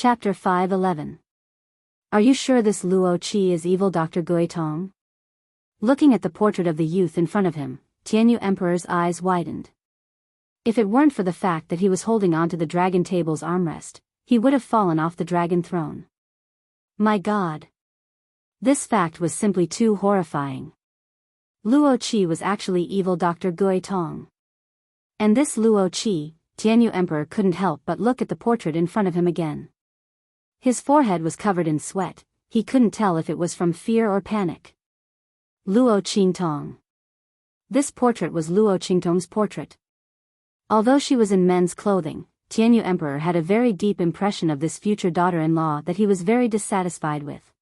Chapter 5:11. Are you sure this Luo Qi is evil, Dr. Gui Tong? Looking at the portrait of the youth in front of him, Tianyu Emperor's eyes widened. If it weren't for the fact that he was holding onto the dragon table's armrest, he would have fallen off the dragon throne. My God! This fact was simply too horrifying. Luo Qi was actually evil, Dr. Gui Tong. And this Luo Qi, Tianyu Emperor couldn't help but look at the portrait in front of him again. His forehead was covered in sweat, he couldn't tell if it was from fear or panic. Luo Qingtong. This portrait was Luo Qingtong's portrait. Although she was in men's clothing, Tianyu Emperor had a very deep impression of this future daughter-in-law that he was very dissatisfied with.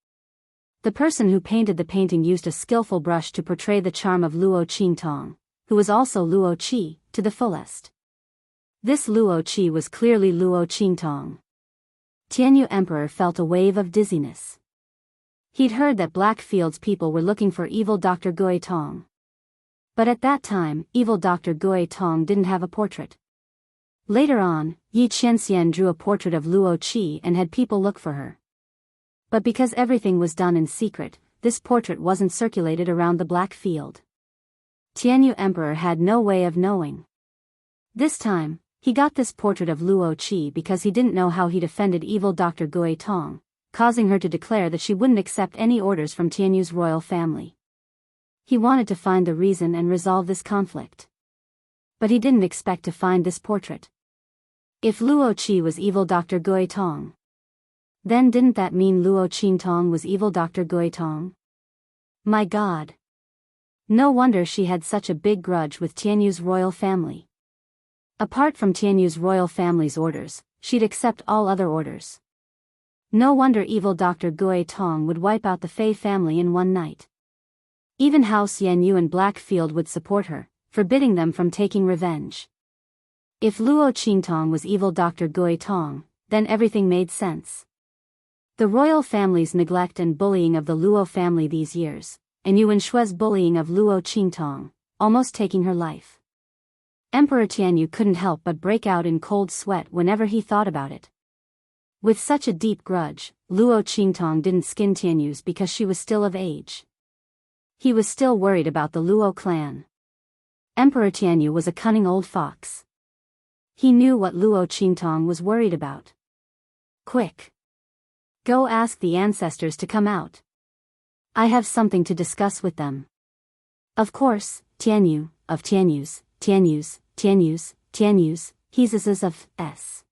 The person who painted the painting used a skillful brush to portray the charm of Luo Qingtong, who was also Luo Qi, to the fullest. This Luo Qi was clearly Luo Qingtong. Tianyu Emperor felt a wave of dizziness. He'd heard that Blackfield's people were looking for evil Dr. Gui Tong. But at that time, evil Dr. Gui Tong didn't have a portrait. Later on, Yi Qianxian drew a portrait of Luo Qi and had people look for her. But because everything was done in secret, this portrait wasn't circulated around the Blackfield. Tianyu Emperor had no way of knowing. This time, he got this portrait of Luo Qi because he didn't know how he'd offended evil Dr. Gui Tong, causing her to declare that she wouldn't accept any orders from Tianyu's royal family. He wanted to find the reason and resolve this conflict. But he didn't expect to find this portrait. If Luo Qi was evil Dr. Gui Tong, then didn't that mean Luo Qingtong was evil Dr. Gui Tong? My God! No wonder she had such a big grudge with Tianyu's royal family. Apart from Tianyu's royal family's orders, she'd accept all other orders. No wonder evil Dr. Gui Tong would wipe out the Fei family in one night. Even House Yanyu and Blackfield would support her, forbidding them from taking revenge. If Luo Qingtong was evil Dr. Gui Tong, then everything made sense. The royal family's neglect and bullying of the Luo family these years, and Yuan Shui's bullying of Luo Qingtong, almost taking her life. Emperor Tianyu couldn't help but break out in cold sweat whenever he thought about it. With such a deep grudge, Luo Qingtong didn't skin Tianyu's because she was still of age. He was still worried about the Luo clan. Emperor Tianyu was a cunning old fox. He knew what Luo Qingtong was worried about. Quick! Go ask the ancestors to come out. I have something to discuss with them. Of course, Tianyu, of Tianyu's, he's of S.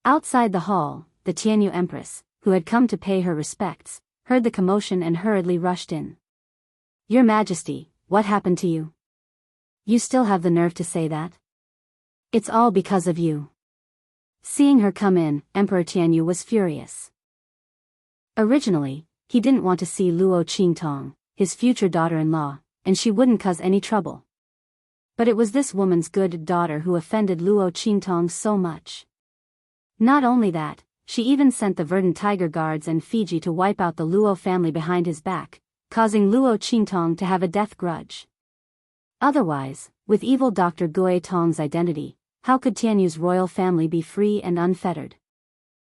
Outside the hall, the Tianyu Empress, who had come to pay her respects, heard the commotion and hurriedly rushed in. Your Majesty, what happened to you? You still have the nerve to say that? It's all because of you. Seeing her come in, Emperor Tianyu was furious. Originally, he didn't want to see Luo Qingtong, his future daughter-in-law, and she wouldn't cause any trouble. But it was this woman's good daughter who offended Luo Qingtong so much. Not only that, she even sent the verdant tiger guards and Fiji to wipe out the Luo family behind his back, causing Luo Qingtong to have a death grudge. Otherwise, with evil Dr. Gui Tong's identity, how could Tianyu's royal family be free and unfettered?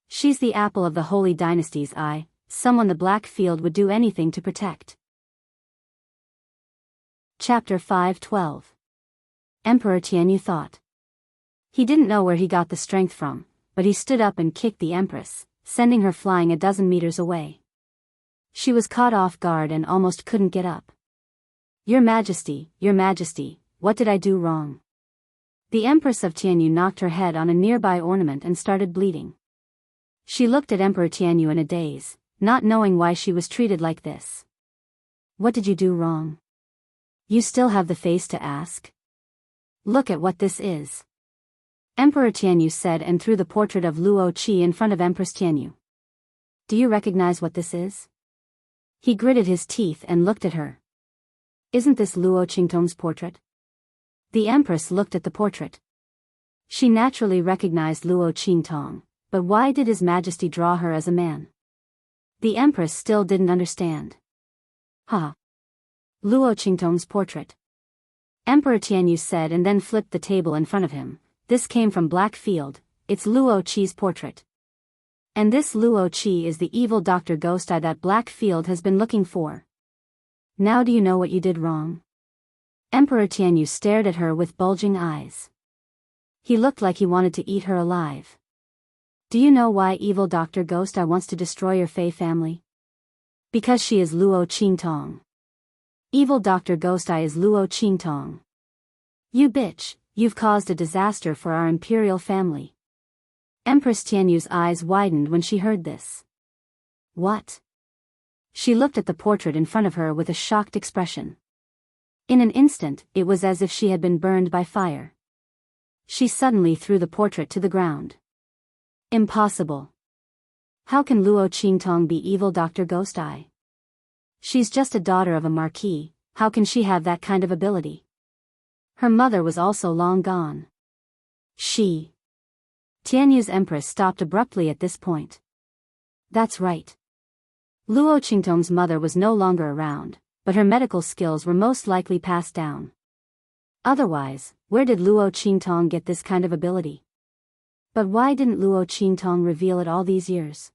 She's the apple of the holy dynasty's eye, someone the Blackfield would do anything to protect. Chapter 5:12. Emperor Tianyu thought. He didn't know where he got the strength from, but he stood up and kicked the Empress, sending her flying a dozen meters away. She was caught off guard and almost couldn't get up. Your Majesty, what did I do wrong? The Empress of Tianyu knocked her head on a nearby ornament and started bleeding. She looked at Emperor Tianyu in a daze, not knowing why she was treated like this. What did you do wrong? You still have the face to ask? Look at what this is. Emperor Tianyu said and threw the portrait of Luo Qi in front of Empress Tianyu. Do you recognize what this is? He gritted his teeth and looked at her. Isn't this Luo Qingtong's portrait? The Empress looked at the portrait. She naturally recognized Luo Qingtong, but why did His Majesty draw her as a man? The Empress still didn't understand. Luo Qingtong's portrait. Emperor Tianyu said and then flipped the table in front of him. This came from Blackfield, it's Luo Qi's portrait. And this Luo Qi is the evil Dr. Ghost Eye that Black Field has been looking for. Now do you know what you did wrong? Emperor Tianyu stared at her with bulging eyes. He looked like he wanted to eat her alive. Do you know why evil Dr. Ghost Eye wants to destroy your Fei family? Because she is Luo Qingtong. Evil Dr. Ghost Eye is Luo Qingtong. You bitch, you've caused a disaster for our imperial family. Empress Tianyu's eyes widened when she heard this. What? She looked at the portrait in front of her with a shocked expression. In an instant, it was as if she had been burned by fire. She suddenly threw the portrait to the ground. Impossible. How can Luo Qingtong be evil Dr. Ghost Eye? She's just a daughter of a marquis, how can she have that kind of ability? Her mother was also long gone. Tianyu's empress stopped abruptly at this point. That's right. Luo Qingtong's mother was no longer around, but her medical skills were most likely passed down. Otherwise, where did Luo Qingtong get this kind of ability? But why didn't Luo Qingtong reveal it all these years?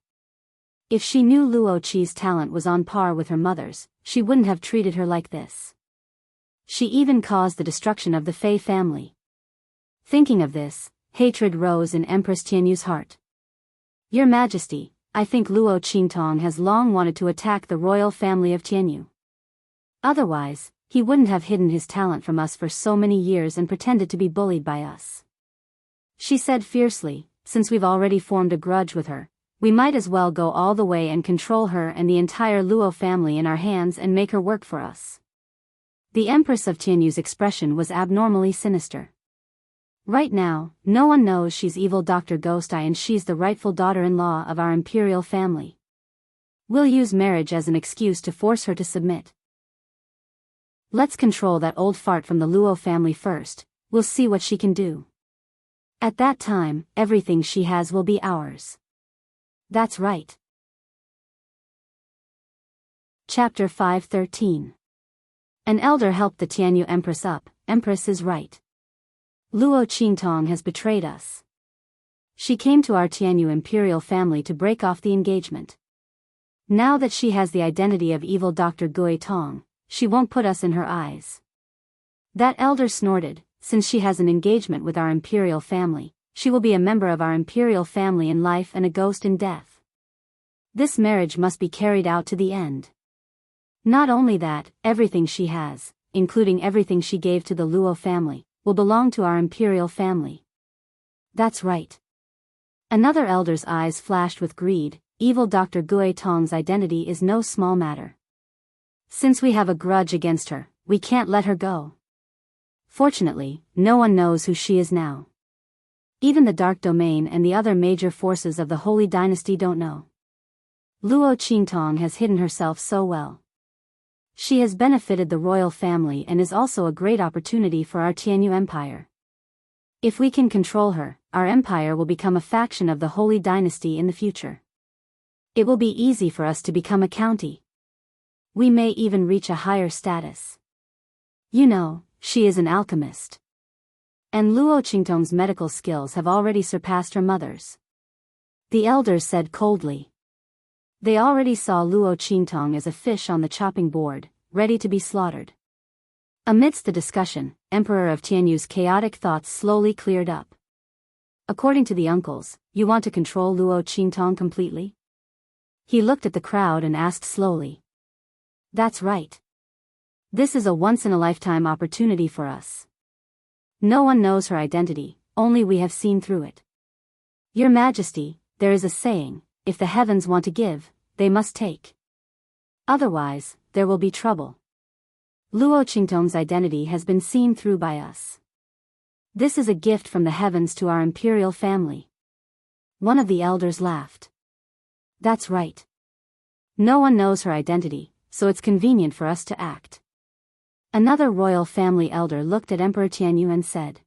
If she knew Luo Qi's talent was on par with her mother's, she wouldn't have treated her like this. She even caused the destruction of the Fei family. Thinking of this, hatred rose in Empress Tianyu's heart. Your Majesty, I think Luo Qingtong has long wanted to attack the royal family of Tianyu. Otherwise, he wouldn't have hidden his talent from us for so many years and pretended to be bullied by us. She said fiercely, since we've already formed a grudge with her, we might as well go all the way and control her and the entire Luo family in our hands and make her work for us. The Empress of Tianyu's expression was abnormally sinister. Right now, no one knows she's evil Dr. Ghost Eye and she's the rightful daughter-in-law of our imperial family. We'll use marriage as an excuse to force her to submit. Let's control that old fart from the Luo family first, we'll see what she can do. At that time, everything she has will be ours. That's right. Chapter 5:13. An elder helped the Tianyu Empress up. Empress is right. Luo Qingtong has betrayed us. She came to our Tianyu imperial family to break off the engagement. Now that she has the identity of evil Dr. Gui Tong, she won't put us in her eyes. That elder snorted, since she has an engagement with our imperial family, she will be a member of our imperial family in life and a ghost in death. This marriage must be carried out to the end. Not only that, everything she has, including everything she gave to the Luo family, will belong to our imperial family. That's right. Another elder's eyes flashed with greed. Evil Dr. Gui Tong's identity is no small matter. Since we have a grudge against her, we can't let her go. Fortunately, no one knows who she is now. Even the Dark Domain and the other major forces of the Holy Dynasty don't know. Luo Qingtong has hidden herself so well. She has benefited the royal family and is also a great opportunity for our Tianyu Empire. If we can control her, our empire will become a faction of the Holy Dynasty in the future. It will be easy for us to become a county. We may even reach a higher status. You know, she is an alchemist. And Luo Qingtong's medical skills have already surpassed her mother's. The elders said coldly. They already saw Luo Qingtong as a fish on the chopping board, ready to be slaughtered. Amidst the discussion, Emperor of Tianyu's chaotic thoughts slowly cleared up. According to the uncles, you want to control Luo Qingtong completely? He looked at the crowd and asked slowly. That's right. This is a once-in-a-lifetime opportunity for us. No one knows her identity, only we have seen through it. Your Majesty, there is a saying, if the heavens want to give, they must take. Otherwise, there will be trouble. Luo Qingtong's identity has been seen through by us. This is a gift from the heavens to our imperial family. One of the elders laughed. That's right. No one knows her identity, so it's convenient for us to act. Another royal family elder looked at Emperor Tianyu and said.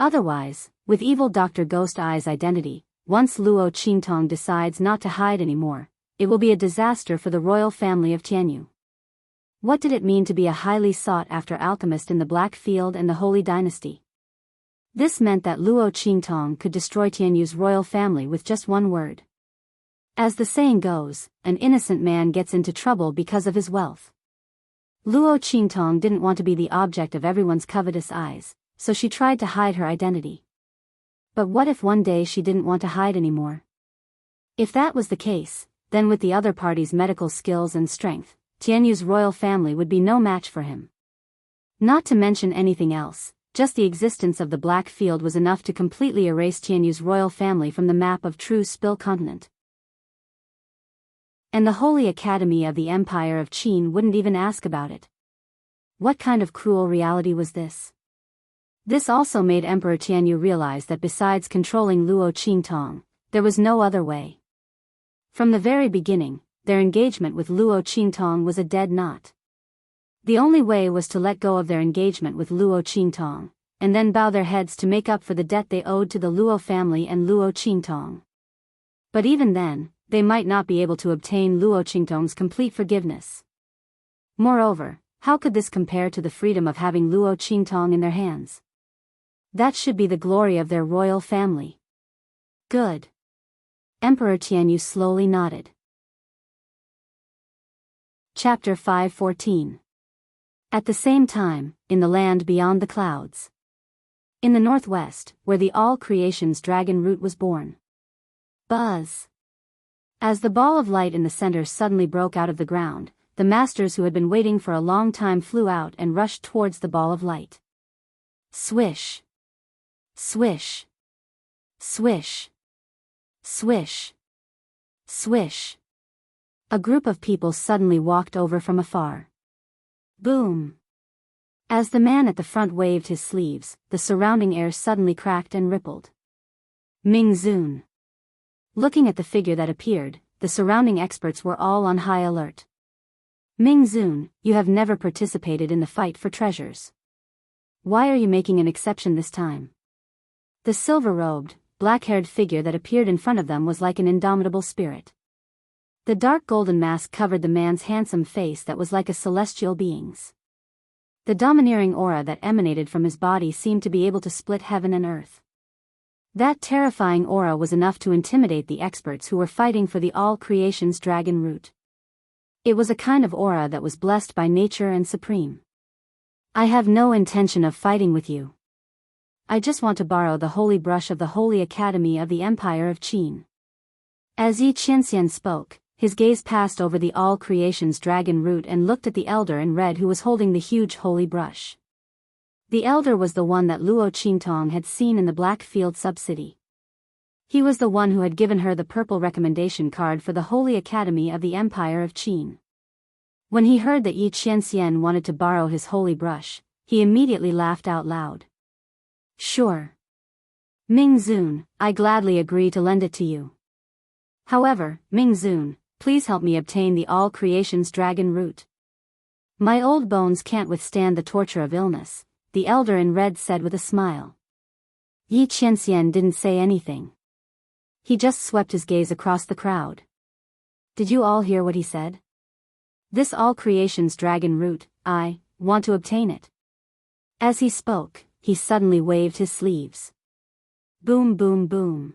Otherwise, with evil Dr. Ghost Eye's identity, once Luo Qingtong decides not to hide anymore, it will be a disaster for the royal family of Tianyu. What did it mean to be a highly sought-after alchemist in the Black Field and the Holy Dynasty? This meant that Luo Qingtong could destroy Tianyu's royal family with just one word. As the saying goes, an innocent man gets into trouble because of his wealth. Luo Qingtong didn't want to be the object of everyone's covetous eyes, so she tried to hide her identity. But what if one day she didn't want to hide anymore? If that was the case, then with the other party's medical skills and strength, Tianyu's royal family would be no match for him. Not to mention anything else, just the existence of the Black Field was enough to completely erase Tianyu's royal family from the map of true Spill continent. And the Holy Academy of the Empire of Qin wouldn't even ask about it. What kind of cruel reality was this? This also made Emperor Tianyu realize that besides controlling Luo Qingtong, there was no other way. From the very beginning, their engagement with Luo Qingtong was a dead knot. The only way was to let go of their engagement with Luo Qingtong, and then bow their heads to make up for the debt they owed to the Luo family and Luo Qingtong. But even then, they might not be able to obtain Luo Qingtong's complete forgiveness. Moreover, how could this compare to the freedom of having Luo Qingtong in their hands? That should be the glory of their royal family. Good. Emperor Tianyu slowly nodded. Chapter 5:14. At the same time, in the land beyond the clouds. In the northwest, where the all creation's dragon root was born. Buzz. As the ball of light in the center suddenly broke out of the ground, the masters who had been waiting for a long time flew out and rushed towards the ball of light. Swish. Swish. Swish. Swish. Swish. A group of people suddenly walked over from afar. Boom. As the man at the front waved his sleeves, the surrounding air suddenly cracked and rippled. Ming Zun. Looking at the figure that appeared, the surrounding experts were all on high alert. Ming Zun, you have never participated in the fight for treasures. Why are you making an exception this time? The silver-robed, black-haired figure that appeared in front of them was like an indomitable spirit. The dark golden mask covered the man's handsome face that was like a celestial being's. The domineering aura that emanated from his body seemed to be able to split heaven and earth. That terrifying aura was enough to intimidate the experts who were fighting for the all-creation's dragon root. It was a kind of aura that was blessed by nature and supreme. I have no intention of fighting with you. I just want to borrow the holy brush of the Holy Academy of the Empire of Qin. As Yi Qianxian spoke, his gaze passed over the all-creation's dragon root and looked at the elder in red who was holding the huge holy brush. The elder was the one that Luo Qingtong had seen in the Black Field sub-city. He was the one who had given her the purple recommendation card for the Holy Academy of the Empire of Qin. When he heard that Yi Qianxian wanted to borrow his holy brush, he immediately laughed out loud. Sure. Ming Zun, I gladly agree to lend it to you. However, Ming Zun, please help me obtain the all creation's dragon root. My old bones can't withstand the torture of illness, the elder in red said with a smile. Yi Qianxian didn't say anything. He just swept his gaze across the crowd. Did you all hear what he said? This all creation's dragon root, I want to obtain it. As he spoke, he suddenly waved his sleeves. Boom boom boom.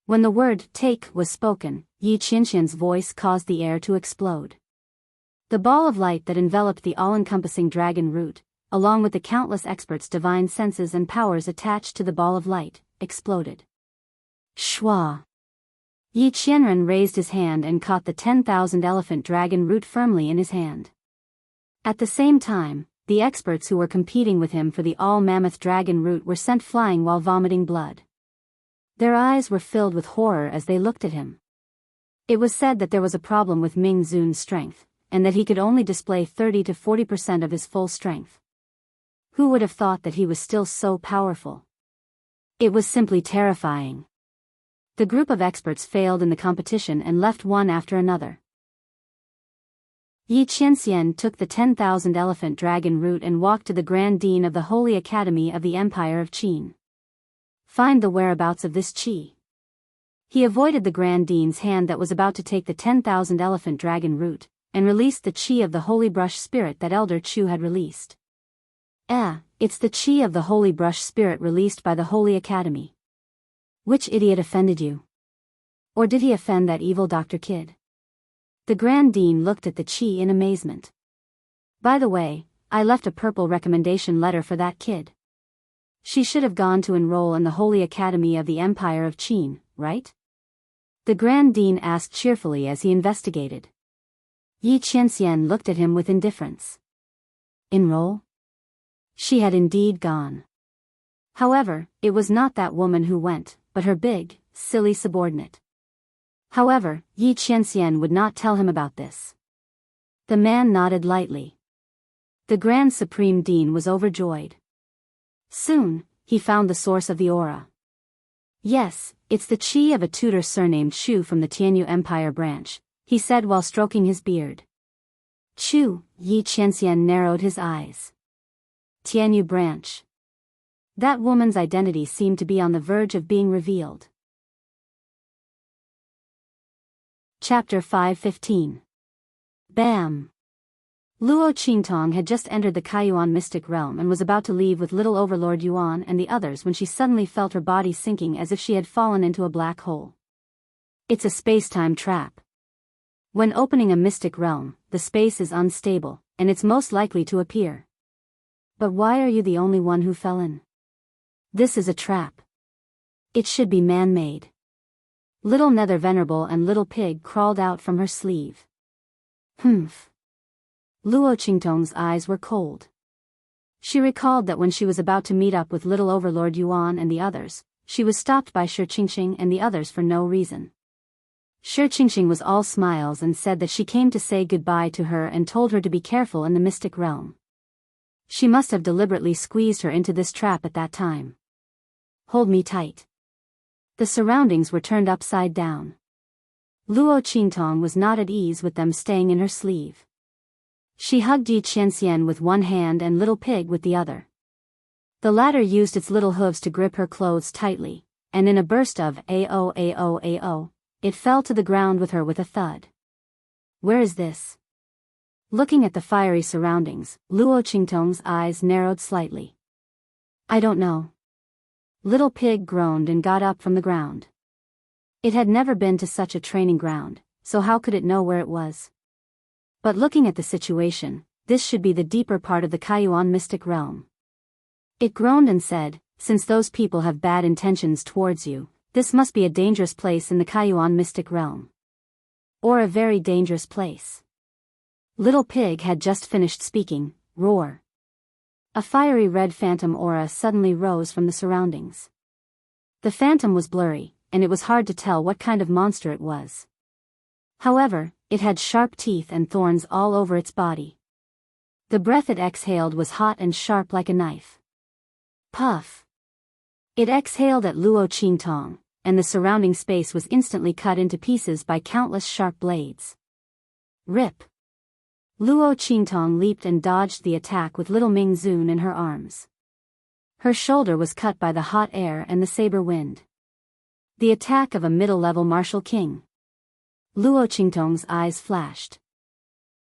When the word take was spoken, Yi Qianxian's voice caused the air to explode. The ball of light that enveloped the all-encompassing dragon root, along with the countless experts' divine senses and powers attached to the ball of light, exploded. Shwa. Yi Qianren raised his hand and caught the 10,000 elephant dragon root firmly in his hand. At the same time, the experts who were competing with him for the all-mammoth dragon root were sent flying while vomiting blood. Their eyes were filled with horror as they looked at him. It was said that there was a problem with Ming Zun's strength, and that he could only display 30 to 40% of his full strength. Who would have thought that he was still so powerful? It was simply terrifying. The group of experts failed in the competition and left one after another. Yi Qianxian took the 10,000 elephant dragon root and walked to the Grand Dean of the Holy Academy of the Empire of Qin. Find the whereabouts of this qi. He avoided the Grand Dean's hand that was about to take the 10,000 elephant dragon root, and released the qi of the holy brush spirit that Elder Chu had released. It's the qi of the holy brush spirit released by the Holy Academy. Which idiot offended you? Or did he offend that evil Dr. Kid? The Grand Dean looked at the Chi in amazement. By the way, I left a purple recommendation letter for that kid. She should have gone to enroll in the Holy Academy of the Empire of Qin, right? The Grand Dean asked cheerfully as he investigated. Yi Qianxian looked at him with indifference. Enroll? She had indeed gone. However, it was not that woman who went, but her big, silly subordinate. However, Yi Qianxian would not tell him about this. The man nodded lightly. The Grand Supreme Dean was overjoyed. Soon, he found the source of the aura. Yes, it's the chi of a tutor surnamed Shu from the Tianyu Empire branch, he said while stroking his beard. Chu, Yi Qianxian narrowed his eyes. Tianyu branch. That woman's identity seemed to be on the verge of being revealed. Chapter 5:15. Bam! Luo Qingtong had just entered the Kaiyuan mystic realm and was about to leave with little Overlord Yuan and the others when she suddenly felt her body sinking as if she had fallen into a black hole. It's a space-time trap. When opening a mystic realm, the space is unstable, and it's most likely to appear. But why are you the only one who fell in? This is a trap. It should be man-made. Little Nether Venerable and Little Pig crawled out from her sleeve. Humph. Luo Qingtong's eyes were cold. She recalled that when she was about to meet up with little Overlord Yuan and the others, she was stopped by Shi Qingqing and the others for no reason. Shi Qingqing was all smiles and said that she came to say goodbye to her and told her to be careful in the mystic realm. She must have deliberately squeezed her into this trap at that time. Hold me tight. The surroundings were turned upside down. Luo Qingtong was not at ease with them staying in her sleeve. She hugged Yi Qianxian with one hand and Little Pig with the other. The latter used its little hooves to grip her clothes tightly, and in a burst of "Ao Ao Ao," it fell to the ground with her with a thud. Where is this? Looking at the fiery surroundings, Luo Qingtong's eyes narrowed slightly. I don't know. Little Pig groaned and got up from the ground. It had never been to such a training ground, so how could it know where it was? But looking at the situation, this should be the deeper part of the Kaiyuan mystic realm. It groaned and said, since those people have bad intentions towards you, this must be a dangerous place in the Kaiyuan mystic realm. Or a very dangerous place. Little Pig had just finished speaking. Roar. A fiery red phantom aura suddenly rose from the surroundings. The phantom was blurry, and it was hard to tell what kind of monster it was. However, it had sharp teeth and thorns all over its body. The breath it exhaled was hot and sharp like a knife. Puff. It exhaled at Luo Qingtong, and the surrounding space was instantly cut into pieces by countless sharp blades. Rip. Luo Qingtong leaped and dodged the attack with little Ming Zun in her arms. Her shoulder was cut by the hot air and the saber wind. The attack of a middle-level martial king. Luo Qingtong's eyes flashed.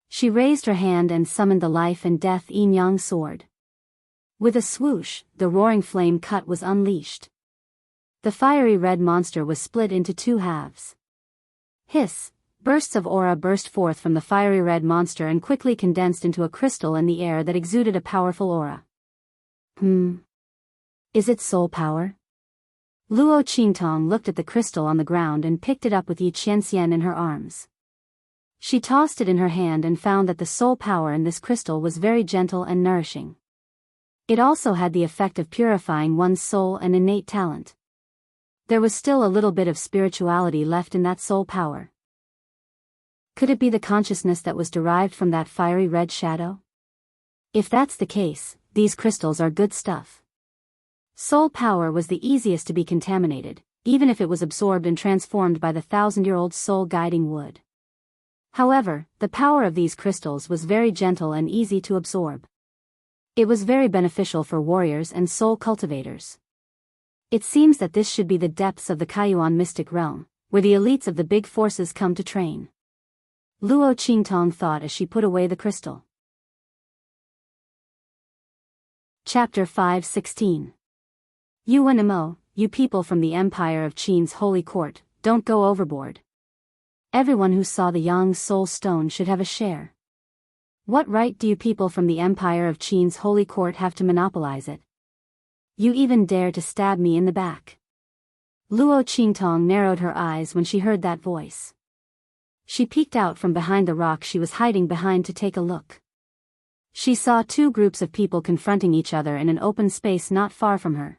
She raised her hand and summoned the life and death yin-yang sword. With a swoosh, the roaring flame cut was unleashed. The fiery red monster was split into two halves. Hiss! Bursts of aura burst forth from the fiery red monster and quickly condensed into a crystal in the air that exuded a powerful aura. Is it soul power? Luo Qingtong looked at the crystal on the ground and picked it up with Yi Qianxian in her arms. She tossed it in her hand and found that the soul power in this crystal was very gentle and nourishing. It also had the effect of purifying one's soul and innate talent. There was still a little bit of spirituality left in that soul power. Could it be the consciousness that was derived from that fiery red shadow? If that's the case, these crystals are good stuff. Soul power was the easiest to be contaminated, even if it was absorbed and transformed by the 1,000-year-old soul guiding wood. However, the power of these crystals was very gentle and easy to absorb. It was very beneficial for warriors and soul cultivators. It seems that this should be the depths of the Kaiyuan mystic realm, where the elites of the big forces come to train. Luo Qingtong thought as she put away the crystal. Chapter 5:16. You and Mo, you people from the Empire of Qin's holy court, don't go overboard. Everyone who saw the Yang Soul Stone should have a share. What right do you people from the Empire of Qin's holy court have to monopolize it? You even dare to stab me in the back. Luo Qingtong narrowed her eyes when she heard that voice. She peeked out from behind the rock she was hiding behind to take a look. She saw two groups of people confronting each other in an open space not far from her.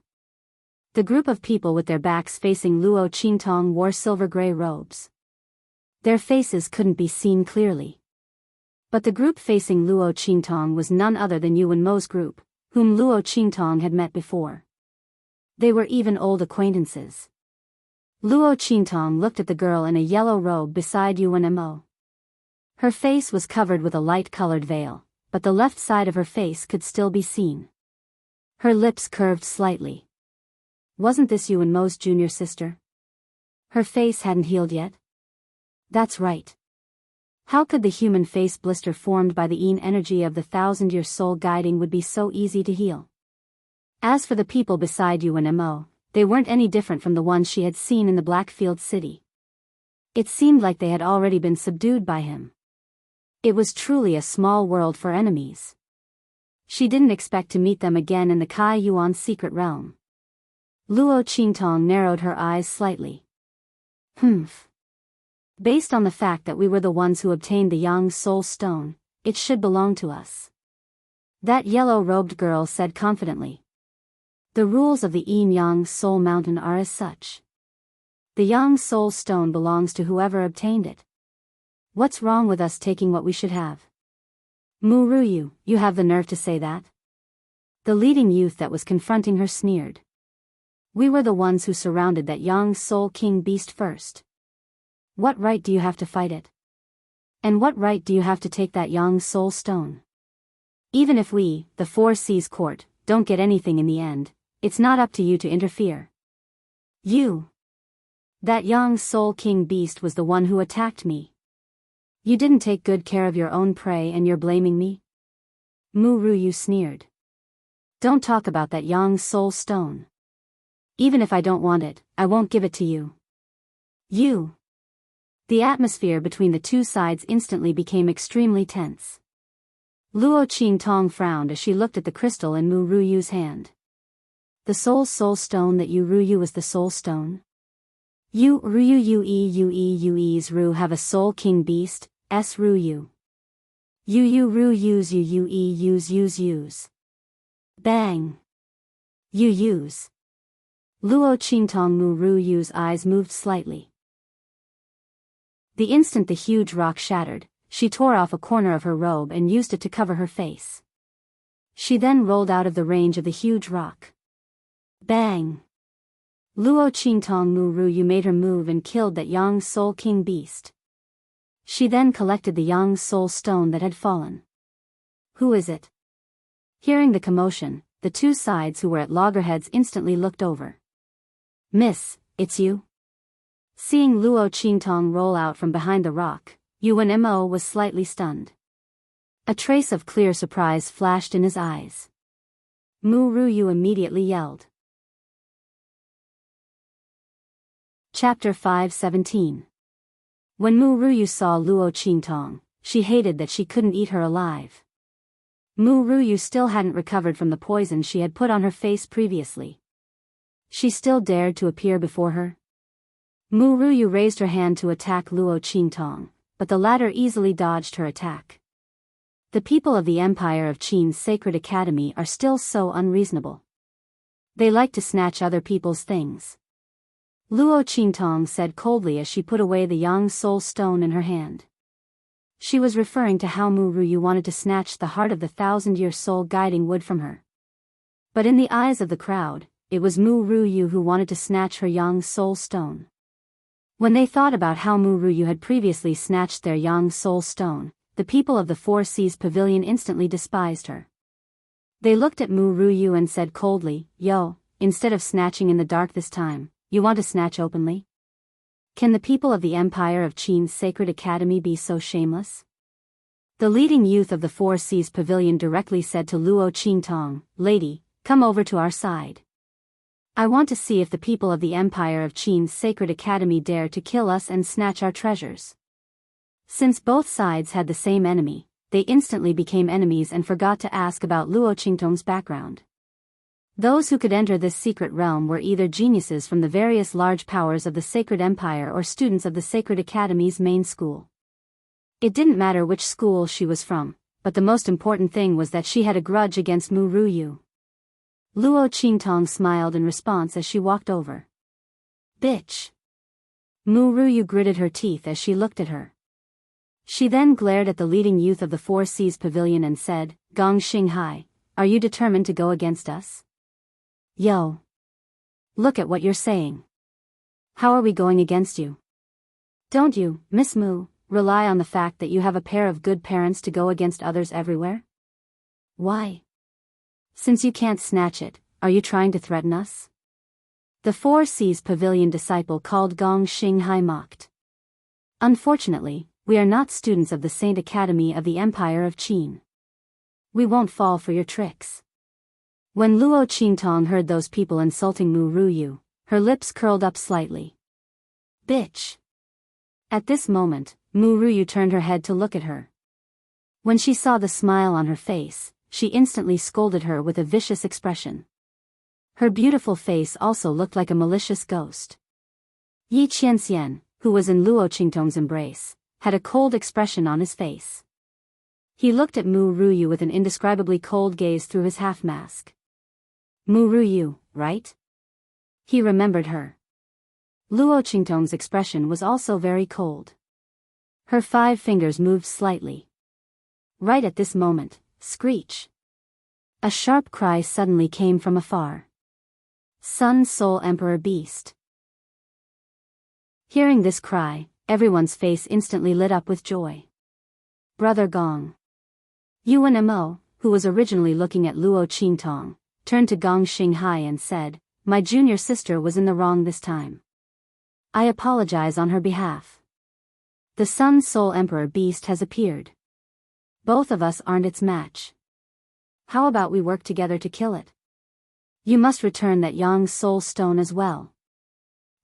The group of people with their backs facing Luo Qingtong wore silver-gray robes. Their faces couldn't be seen clearly. But the group facing Luo Qingtong was none other than Yuan Mo's group, whom Luo Qingtong had met before. They were even old acquaintances. Luo Qingtong looked at the girl in a yellow robe beside Yuan Mo. Her face was covered with a light-colored veil, but the left side of her face could still be seen. Her lips curved slightly. Wasn't this Yuan Mo's junior sister? Her face hadn't healed yet? That's right. How could the human face blister formed by the Yin energy of the 1,000-year soul guiding would be so easy to heal? As for the people beside Yuan Mo, they weren't any different from the ones she had seen in the Blackfield City. It seemed like they had already been subdued by him. It was truly a small world for enemies. She didn't expect to meet them again in the Kai Yuan secret realm. Luo Qingtong narrowed her eyes slightly. Based on the fact that we were the ones who obtained the Yang Soul Stone, it should belong to us. That yellow-robed girl said confidently. The rules of the Yin Yang Soul Mountain are as such. The Yang Soul Stone belongs to whoever obtained it. What's wrong with us taking what we should have? Mu Ruyu, you have the nerve to say that? The leading youth that was confronting her sneered. We were the ones who surrounded that Yang Soul King beast first. What right do you have to fight it? And what right do you have to take that Yang Soul Stone? Even if we, the Four Seas Court, don't get anything in the end, it's not up to you to interfere. You. That Yang Soul King beast was the one who attacked me. You didn't take good care of your own prey and you're blaming me? Mu Ruyu sneered. Don't talk about that Yang Soul Stone. Even if I don't want it, I won't give it to you. You. The atmosphere between the two sides instantly became extremely tense. Luo Qingtong frowned as she looked at the crystal in Mu Ruyu's hand. The Soul Stone that you Ruyu is the Soul Stone? You Ruyu Yue's Ru have a Soul King beast, S Ruyu. You Ruyu's use. Bang. You use. Luo Qingtong Mu Ruyu's eyes moved slightly. The instant the huge rock shattered, she tore off a corner of her robe and used it to cover her face. She then rolled out of the range of the huge rock. Bang! Luo Qingtong Mu Ruyu made her move and killed that Yang Soul King beast. She then collected the Yang Soul Stone that had fallen. Who is it? Hearing the commotion, the two sides who were at loggerheads instantly looked over. Miss, it's you? Seeing Luo Qingtong roll out from behind the rock, Yuan Mo was slightly stunned. A trace of clear surprise flashed in his eyes. Mu Ruyu immediately yelled. Chapter 5:17. When Mu Ruyu saw Luo Qingtong, she hated that she couldn't eat her alive. Mu Ruyu still hadn't recovered from the poison she had put on her face previously. She still dared to appear before her. Mu Ruyu raised her hand to attack Luo Qingtong, but the latter easily dodged her attack. The people of the Empire of Qin's Sacred Academy are still so unreasonable. They like to snatch other people's things. Luo Qingtong said coldly as she put away the Yang Soul Stone in her hand. She was referring to how Mu Ruyu wanted to snatch the heart of the 1,000-year soul guiding wood from her. But in the eyes of the crowd, it was Mu Ruyu who wanted to snatch her Yang Soul Stone. When they thought about how Mu Ruyu had previously snatched their Yang Soul Stone, the people of the Four Seas Pavilion instantly despised her. They looked at Mu Ruyu and said coldly, "Yo, instead of snatching in the dark this time, you want to snatch openly? Can the people of the Empire of Qin's Sacred Academy be so shameless?" The leading youth of the Four Seas Pavilion directly said to Luo Qingtong, "Lady, come over to our side." I want to see if the people of the Empire of Qin's Sacred Academy dare to kill us and snatch our treasures. Since both sides had the same enemy, they instantly became enemies and forgot to ask about Luo Qingtong's background. Those who could enter this secret realm were either geniuses from the various large powers of the Sacred Empire or students of the Sacred Academy's main school. It didn't matter which school she was from, but the most important thing was that she had a grudge against Mu Ruyu. Luo Qingtong smiled in response as she walked over. Bitch! Mu Ruyu gritted her teeth as she looked at her. She then glared at the leading youth of the Four Seas Pavilion and said, Gong Xinghai, are you determined to go against us? Yo! Look at what you're saying. How are we going against you? Don't you, Miss Mu, rely on the fact that you have a pair of good parents to go against others everywhere? Why? Since you can't snatch it, are you trying to threaten us? The Four Seas Pavilion disciple called Gong Xinghai mocked. Unfortunately, we are not students of the Saint Academy of the Empire of Qin. We won't fall for your tricks. When Luo Qingtong heard those people insulting Mu Ruyu, her lips curled up slightly. Bitch! At this moment, Mu Ruyu turned her head to look at her. When she saw the smile on her face, she instantly scolded her with a vicious expression. Her beautiful face also looked like a malicious ghost. Yi Qianxian, who was in Luo Qingtong's embrace, had a cold expression on his face. He looked at Mu Ruyu with an indescribably cold gaze through his half-mask. Mu Ruyu, right? He remembered her. Luo Qingtong's expression was also very cold. Her 5 fingers moved slightly. Right at this moment, screech! A sharp cry suddenly came from afar. Sun Soul Emperor Beast. Hearing this cry, everyone's face instantly lit up with joy. Brother Gong. Yuan Mo, who was originally looking at Luo Qingtong, turned to Gong Xinghai and said, My junior sister was in the wrong this time. I apologize on her behalf. The Sun Soul Emperor Beast has appeared. Both of us aren't its match. How about we work together to kill it? You must return that Yang Soul Stone as well.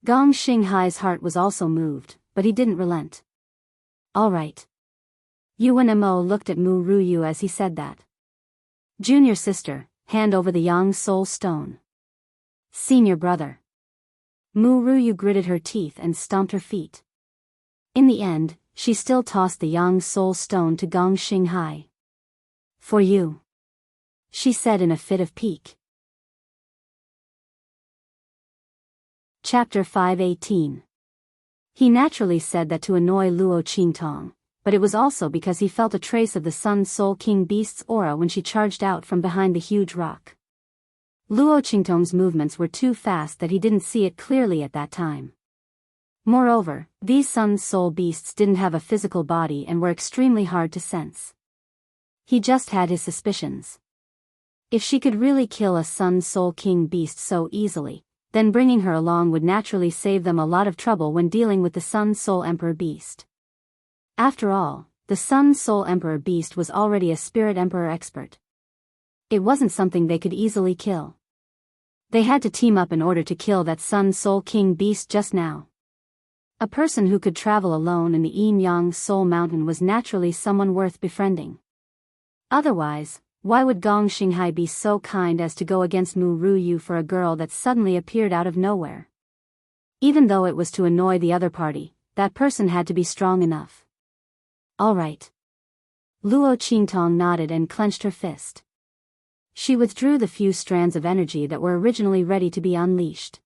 Gong Xinghai's heart was also moved, but he didn't relent. All right. Yuan Mo looked at Mu Ruyu as he said that. Junior sister, hand over the Yang Soul Stone. Senior brother. Mu Ruyu gritted her teeth and stomped her feet. In the end, she still tossed the Yang Soul Stone to Gong Xinghai. For you, she said in a fit of pique. Chapter 518. He naturally said that to annoy Luo Qingtong, but it was also because he felt a trace of the Sun Soul King Beast's aura when she charged out from behind the huge rock. Luo Qingtong's movements were too fast that he didn't see it clearly at that time. Moreover, these Sun Soul Beasts didn't have a physical body and were extremely hard to sense. He just had his suspicions. If she could really kill a Sun Soul King Beast so easily, then bringing her along would naturally save them a lot of trouble when dealing with the Sun Soul Emperor Beast. After all, the Sun Soul Emperor Beast was already a Spirit Emperor expert. It wasn't something they could easily kill. They had to team up in order to kill that Sun Soul King Beast just now. A person who could travel alone in the Yin Yang Soul Mountain was naturally someone worth befriending. Otherwise, why would Gong Xinghai be so kind as to go against Mu Ruyu for a girl that suddenly appeared out of nowhere? Even though it was to annoy the other party, that person had to be strong enough. All right. Luo Qingtong nodded and clenched her fist. She withdrew the few strands of energy that were originally ready to be unleashed.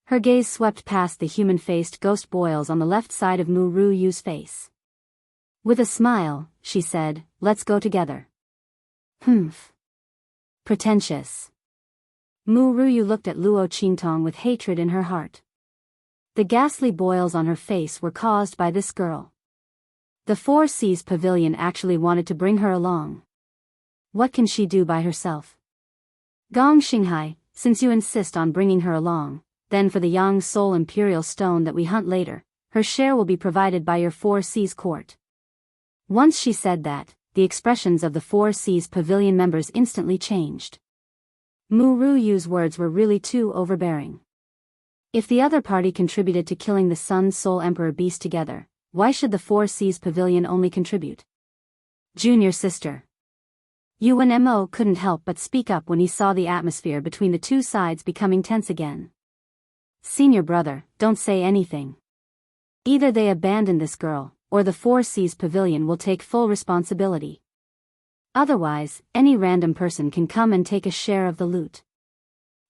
Her gaze swept past the human-faced ghost boils on the left side of Mu Ruyu's face. With a smile, she said, Let's go together. Humph. Pretentious. Mu Ruyu looked at Luo Qingtong with hatred in her heart. The ghastly boils on her face were caused by this girl. The Four Seas Pavilion actually wanted to bring her along. What can she do by herself? Gong Xinghai, since you insist on bringing her along, then for the Yang Soul Imperial Stone that we hunt later, her share will be provided by your Four Seas court. Once she said that, the expressions of the Four Seas Pavilion members instantly changed. Mu Ruyu's words were really too overbearing. If the other party contributed to killing the Sun Soul Emperor Beast together, why should the Four Seas Pavilion only contribute? Junior sister. UNMO couldn't help but speak up when he saw the atmosphere between the two sides becoming tense again. Senior brother, don't say anything. Either they abandon this girl, or the Four Seas Pavilion will take full responsibility. Otherwise, any random person can come and take a share of the loot.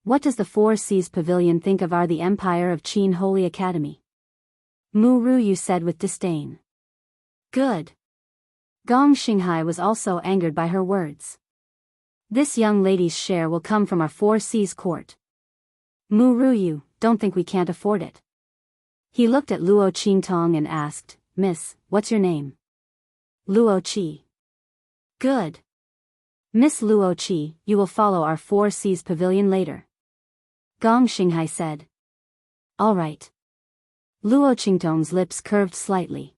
What does the Four Seas Pavilion think of the Empire of Qin Holy Academy? Mu Ruyu said with disdain. Good. Gong Xinghai was also angered by her words. This young lady's share will come from our Four Seas court. Mu Ruyu, don't think we can't afford it. He looked at Luo Qingtong and asked, Miss, what's your name? Luo Qi. Good. Miss Luo Qi, you will follow our Four Seas Pavilion later. Gong Xinghai said. All right. Luo Qingtong's lips curved slightly.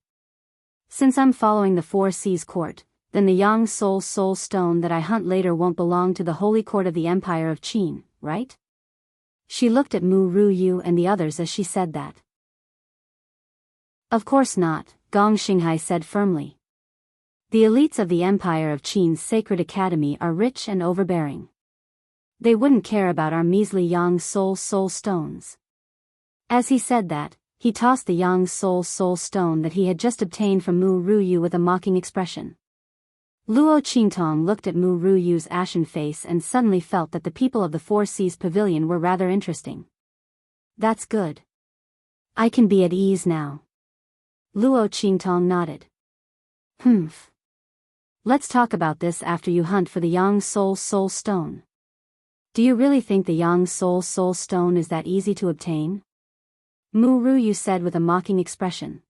Since I'm following the Four Seas court, then the Yang Soul Stone that I hunt later won't belong to the Holy Court of the Empire of Qin, right? She looked at Mu Ruyu and the others as she said that. Of course not, Gong Xinghai said firmly. The elites of the Empire of Qin's Sacred Academy are rich and overbearing. They wouldn't care about our measly Yang Soul stones. As he said that, he tossed the Yang Soul stone that he had just obtained from Mu Ruyu with a mocking expression. Luo Qingtong looked at Mu Ruyu's ashen face and suddenly felt that the people of the Four Seas Pavilion were rather interesting. That's good. I can be at ease now. Luo Qingtong nodded. Humph. Let's talk about this after you hunt for the Yang Soul stone. Do you really think the Yang Soul stone is that easy to obtain? Mu Ruyu said with a mocking expression.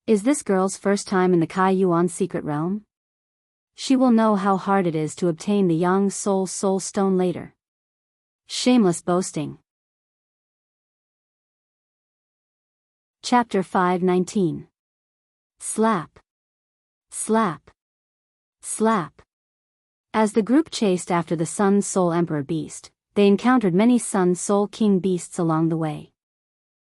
Is this girl's first time in the Kai Yuan secret realm? She will know how hard it is to obtain the Yang Soul stone later. Shameless boasting. Chapter 519. Slap. Slap. Slap. As the group chased after the Sun Soul Emperor Beast, they encountered many Sun Soul King Beasts along the way.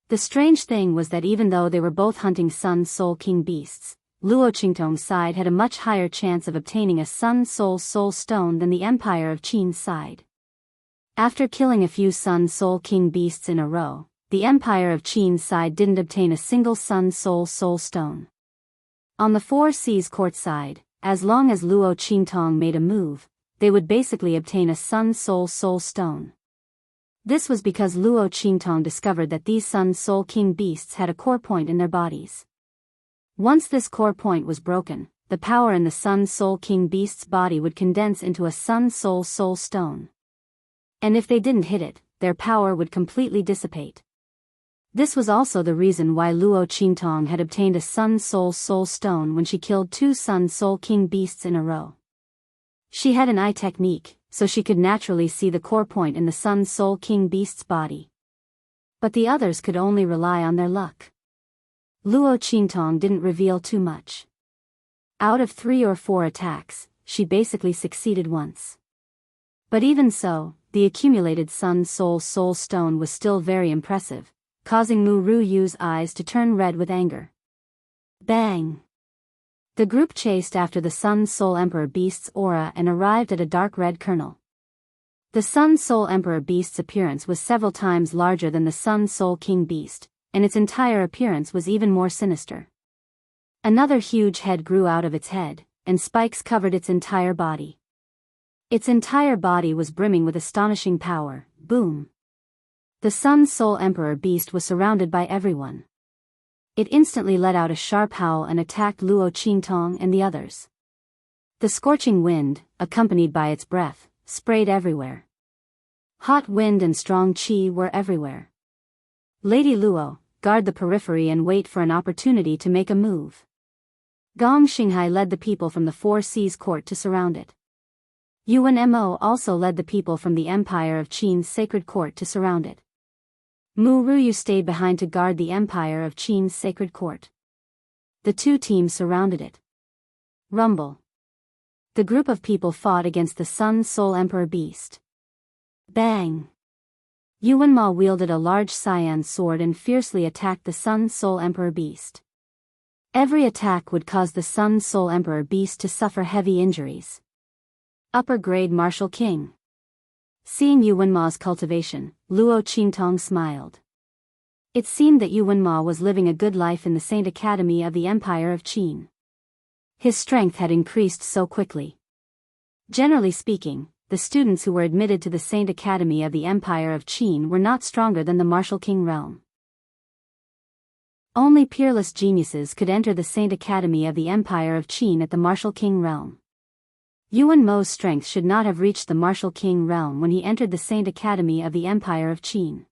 The strange thing was that even though they were both hunting Sun Soul King Beasts, Luo Qingtong's side had a much higher chance of obtaining a Sun Soul stone than the Empire of Qin's side. After killing a few Sun Soul King Beasts in a row, the Empire of Qin's side didn't obtain a single Sun Soul stone. On the Four Seas court side, as long as Luo Qingtong made a move, they would basically obtain a Sun Soul stone. This was because Luo Qingtong discovered that these Sun Soul King Beasts had a core point in their bodies. Once this core point was broken, the power in the Sun Soul King Beast's body would condense into a Sun Soul stone. And if they didn't hit it, their power would completely dissipate. This was also the reason why Luo Qingtong had obtained a Sun Soul stone when she killed two Sun Soul King Beasts in a row. She had an eye technique, so she could naturally see the core point in the Sun Soul King Beast's body. But the others could only rely on their luck. Luo Qingtong didn't reveal too much. Out of 3 or 4 attacks, she basically succeeded once. But even so, the accumulated Sun Soul stone was still very impressive, causing Mu Ruyu's eyes to turn red with anger. Bang! The group chased after the Sun Soul Emperor Beast's aura and arrived at a dark red kernel. The Sun Soul Emperor Beast's appearance was several times larger than the Sun Soul King Beast, and its entire appearance was even more sinister. Another huge head grew out of its head, and spikes covered its entire body. Its entire body was brimming with astonishing power. Boom! The Sun Soul Emperor Beast was surrounded by everyone. It instantly let out a sharp howl and attacked Luo Qingtong and the others. The scorching wind, accompanied by its breath, sprayed everywhere. Hot wind and strong qi were everywhere. Lady Luo, guard the periphery and wait for an opportunity to make a move. Gong Xinghai led the people from the Four Seas court to surround it. UNMO also led the people from the Empire of Qin's sacred court to surround it. Mu Ruyu stayed behind to guard the Empire of Qin's sacred court. The two teams surrounded it. Rumble. The group of people fought against the Sun Soul Emperor Beast. Bang! Yuanma wielded a large cyan sword and fiercely attacked the Sun Soul Emperor Beast. Every attack would cause the Sun Soul Emperor Beast to suffer heavy injuries. Upper Grade Martial King. Seeing Yuanma's cultivation, Luo Qingtong smiled. It seemed that Yuanma was living a good life in the Saint Academy of the Empire of Qin. His strength had increased so quickly. Generally speaking, the students who were admitted to the Saint Academy of the Empire of Qin were not stronger than the Martial King realm. Only peerless geniuses could enter the Saint Academy of the Empire of Qin at the Martial King realm. Yuan Mo's strength should not have reached the Martial King realm when he entered the Saint Academy of the Empire of Qin.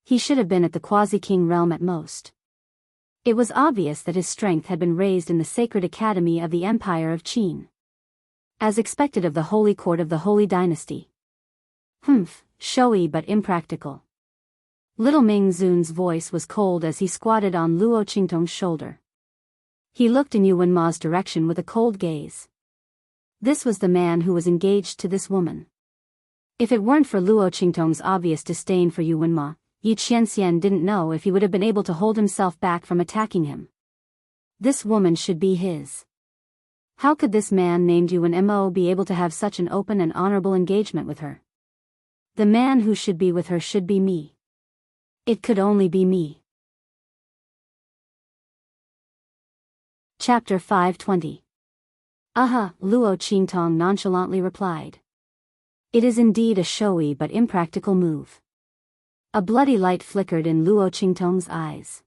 He should have been at the Quasi-King realm at most. It was obvious that his strength had been raised in the Sacred Academy of the Empire of Qin. As expected of the Holy Court of the Holy Dynasty. Showy but impractical. Little Ming Zun's voice was cold as he squatted on Luo Qingtong's shoulder. He looked in Yuan Ma's direction with a cold gaze. This was the man who was engaged to this woman. If it weren't for Luo Qingtong's obvious disdain for Yuan Ma, Yi Qianxian didn't know if he would have been able to hold himself back from attacking him. This woman should be his. How could this man named Yuan Mo be able to have such an open and honorable engagement with her? The man who should be with her should be me. It could only be me. Chapter 520. Luo Qingtong nonchalantly replied. It is indeed a showy but impractical move. A bloody light flickered in Luo Qingtong's eyes.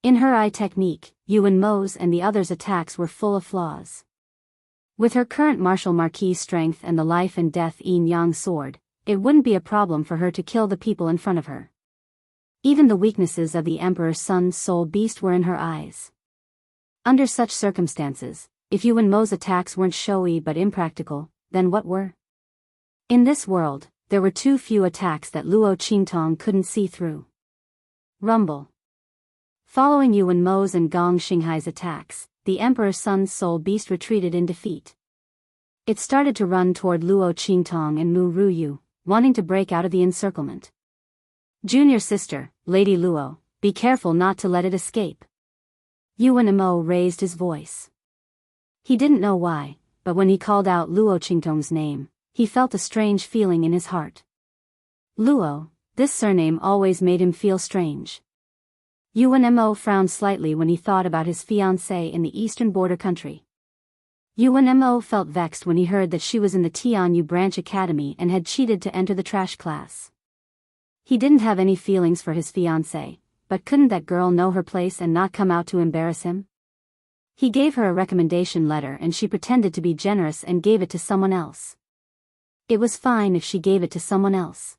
In her eye technique, Yuan Mo's and the others' attacks were full of flaws. With her current martial marquise strength and the life and death yin-yang sword, it wouldn't be a problem for her to kill the people in front of her. Even the weaknesses of the Emperor's Sun Soul Beast were in her eyes. Under such circumstances, if Yuan Mo's attacks weren't showy but impractical, then what were? In this world, there were too few attacks that Luo Qingtong couldn't see through. Rumble. Following Yuan Mo's and Gong Xinghai's attacks, the Emperor's Sun Soul Beast retreated in defeat. It started to run toward Luo Qingtong and Mu Ruyu, wanting to break out of the encirclement. Junior sister, Lady Luo, be careful not to let it escape. Yuan Mo raised his voice. He didn't know why, but when he called out Luo Qingtong's name, he felt a strange feeling in his heart. Luo, this surname always made him feel strange. Yuan Mo frowned slightly when he thought about his fiancée in the eastern border country. Yuan Mo felt vexed when he heard that she was in the Tianyu Branch Academy and had cheated to enter the trash class. He didn't have any feelings for his fiancée, but couldn't that girl know her place and not come out to embarrass him? He gave her a recommendation letter and she pretended to be generous and gave it to someone else. It was fine if she gave it to someone else.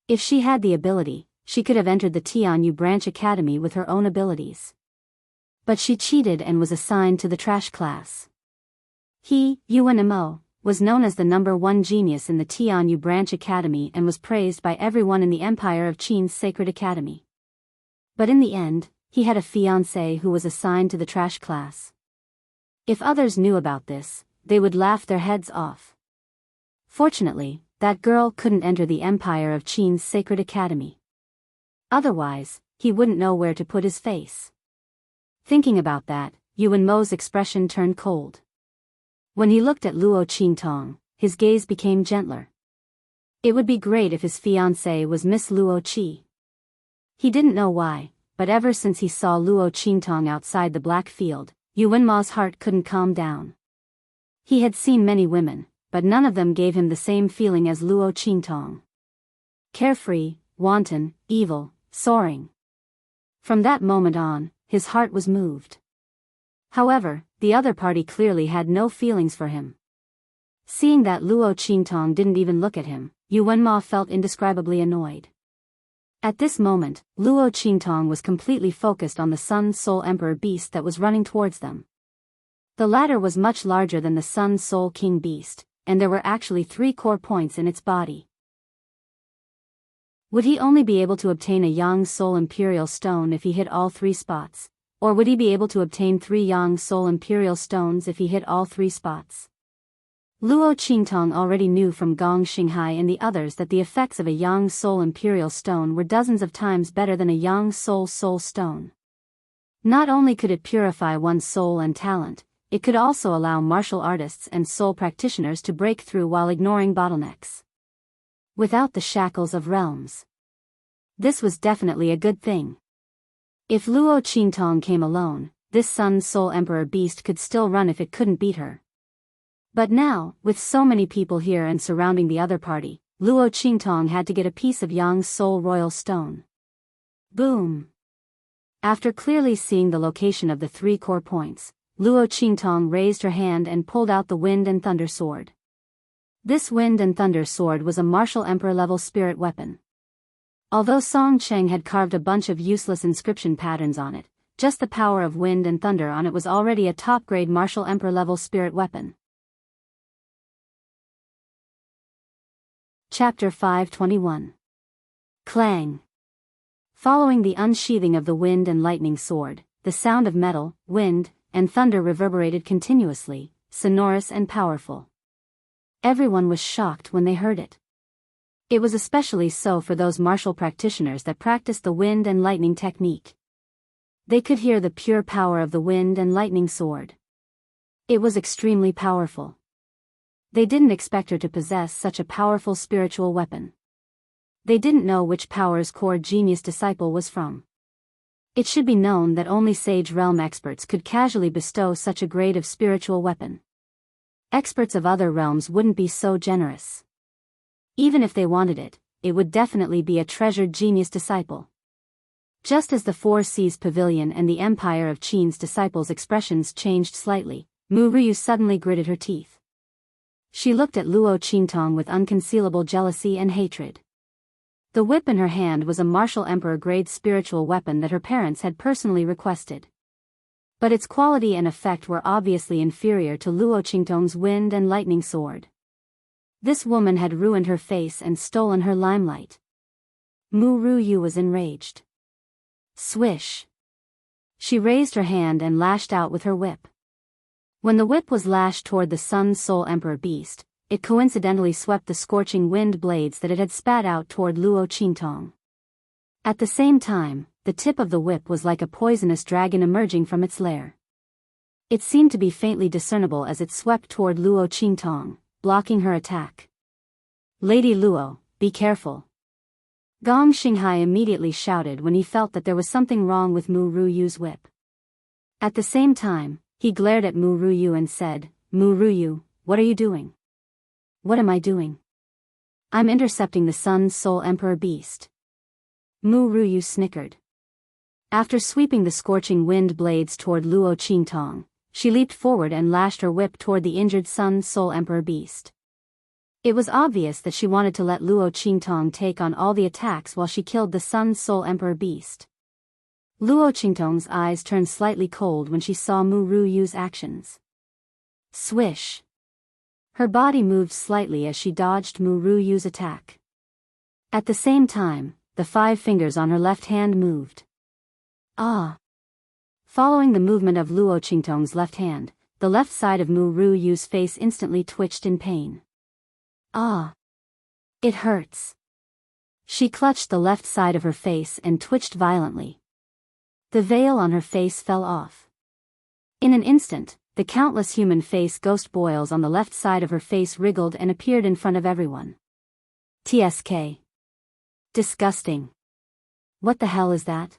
If she had the ability, she could have entered the Tianyu Branch Academy with her own abilities. But she cheated and was assigned to the trash class. He, Yuan Mo, was known as the #1 genius in the Tianyu Branch Academy and was praised by everyone in the Empire of Qin's Sacred Academy. But in the end, he had a fiancée who was assigned to the trash class. If others knew about this, they would laugh their heads off. Fortunately, that girl couldn't enter the Empire of Qin's Sacred Academy. Otherwise, he wouldn't know where to put his face. Thinking about that, Yuan Mo's expression turned cold. When he looked at Luo Qingtong, his gaze became gentler. It would be great if his fiancée was Miss Luo Qi. He didn't know why, but ever since he saw Luo Qingtong outside the Black Field, Yuan Ma's heart couldn't calm down. He had seen many women, but none of them gave him the same feeling as Luo Qingtong. Carefree, wanton, evil, soaring. From that moment on, his heart was moved. However, the other party clearly had no feelings for him. Seeing that Luo Qingtong didn't even look at him, Yuan Ma felt indescribably annoyed. At this moment, Luo Qingtong was completely focused on the Sun Soul Emperor Beast that was running towards them. The latter was much larger than the Sun Soul King Beast, and there were actually 3 core points in its body. Would he only be able to obtain a Yang Soul Imperial Stone if he hit all 3 spots, or would he be able to obtain 3 Yang Soul Imperial Stones if he hit all 3 spots? Luo Qingtong already knew from Gong Xinghai and the others that the effects of a Yang Soul Imperial Stone were dozens of times better than a Yang Soul Soul Stone. Not only could it purify one's soul and talent, it could also allow martial artists and soul practitioners to break through while ignoring bottlenecks. Without the shackles of realms. This was definitely a good thing. If Luo Qingtong came alone, this Sun Soul Emperor beast could still run if it couldn't beat her. But now, with so many people here and surrounding the other party, Luo Qingtong had to get a piece of Yang's Soul Royal Stone. Boom! After clearly seeing the location of the 3 core points, Luo Qingtong raised her hand and pulled out the Wind and Thunder Sword. This Wind and Thunder Sword was a martial emperor-level spirit weapon. Although Song Cheng had carved a bunch of useless inscription patterns on it, just the power of wind and thunder on it was already a top-grade martial emperor-level spirit weapon. Chapter 521. Clang. Following the unsheathing of the wind and lightning sword, the sound of metal, wind, and thunder reverberated continuously, sonorous and powerful. Everyone was shocked when they heard it. It was especially so for those martial practitioners that practiced the wind and lightning technique. They could hear the pure power of the wind and lightning sword. It was extremely powerful. They didn't expect her to possess such a powerful spiritual weapon. They didn't know which power's core genius disciple was from. It should be known that only Sage Realm experts could casually bestow such a grade of spiritual weapon. Experts of other realms wouldn't be so generous. Even if they wanted it, it would definitely be a treasured genius disciple. Just as the Four Seas Pavilion and the Empire of Qin's disciples' expressions changed slightly, Mu Ryu suddenly gritted her teeth. She looked at Luo Qingtong with unconcealable jealousy and hatred. The whip in her hand was a martial emperor-grade spiritual weapon that her parents had personally requested. But its quality and effect were obviously inferior to Luo Qingtong's wind and lightning sword. This woman had ruined her face and stolen her limelight. Mu Ryu was enraged. Swish! She raised her hand and lashed out with her whip. When the whip was lashed toward the Sun Soul Emperor beast, it coincidentally swept the scorching wind blades that it had spat out toward Luo Qingtong. At the same time, the tip of the whip was like a poisonous dragon emerging from its lair. It seemed to be faintly discernible as it swept toward Luo Qingtong, blocking her attack. Lady Luo, be careful. Gong Xinghai immediately shouted when he felt that there was something wrong with Mu Ruyu's whip. At the same time, he glared at Mu Ryu and said, Mu Ryu, what are you doing? What am I doing? I'm intercepting the Sun Soul Emperor beast. Mu Ryu snickered. After sweeping the scorching wind blades toward Luo Qingtong, she leaped forward and lashed her whip toward the injured Sun Soul Emperor beast. It was obvious that she wanted to let Luo Qingtong take on all the attacks while she killed the Sun Soul Emperor beast. Luo Qingtong's eyes turned slightly cold when she saw Mu Ruyu's actions. Swish! Her body moved slightly as she dodged Mu Ruyu's attack. At the same time, the 5 fingers on her left hand moved. Ah! Following the movement of Luo Qingtong's left hand, the left side of Mu Ruyu's face instantly twitched in pain. Ah! It hurts. She clutched the left side of her face and twitched violently. The veil on her face fell off. In an instant, the countless human face ghost boils on the left side of her face wriggled and appeared in front of everyone. TSK. Disgusting. What the hell is that?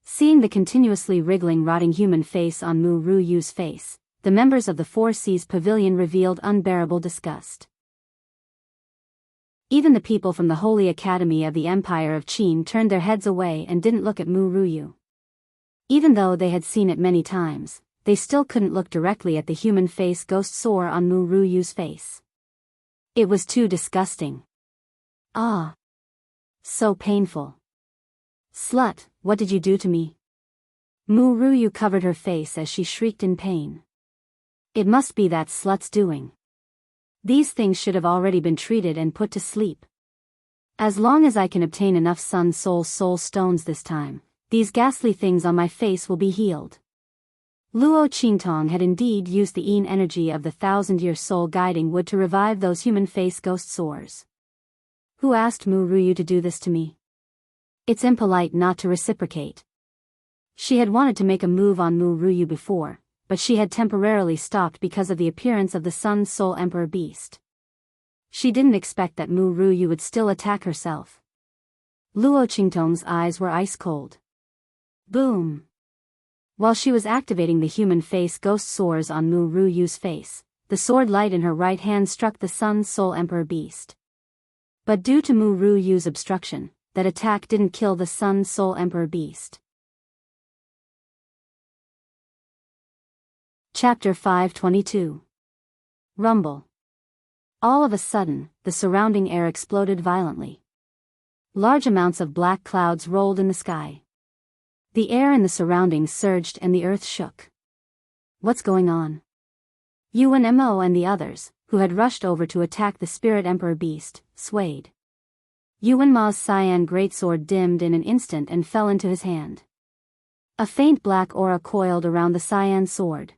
Seeing the continuously wriggling rotting human face on Mu Ruyu's face, the members of the Four Seas Pavilion revealed unbearable disgust. Even the people from the Holy Academy of the Empire of Qin turned their heads away and didn't look at Mu Ryu. Even though they had seen it many times, they still couldn't look directly at the human face ghost sore on Mu Ruyu's face. It was too disgusting. Ah! So painful. Slut, what did you do to me? Mu Ryu covered her face as she shrieked in pain. It must be that slut's doing. These things should have already been treated and put to sleep. As long as I can obtain enough Sun Soul Soul Stones this time, these ghastly things on my face will be healed. Luo Qingtong had indeed used the yin energy of the 1,000-year soul guiding wood to revive those human face ghost sores. Who asked Mu Ruyu to do this to me? It's impolite not to reciprocate. She had wanted to make a move on Mu Ruyu before, but she had temporarily stopped because of the appearance of the Sun Soul Emperor beast. She didn't expect that Mu Ruyu would still attack herself. Luo Qingtong's eyes were ice cold. Boom! While she was activating the human face ghost sores on Mu Ruyu's face, the sword light in her right hand struck the Sun Soul Emperor beast. But due to Mu Ruyu's obstruction, that attack didn't kill the Sun Soul Emperor beast. Chapter 522. Rumble. All of a sudden, the surrounding air exploded violently. Large amounts of black clouds rolled in the sky. The air in the surroundings surged and the earth shook. What's going on? Yuan Mo and the others, who had rushed over to attack the Spirit Emperor beast, swayed. Yuan Ma's cyan greatsword dimmed in an instant and fell into his hand. A faint black aura coiled around the cyan sword.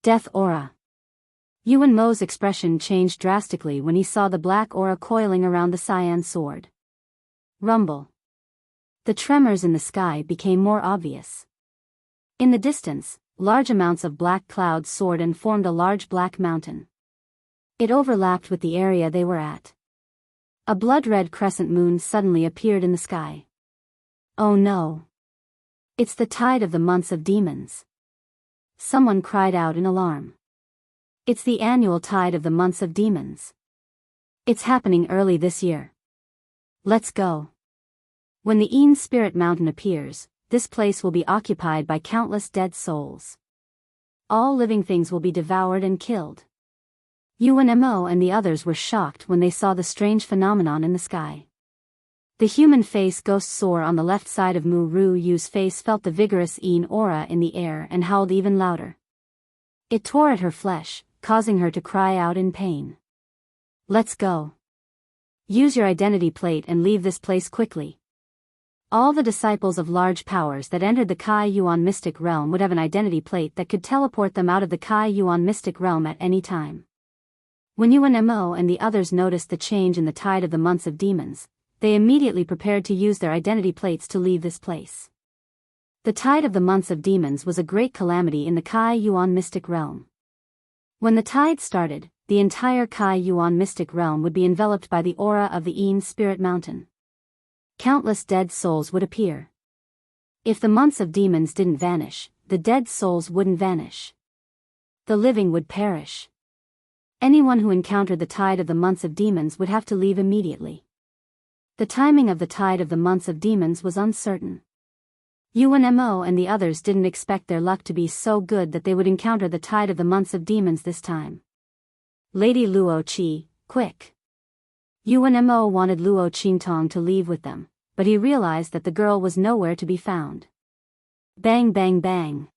Death aura. Yuan Mo's expression changed drastically when he saw the black aura coiling around the cyan sword. Rumble. The tremors in the sky became more obvious. In the distance, large amounts of black clouds soared and formed a large black mountain. It overlapped with the area they were at. A blood-red crescent moon suddenly appeared in the sky. Oh no! It's the tide of the months of demons. Someone cried out in alarm. It's the annual tide of the months of demons. It's happening early this year. Let's go. When the Yin Spirit Mountain appears, this place will be occupied by countless dead souls. All living things will be devoured and killed. Yuan Mo and the others were shocked when they saw the strange phenomenon in the sky. The human face ghost soar on the left side of Mu Ruyu's face felt the vigorous Yin aura in the air and howled even louder. It tore at her flesh, causing her to cry out in pain. Let's go. Use your identity plate and leave this place quickly. All the disciples of large powers that entered the Kai Yuan mystic realm would have an identity plate that could teleport them out of the Kai Yuan mystic realm at any time. When Yuan Mo and the others noticed the change in the tide of the months of demons, they immediately prepared to use their identity plates to leave this place. The tide of the months of demons was a great calamity in the Kai Yuan mystic realm. When the tide started, the entire Kai Yuan mystic realm would be enveloped by the aura of the Yin Spirit Mountain. Countless dead souls would appear. If the months of demons didn't vanish, the dead souls wouldn't vanish. The living would perish. Anyone who encountered the tide of the months of demons would have to leave immediately. The timing of the tide of the months of demons was uncertain. Yuan Mo and the others didn't expect their luck to be so good that they would encounter the tide of the months of demons this time. Lady Luo Qi, quick! Yuan Mo wanted Luo Qingtong to leave with them, but he realized that the girl was nowhere to be found. Bang bang bang!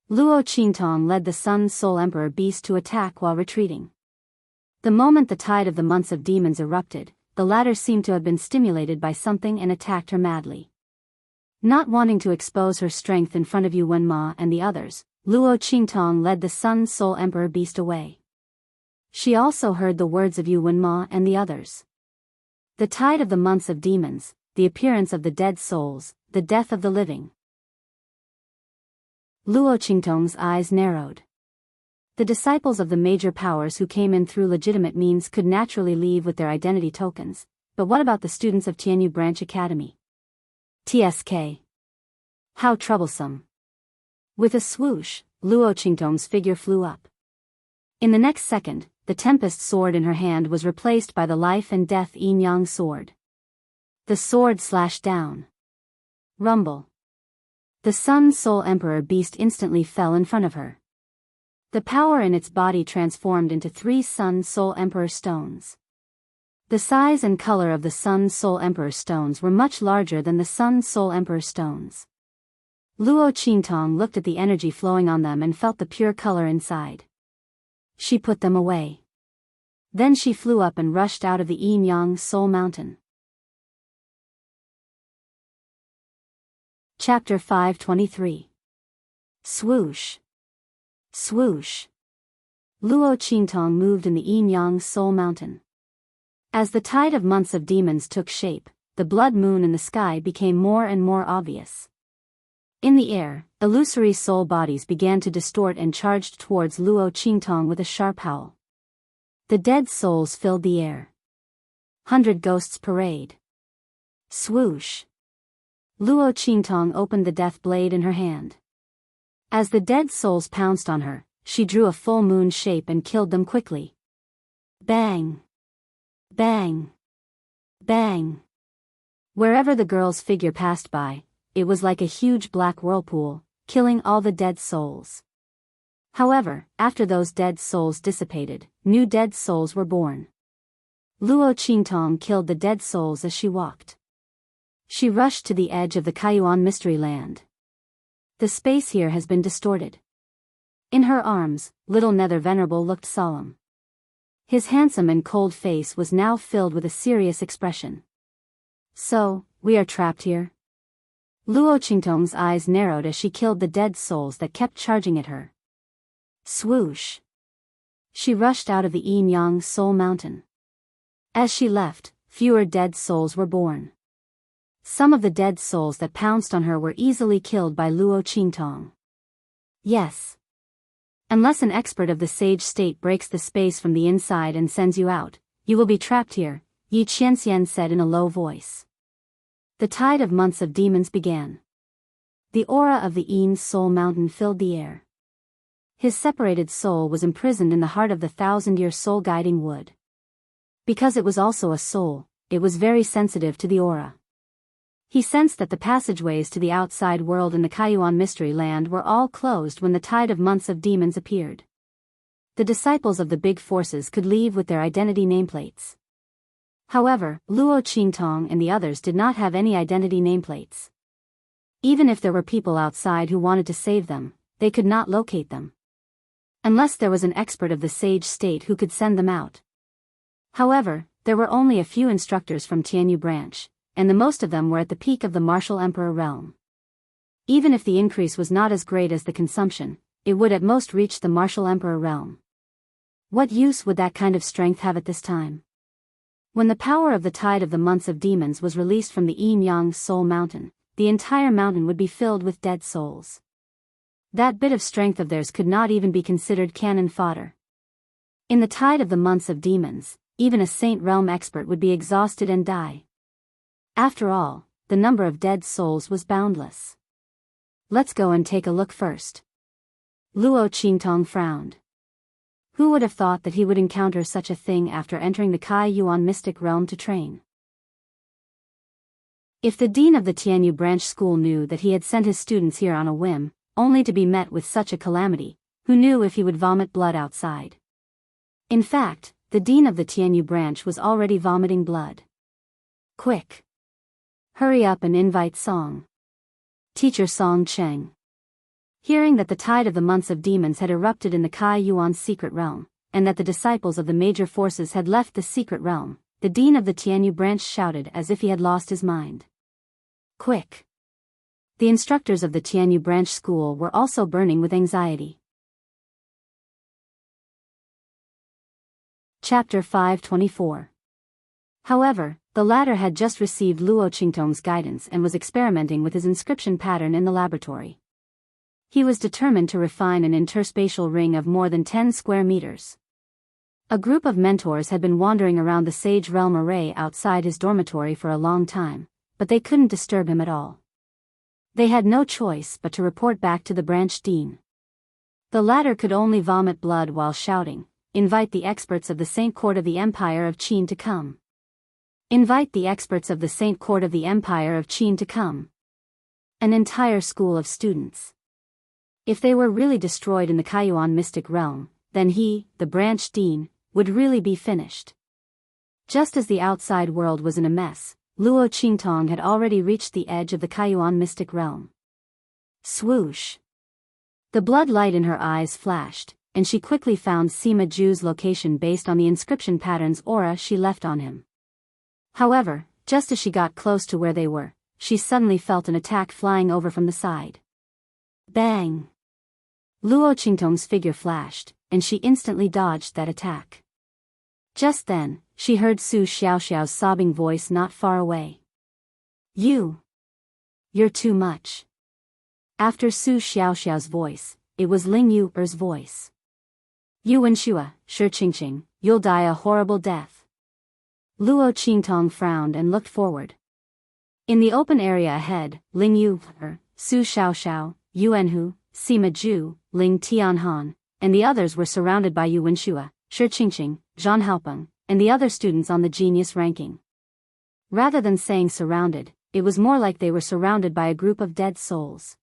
Luo Qingtong led the Sun Soul Emperor beast to attack while retreating. The moment the tide of the months of demons erupted, the latter seemed to have been stimulated by something and attacked her madly. Not wanting to expose her strength in front of Yuan Ma and the others, Luo Qingtong led the Sun Soul Emperor beast away. She also heard the words of Yuan Ma and the others. The tide of the months of demons, the appearance of the dead souls, the death of the living. Luo Qingtong's eyes narrowed. The disciples of the major powers who came in through legitimate means could naturally leave with their identity tokens, but what about the students of Tianyu Branch Academy? TSK. How troublesome. With a swoosh, Luo Qingtong's figure flew up. In the next second, the Tempest sword in her hand was replaced by the Life and Death Yin-Yang sword. The sword slashed down. Rumble. The Sun Soul Emperor beast instantly fell in front of her. The power in its body transformed into 3 Sun Soul Emperor stones. The size and color of the Sun Soul Emperor stones were much larger than the Sun Soul Emperor stones. Luo Qingtong looked at the energy flowing on them and felt the pure color inside. She put them away. Then she flew up and rushed out of the Yin-Yang Soul Mountain. Chapter 523. Swoosh. Swoosh. Luo Qingtong moved in the Yin-Yang Soul Mountain. As the tide of months of demons took shape, the blood moon in the sky became more and more obvious. In the air, illusory soul bodies began to distort and charged towards Luo Qingtong with a sharp howl. The dead souls filled the air. 100 ghosts parade. Swoosh. Luo Qingtong opened the death blade in her hand. As the dead souls pounced on her, she drew a full moon shape and killed them quickly. Bang! Bang! Bang! Wherever the girl's figure passed by, it was like a huge black whirlpool, killing all the dead souls. However, after those dead souls dissipated, new dead souls were born. Luo Qingtong killed the dead souls as she walked. She rushed to the edge of the Kaiyuan Mystery Land. The space here has been distorted. In her arms, little Nether Venerable looked solemn. His handsome and cold face was now filled with a serious expression. So, we are trapped here? Luo Qingtong's eyes narrowed as she killed the dead souls that kept charging at her. Swoosh. She rushed out of the Yin-Yang Soul Mountain. As she left, fewer dead souls were born. Some of the dead souls that pounced on her were easily killed by Luo Qingtong. Yes. Unless an expert of the sage state breaks the space from the inside and sends you out, you will be trapped here, Yi Qianxian said in a low voice. The tide of months of demons began. The aura of the Yin Soul Mountain filled the air. His separated soul was imprisoned in the heart of the 1,000-year soul guiding wood. Because it was also a soul, it was very sensitive to the aura. He sensed that the passageways to the outside world in the Kaiyuan Mystery Land were all closed when the tide of months of demons appeared. The disciples of the big forces could leave with their identity nameplates. However, Luo Qingtong and the others did not have any identity nameplates. Even if there were people outside who wanted to save them, they could not locate them. Unless there was an expert of the sage state who could send them out. However, there were only a few instructors from Tianyu branch, and the most of them were at the peak of the martial emperor realm. Even if the increase was not as great as the consumption, it would at most reach the martial emperor realm. What use would that kind of strength have at this time? When the power of the tide of the months of demons was released from the Yin-Yang Soul Mountain, the entire mountain would be filled with dead souls. That bit of strength of theirs could not even be considered cannon fodder. In the tide of the months of demons, even a Saint Realm expert would be exhausted and die. After all, the number of dead souls was boundless. Let's go and take a look first. Luo Qingtong frowned. Who would have thought that he would encounter such a thing after entering the Kaiyuan mystic realm to train? If the dean of the Tianyu branch school knew that he had sent his students here on a whim, only to be met with such a calamity, who knew if he would vomit blood outside? In fact, the dean of the Tianyu branch was already vomiting blood. Quick! Hurry up and invite Song. Teacher Song Cheng. Hearing that the tide of the months of demons had erupted in the Kaiyuan secret realm, and that the disciples of the major forces had left the secret realm, the dean of the Tianyu branch shouted as if he had lost his mind. Quick! The instructors of the Tianyu branch school were also burning with anxiety. Chapter 524. However, the latter had just received Luo Qingtong's guidance and was experimenting with his inscription pattern in the laboratory. He was determined to refine an interspatial ring of more than 10 square meters. A group of mentors had been wandering around the Sage Realm array outside his dormitory for a long time, but they couldn't disturb him at all. They had no choice but to report back to the branch dean. The latter could only vomit blood while shouting, "Invite the experts of the Saint Court of the Empire of Qin to come. Invite the experts of the Saint Court of the Empire of Qin to come." An entire school of students. If they were really destroyed in the Kaiyuan mystic realm, then he, the branch dean, would really be finished. Just as the outside world was in a mess, Luo Qingtong had already reached the edge of the Kaiyuan mystic realm. Swoosh! The blood light in her eyes flashed, and she quickly found Sima Ju's location based on the inscription pattern's aura she left on him. However, just as she got close to where they were, she suddenly felt an attack flying over from the side. Bang! Luo Qingtong's figure flashed, and she instantly dodged that attack. Just then, she heard Su Xiaoxiao's sobbing voice not far away. You're too much. After Su Xiaoxiao's voice, it was Ling Yu's voice. You Wenxue, Shi Qingqing, you'll die a horrible death. Luo Qingtong frowned and looked forward. In the open area ahead, Ling Yu, Su Xiaoxiao, Yuanhu, Sima Zhu, Ling Tianhan, and the others were surrounded by Yu Wenxue, Shi Qingqing, Zhang Haopeng, and the other students on the genius ranking. Rather than saying surrounded, it was more like they were surrounded by a group of dead souls.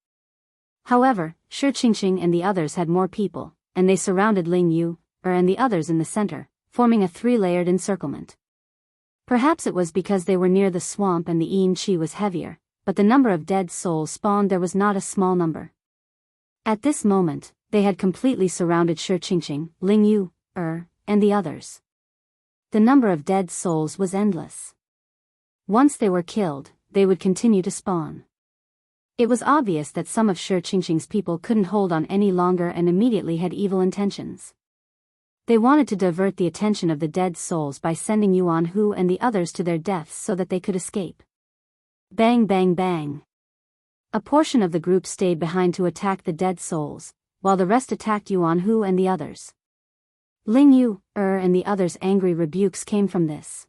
However, Shi Qingqing and the others had more people, and they surrounded Ling Yu, and the others in the center, forming a three-layered encirclement. Perhaps it was because they were near the swamp and the yin qi was heavier, but the number of dead souls spawned there was not a small number. At this moment, they had completely surrounded Shi Qingqing, Ling Yu, and the others. The number of dead souls was endless. Once they were killed, they would continue to spawn. It was obvious that some of Shi Qingqing's people couldn't hold on any longer and immediately had evil intentions. They wanted to divert the attention of the dead souls by sending Yuan Hu and the others to their deaths so that they could escape. Bang bang bang. A portion of the group stayed behind to attack the dead souls, while the rest attacked Yuan Hu and the others. Ling Yu, and the others' angry rebukes came from this.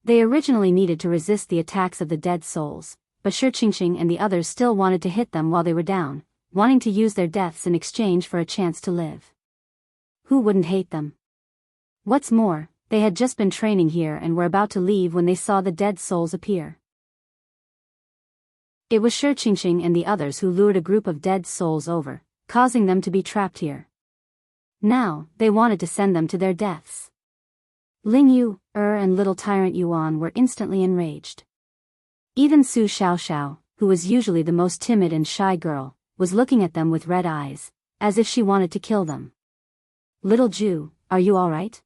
They originally needed to resist the attacks of the dead souls, but Shi Qingqing and the others still wanted to hit them while they were down, wanting to use their deaths in exchange for a chance to live. Who wouldn't hate them? What's more, they had just been training here and were about to leave when they saw the dead souls appear. It was Shi Qingqing and the others who lured a group of dead souls over, causing them to be trapped here. Now, they wanted to send them to their deaths. Ling Yu, and little tyrant Yuan were instantly enraged. Even Su Xiaoxiao, who was usually the most timid and shy girl, was looking at them with red eyes, as if she wanted to kill them. Little Zhu, are you alright?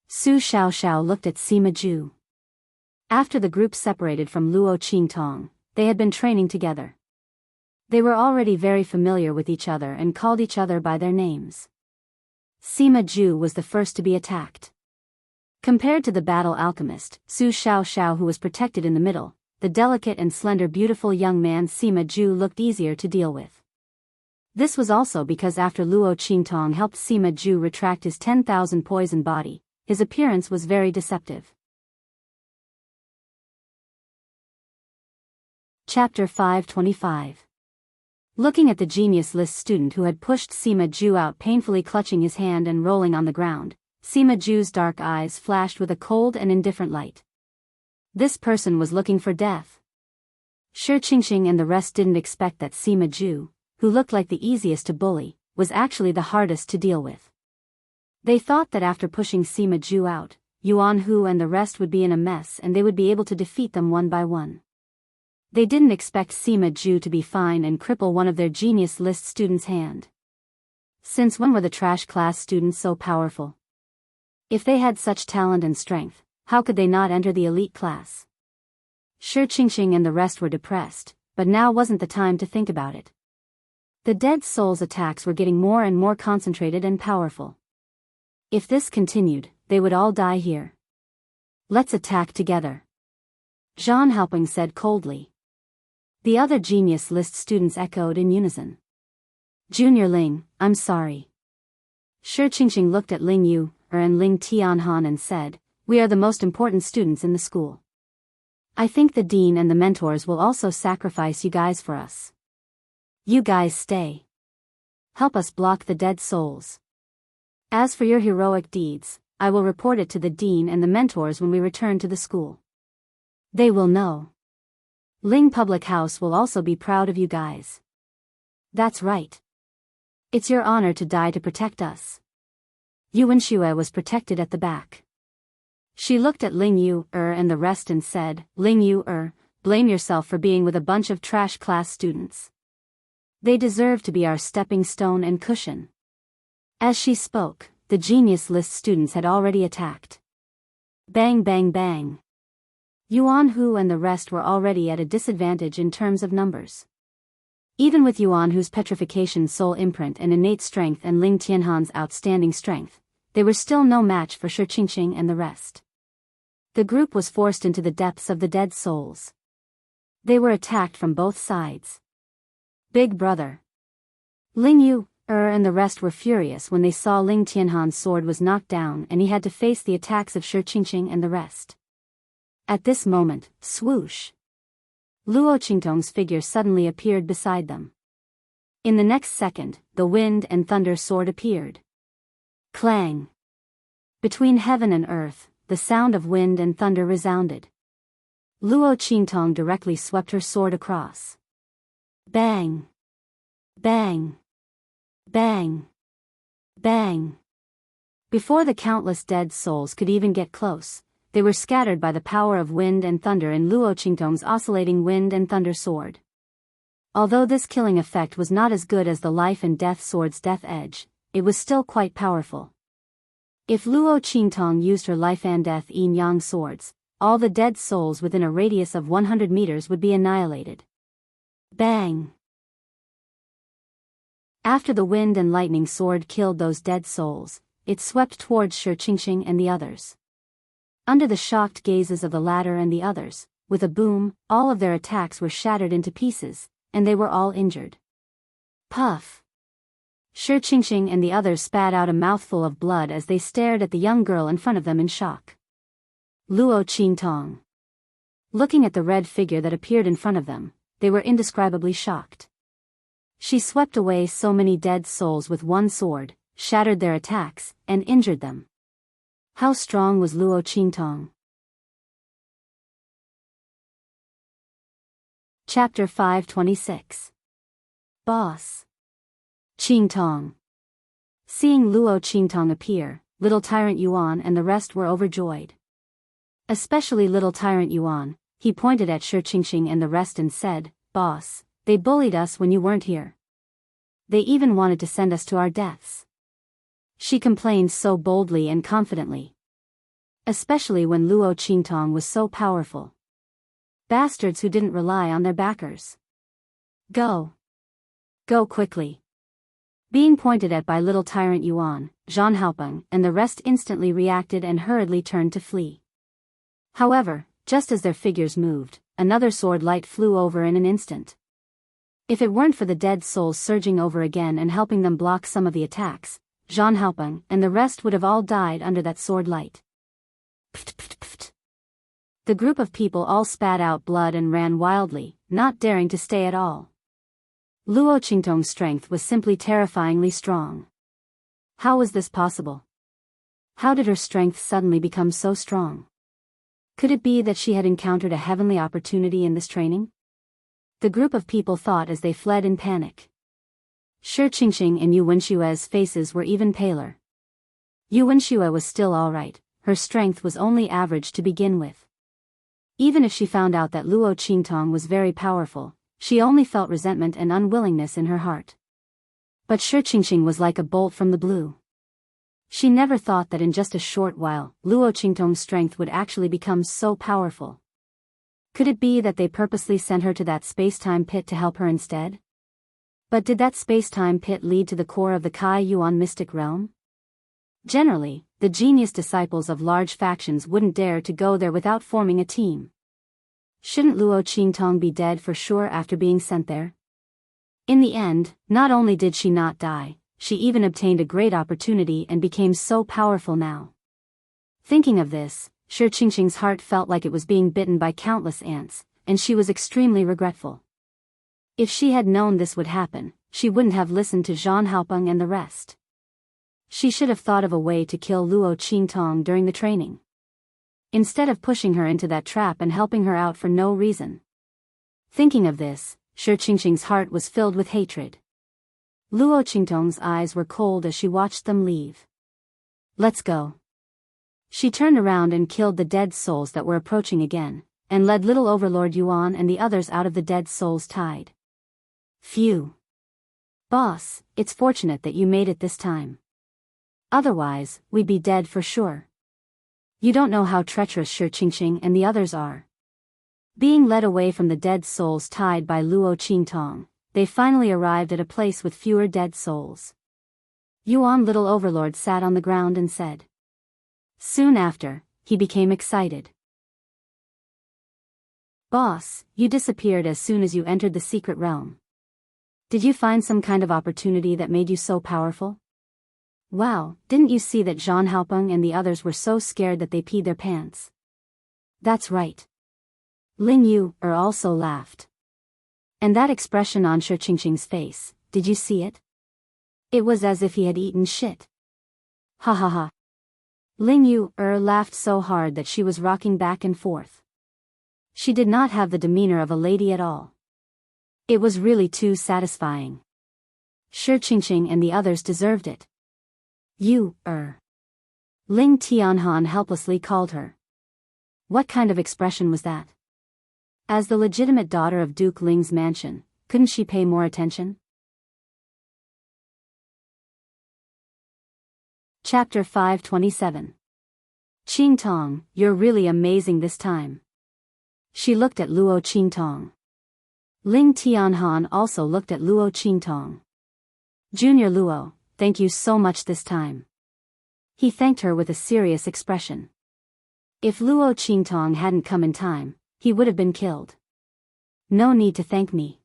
Su Xiaoxiao looked at Sima Zhu. After the group separated from Luo Qingtong, they had been training together. They were already very familiar with each other and called each other by their names. Sima Zhu was the first to be attacked. Compared to the battle alchemist, Su Xiaoxiao, who was protected in the middle, the delicate and slender beautiful young man Sima Zhu looked easier to deal with. This was also because after Luo Qingtong helped Sima Zhu retract his 10,000 poison body, his appearance was very deceptive. Chapter 525. Looking at the genius list student who had pushed Sima Zhu out, painfully clutching his hand and rolling on the ground, Sima Zhu's dark eyes flashed with a cold and indifferent light. This person was looking for death. Shi Qingqing and the rest didn't expect that Sima Zhu, who looked like the easiest to bully, was actually the hardest to deal with. They thought that after pushing Sima Zhu out, Yuan Hu and the rest would be in a mess and they would be able to defeat them one by one. They didn't expect Sima Zhu to be fine and cripple one of their genius list students' hand. Since when were the trash class students so powerful? If they had such talent and strength, how could they not enter the elite class? Shi Qingqing and the rest were depressed, but now wasn't the time to think about it. The dead souls' attacks were getting more and more concentrated and powerful. If this continued, they would all die here. Let's attack together. Zhang Haopeng said coldly. The other genius list students echoed in unison. Junior Ling, I'm sorry. Shi Qingqing looked at Ling Yu, and Ling Tianhan and said, we are the most important students in the school. I think the dean and the mentors will also sacrifice you guys for us. You guys stay. Help us block the dead souls. As for your heroic deeds, I will report it to the dean and the mentors when we return to the school. They will know. Ling Public House will also be proud of you guys. That's right. It's your honor to die to protect us. Yu Wenxue was protected at the back. She looked at Ling Yu and the rest and said, Ling Yu blame yourself for being with a bunch of trash class students. They deserve to be our stepping stone and cushion. As she spoke, the genius list students had already attacked. Bang bang bang. Yuan Hu and the rest were already at a disadvantage in terms of numbers. Even with Yuan whose petrification soul imprint and innate strength and Ling Tianhan's outstanding strength, they were still no match for Shi Qingqing and the rest. The group was forced into the depths of the dead souls. They were attacked from both sides. Big brother. Ling Yu, and the rest were furious when they saw Ling Tianhan's sword was knocked down and he had to face the attacks of Shi Qingqing and the rest. At this moment, swoosh! Luo Qingtong's figure suddenly appeared beside them. In the next second, the wind and thunder sword appeared. Clang! Between heaven and earth, the sound of wind and thunder resounded. Luo Qingtong directly swept her sword across. Bang! Bang! Bang! Bang! Before the countless dead souls could even get close, they were scattered by the power of wind and thunder in Luo Qingtong's oscillating wind and thunder sword. Although this killing effect was not as good as the life and death sword's death edge, it was still quite powerful. If Luo Qingtong used her life and death yin-yang swords, all the dead souls within a radius of 100 meters would be annihilated. Bang! After the wind and lightning sword killed those dead souls, it swept towards Shi Qingqing and the others. Under the shocked gazes of the latter and the others, with a boom, all of their attacks were shattered into pieces, and they were all injured. Puff! Shi Qingqing and the others spat out a mouthful of blood as they stared at the young girl in front of them in shock. Luo Qingtong. Looking at the red figure that appeared in front of them, they were indescribably shocked. She swept away so many dead souls with one sword, shattered their attacks, and injured them. How strong was Luo Qingtong? Chapter 526. Boss. Qingtong. Seeing Luo Qingtong appear, little tyrant Yuan and the rest were overjoyed. Especially little tyrant Yuan, he pointed at Shi Qingqing and the rest and said, "Boss, they bullied us when you weren't here. They even wanted to send us to our deaths." She complained so boldly and confidently. Especially when Luo Qingtong was so powerful. Bastards who didn't rely on their backers. Go. Go quickly. Being pointed at by little tyrant Yuan, Zhang Haopeng and the rest instantly reacted and hurriedly turned to flee. However, just as their figures moved, another sword light flew over in an instant. If it weren't for the dead souls surging over again and helping them block some of the attacks, Zhang Haopeng and the rest would have all died under that sword light. Pft, pft, pft. The group of people all spat out blood and ran wildly, not daring to stay at all. Luo Qingtong's strength was simply terrifyingly strong. How was this possible? How did her strength suddenly become so strong? Could it be that she had encountered a heavenly opportunity in this training? The group of people thought as they fled in panic. Shi Qingqing and Yu Wenshue's faces were even paler. Yu Wenshue was still alright, her strength was only average to begin with. Even if she found out that Luo Qingtong was very powerful, she only felt resentment and unwillingness in her heart. But Shi Qingqing was like a bolt from the blue. She never thought that in just a short while, Luo Qingtong's strength would actually become so powerful. Could it be that they purposely sent her to that space-time pit to help her instead? But did that space-time pit lead to the core of the Kai Yuan mystic realm? Generally, the genius disciples of large factions wouldn't dare to go there without forming a team. Shouldn't Luo Qingtong be dead for sure after being sent there? In the end, not only did she not die, she even obtained a great opportunity and became so powerful now. Thinking of this, Shi Qingqing's heart felt like it was being bitten by countless ants, and she was extremely regretful. If she had known this would happen, she wouldn't have listened to Zhang Haopeng and the rest. She should have thought of a way to kill Luo Qingtong during the training. Instead of pushing her into that trap and helping her out for no reason. Thinking of this, Shi Qingqing's heart was filled with hatred. Luo Qingtong's eyes were cold as she watched them leave. Let's go. She turned around and killed the dead souls that were approaching again, and led little Overlord Yuan and the others out of the dead souls' tide. Phew. Boss, it's fortunate that you made it this time. Otherwise, we'd be dead for sure. You don't know how treacherous Shi Qingqing and the others are. Being led away from the dead souls' tide by Luo Qingtong, they finally arrived at a place with fewer dead souls. Yuan Little Overlord sat on the ground and said. Soon after, he became excited. Boss, you disappeared as soon as you entered the secret realm. Did you find some kind of opportunity that made you so powerful? Wow, didn't you see that Zhang Haopeng and the others were so scared that they peed their pants? That's right. Ling Yu also laughed. And that expression on Shi Qingqing's face, did you see it? It was as if he had eaten shit. Ha ha ha. Ling Yu laughed so hard that she was rocking back and forth. She did not have the demeanor of a lady at all. It was really too satisfying. Shi Qingqing and the others deserved it. You, Ling Tianhan helplessly called her. What kind of expression was that? As the legitimate daughter of Duke Ling's mansion, couldn't she pay more attention? Chapter 527. Qingtong, you're really amazing this time. She looked at Luo Qingtong. Ling Tianhan also looked at Luo Qingtong. Junior Luo, thank you so much this time. He thanked her with a serious expression. If Luo Qingtong hadn't come in time, he would have been killed. No need to thank me.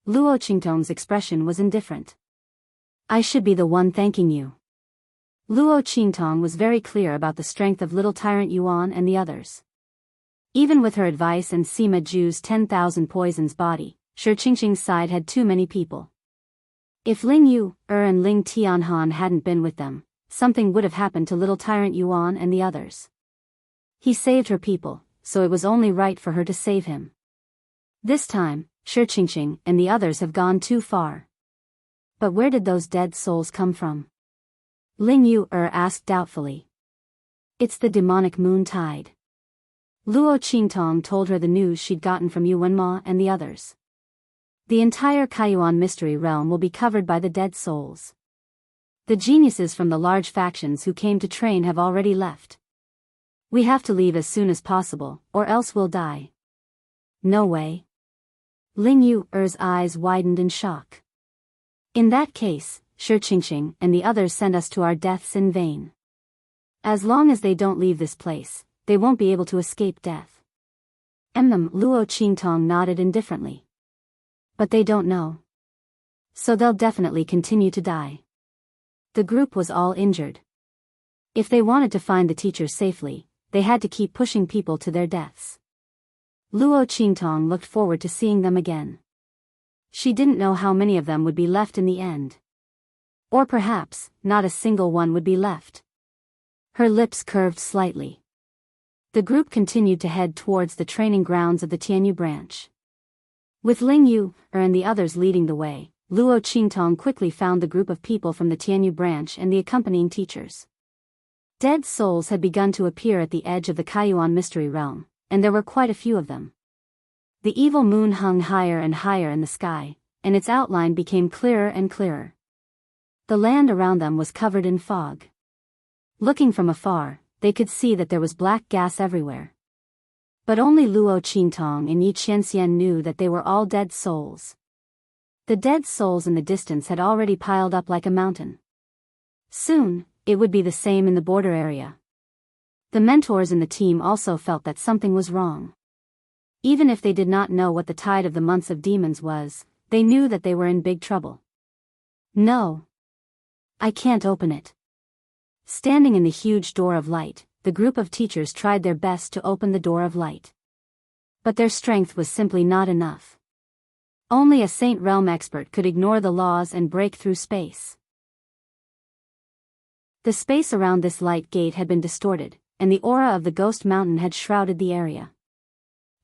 Luo Qingtong's expression was indifferent. I should be the one thanking you. Luo Qingtong was very clear about the strength of little tyrant Yuan and the others. Even with her advice and Sima Ju's 10,000 poisons body, Shi Qingqing's side had too many people. If Ling Yu and Ling Tianhan hadn't been with them, something would have happened to little tyrant Yuan and the others. He saved her people, so it was only right for her to save him. This time, Shi Qingqing and the others have gone too far. But where did those dead souls come from? Ling Yu asked doubtfully. It's the demonic moon tide. Luo Qingtong told her the news she'd gotten from Yu Wenma and the others. The entire Kaiyuan mystery realm will be covered by the dead souls. The geniuses from the large factions who came to train have already left. We have to leave as soon as possible, or else we'll die. No way. Ling Yu's eyes widened in shock. In that case, Shi Qingqing and the others send us to our deaths in vain. As long as they don't leave this place, they won't be able to escape death. Luo Qingtong nodded indifferently. But they don't know. So they'll definitely continue to die. The group was all injured. If they wanted to find the teachers safely, they had to keep pushing people to their deaths. Luo Qingtong looked forward to seeing them again. She didn't know how many of them would be left in the end. Or perhaps, not a single one would be left. Her lips curved slightly. The group continued to head towards the training grounds of the Tianyu branch. With Ling Yu and the others leading the way, Luo Qingtong quickly found the group of people from the Tianyu branch and the accompanying teachers. Dead souls had begun to appear at the edge of the Kaiyuan mystery realm, and there were quite a few of them. The evil moon hung higher and higher in the sky, and its outline became clearer and clearer. The land around them was covered in fog. Looking from afar, they could see that there was black gas everywhere. But only Luo Qingtong and Yi Qianxian knew that they were all dead souls. The dead souls in the distance had already piled up like a mountain. Soon, it would be the same in the border area. The mentors in the team also felt that something was wrong. Even if they did not know what the tide of the months of demons was, they knew that they were in big trouble. No. I can't open it. Standing in the huge door of light, the group of teachers tried their best to open the door of light. But their strength was simply not enough. Only a Saint Realm expert could ignore the laws and break through space. The space around this light gate had been distorted, and the aura of the ghost mountain had shrouded the area.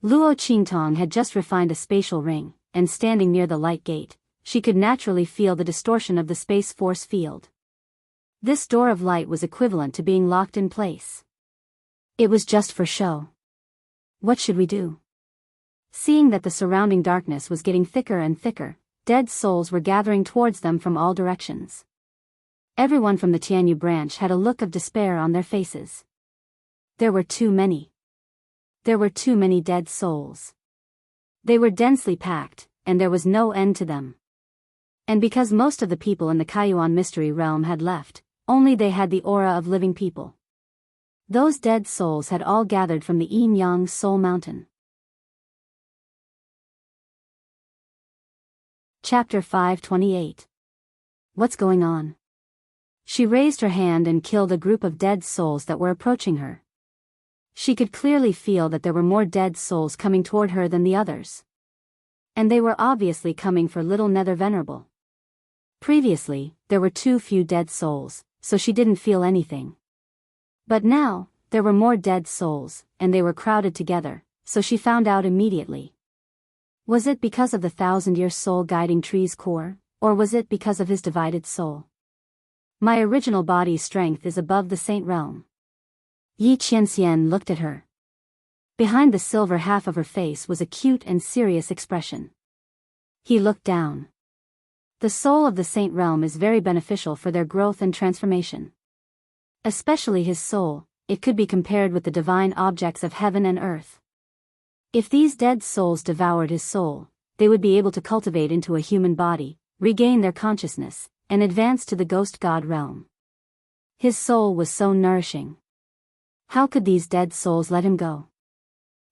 Luo Qingtong had just refined a spatial ring, and standing near the light gate, she could naturally feel the distortion of the space force field. This door of light was equivalent to being locked in place. It was just for show. What should we do? Seeing that the surrounding darkness was getting thicker and thicker, dead souls were gathering towards them from all directions. Everyone from the Tianyu branch had a look of despair on their faces. There were too many. There were too many dead souls. They were densely packed, and there was no end to them. And because most of the people in the Kaiyuan mystery realm had left, only they had the aura of living people. Those dead souls had all gathered from the Yin-Yang Soul Mountain. Chapter 528. What's going on? She raised her hand and killed a group of dead souls that were approaching her. She could clearly feel that there were more dead souls coming toward her than the others. And they were obviously coming for Little Nether Venerable. Previously, there were too few dead souls, so she didn't feel anything. But now, there were more dead souls, and they were crowded together, so she found out immediately. Was it because of the 1,000-year soul guiding tree's core, or was it because of his divided soul? My original body's strength is above the saint realm. Yi Qianxian looked at her. Behind the silver half of her face was a cute and serious expression. He looked down. The soul of the saint realm is very beneficial for their growth and transformation. Especially his soul, it could be compared with the divine objects of heaven and earth. If these dead souls devoured his soul, they would be able to cultivate into a human body, regain their consciousness, and advance to the ghost god realm. His soul was so nourishing. How could these dead souls let him go?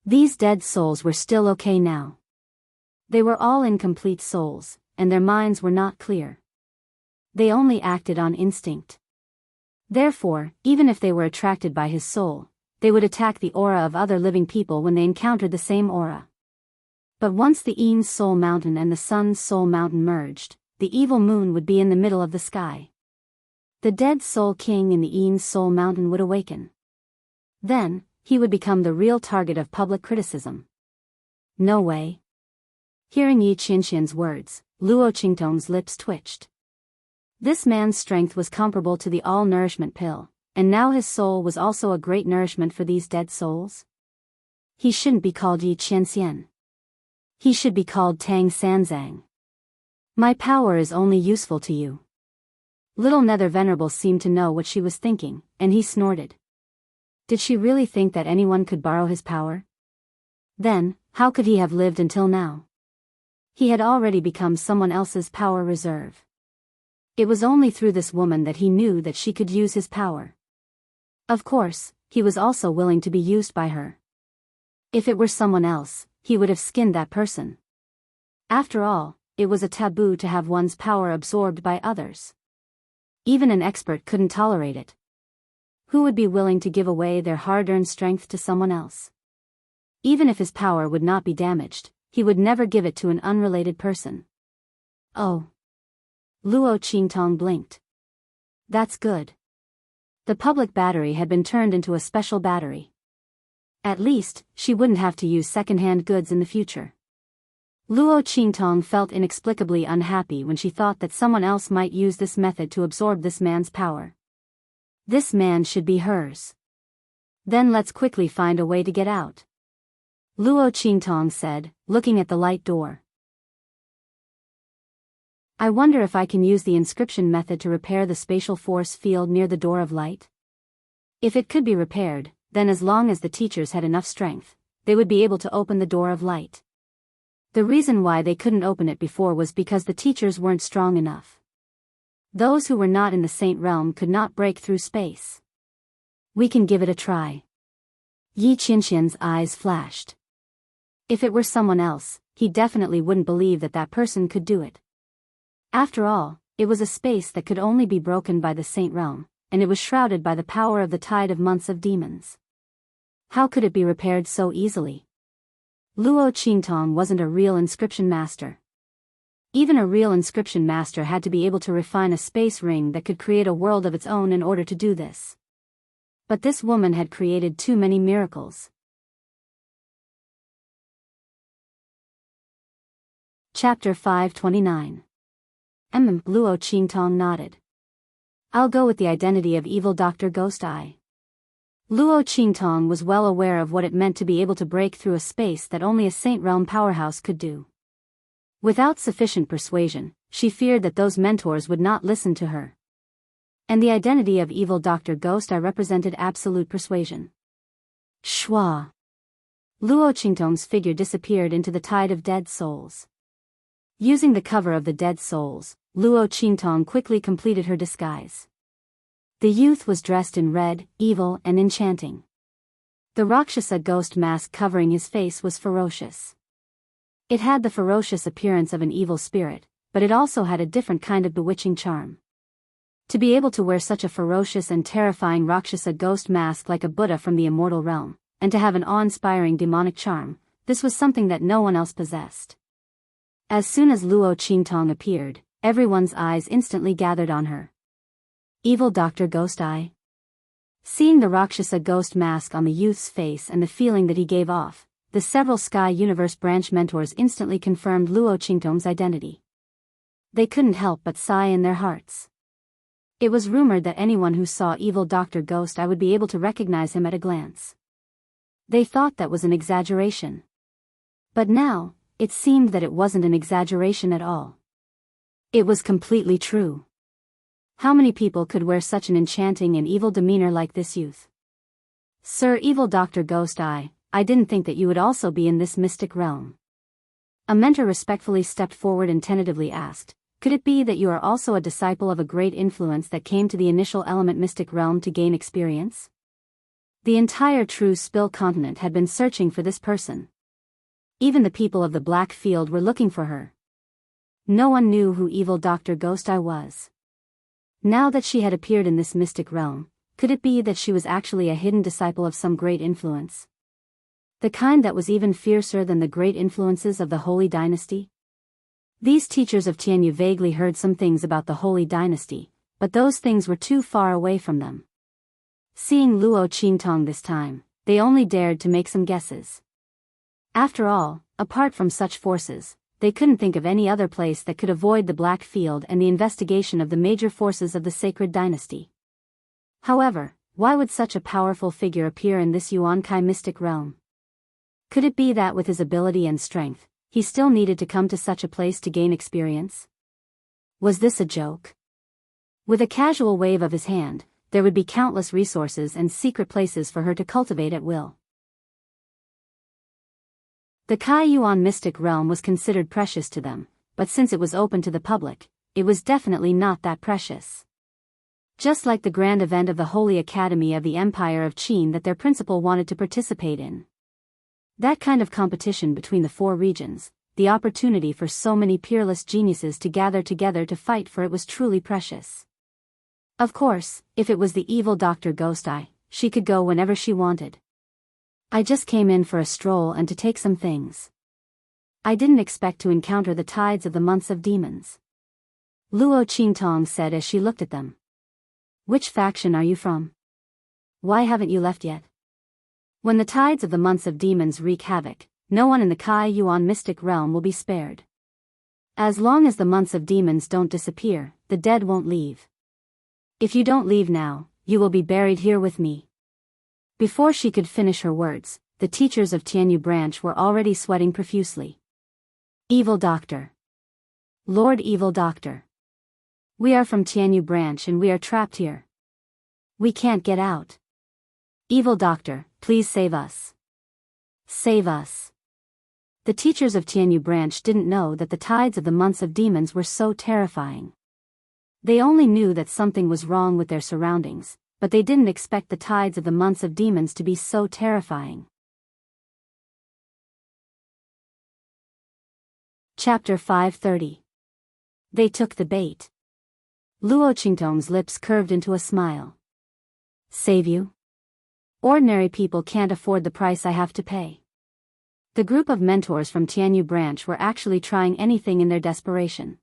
These dead souls were still okay now. They were all incomplete souls, and their minds were not clear. They only acted on instinct. Therefore, even if they were attracted by his soul, they would attack the aura of other living people when they encountered the same aura. But once the Yin's Soul Mountain and the Sun's Soul Mountain merged, the evil moon would be in the middle of the sky. The dead soul king in the Yin's Soul Mountain would awaken. Then, he would become the real target of public criticism. No way. Hearing Yi Qianxian's words, Luo Qingtong's lips twitched. This man's strength was comparable to the all-nourishment pill, and now his soul was also a great nourishment for these dead souls. He shouldn't be called Yi Qianxian. He should be called Tang Sanzang. My power is only useful to you. Little Nether Venerable seemed to know what she was thinking, and he snorted. Did she really think that anyone could borrow his power? Then, how could he have lived until now? He had already become someone else's power reserve. It was only through this woman that he knew that she could use his power. Of course, he was also willing to be used by her. If it were someone else, he would have skinned that person. After all, it was a taboo to have one's power absorbed by others. Even an expert couldn't tolerate it. Who would be willing to give away their hard-earned strength to someone else? Even if his power would not be damaged, he would never give it to an unrelated person. Oh. Luo Qingtong blinked. That's good. The public battery had been turned into a special battery. At least, she wouldn't have to use second-hand goods in the future. Luo Qingtong felt inexplicably unhappy when she thought that someone else might use this method to absorb this man's power. This man should be hers. Then let's quickly find a way to get out. Luo Qingtong said, looking at the light door. I wonder if I can use the inscription method to repair the spatial force field near the door of light. If it could be repaired, then as long as the teachers had enough strength, they would be able to open the door of light. The reason why they couldn't open it before was because the teachers weren't strong enough. Those who were not in the saint realm could not break through space. We can give it a try. Yi Qianxian's eyes flashed. If it were someone else, he definitely wouldn't believe that that person could do it. After all, it was a space that could only be broken by the saint realm, and it was shrouded by the power of the tide of months of demons. How could it be repaired so easily? Luo Qingtong wasn't a real inscription master. Even a real inscription master had to be able to refine a space ring that could create a world of its own in order to do this. But this woman had created too many miracles. Chapter 529. Luo Qingtong nodded. I'll go with the identity of evil Dr. Ghost Eye. Luo Qingtong was well aware of what it meant to be able to break through a space that only a Saint Realm powerhouse could do. Without sufficient persuasion, she feared that those mentors would not listen to her. And the identity of evil Dr. Ghost Eye represented absolute persuasion. Shwa! Luo Qingtong's figure disappeared into the tide of dead souls. Using the cover of the dead souls, Luo Qingtong quickly completed her disguise. The youth was dressed in red, evil and enchanting. The Rakshasa ghost mask covering his face was ferocious. It had the ferocious appearance of an evil spirit, but it also had a different kind of bewitching charm. To be able to wear such a ferocious and terrifying Rakshasa ghost mask like a Buddha from the immortal realm, and to have an awe-inspiring demonic charm, this was something that no one else possessed. As soon as Luo Qingtong appeared, everyone's eyes instantly gathered on her. Evil Dr. Ghost Eye. Seeing the Rakshasa ghost mask on the youth's face and the feeling that he gave off, the several Sky Universe branch mentors instantly confirmed Luo Qingtong's identity. They couldn't help but sigh in their hearts. It was rumored that anyone who saw evil Dr. Ghost Eye would be able to recognize him at a glance. They thought that was an exaggeration. But now, it seemed that it wasn't an exaggeration at all. It was completely true. How many people could wear such an enchanting and evil demeanor like this youth? Sir Evil Dr. Ghost Eye, I didn't think that you would also be in this mystic realm. A mentor respectfully stepped forward and tentatively asked, could it be that you are also a disciple of a great influence that came to the initial element mystic realm to gain experience? The entire True Spill continent had been searching for this person. Even the people of the Black Field were looking for her. No one knew who Evil Dr. Ghost Eye was. Now that she had appeared in this mystic realm, could it be that she was actually a hidden disciple of some great influence? The kind that was even fiercer than the great influences of the Holy Dynasty? These teachers of Tianyu vaguely heard some things about the Holy Dynasty, but those things were too far away from them. Seeing Luo Qingtong this time, they only dared to make some guesses. After all, apart from such forces, they couldn't think of any other place that could avoid the Black Field and the investigation of the major forces of the Sacred Dynasty. However, why would such a powerful figure appear in this Yuan-Kai mystic realm? Could it be that with his ability and strength, he still needed to come to such a place to gain experience? Was this a joke? With a casual wave of his hand, there would be countless resources and secret places for her to cultivate at will. The Kai Yuan mystic realm was considered precious to them, but since it was open to the public, it was definitely not that precious. Just like the grand event of the Holy Academy of the Empire of Qin that their principal wanted to participate in. That kind of competition between the four regions, the opportunity for so many peerless geniuses to gather together to fight for it was truly precious. Of course, if it was the evil Dr. Ghost Eye, she could go whenever she wanted. I just came in for a stroll and to take some things. I didn't expect to encounter the tides of the months of demons. Luo Qingtong said as she looked at them. Which faction are you from? Why haven't you left yet? When the tides of the months of demons wreak havoc, no one in the Kai Yuan mystic realm will be spared. As long as the months of demons don't disappear, the dead won't leave. If you don't leave now, you will be buried here with me. Before she could finish her words, the teachers of Tianyu branch were already sweating profusely. Evil Doctor. Lord Evil Doctor. We are from Tianyu branch and we are trapped here. We can't get out. Evil Doctor, please save us. Save us. The teachers of Tianyu branch didn't know that the tides of the months of demons were so terrifying. They only knew that something was wrong with their surroundings, but they didn't expect the tides of the months of demons to be so terrifying. Chapter 530. They took the bait. Luo Qingtong's lips curved into a smile. Save you? Ordinary people can't afford the price I have to pay. The group of mentors from Tianyu branch were actually trying anything in their desperation.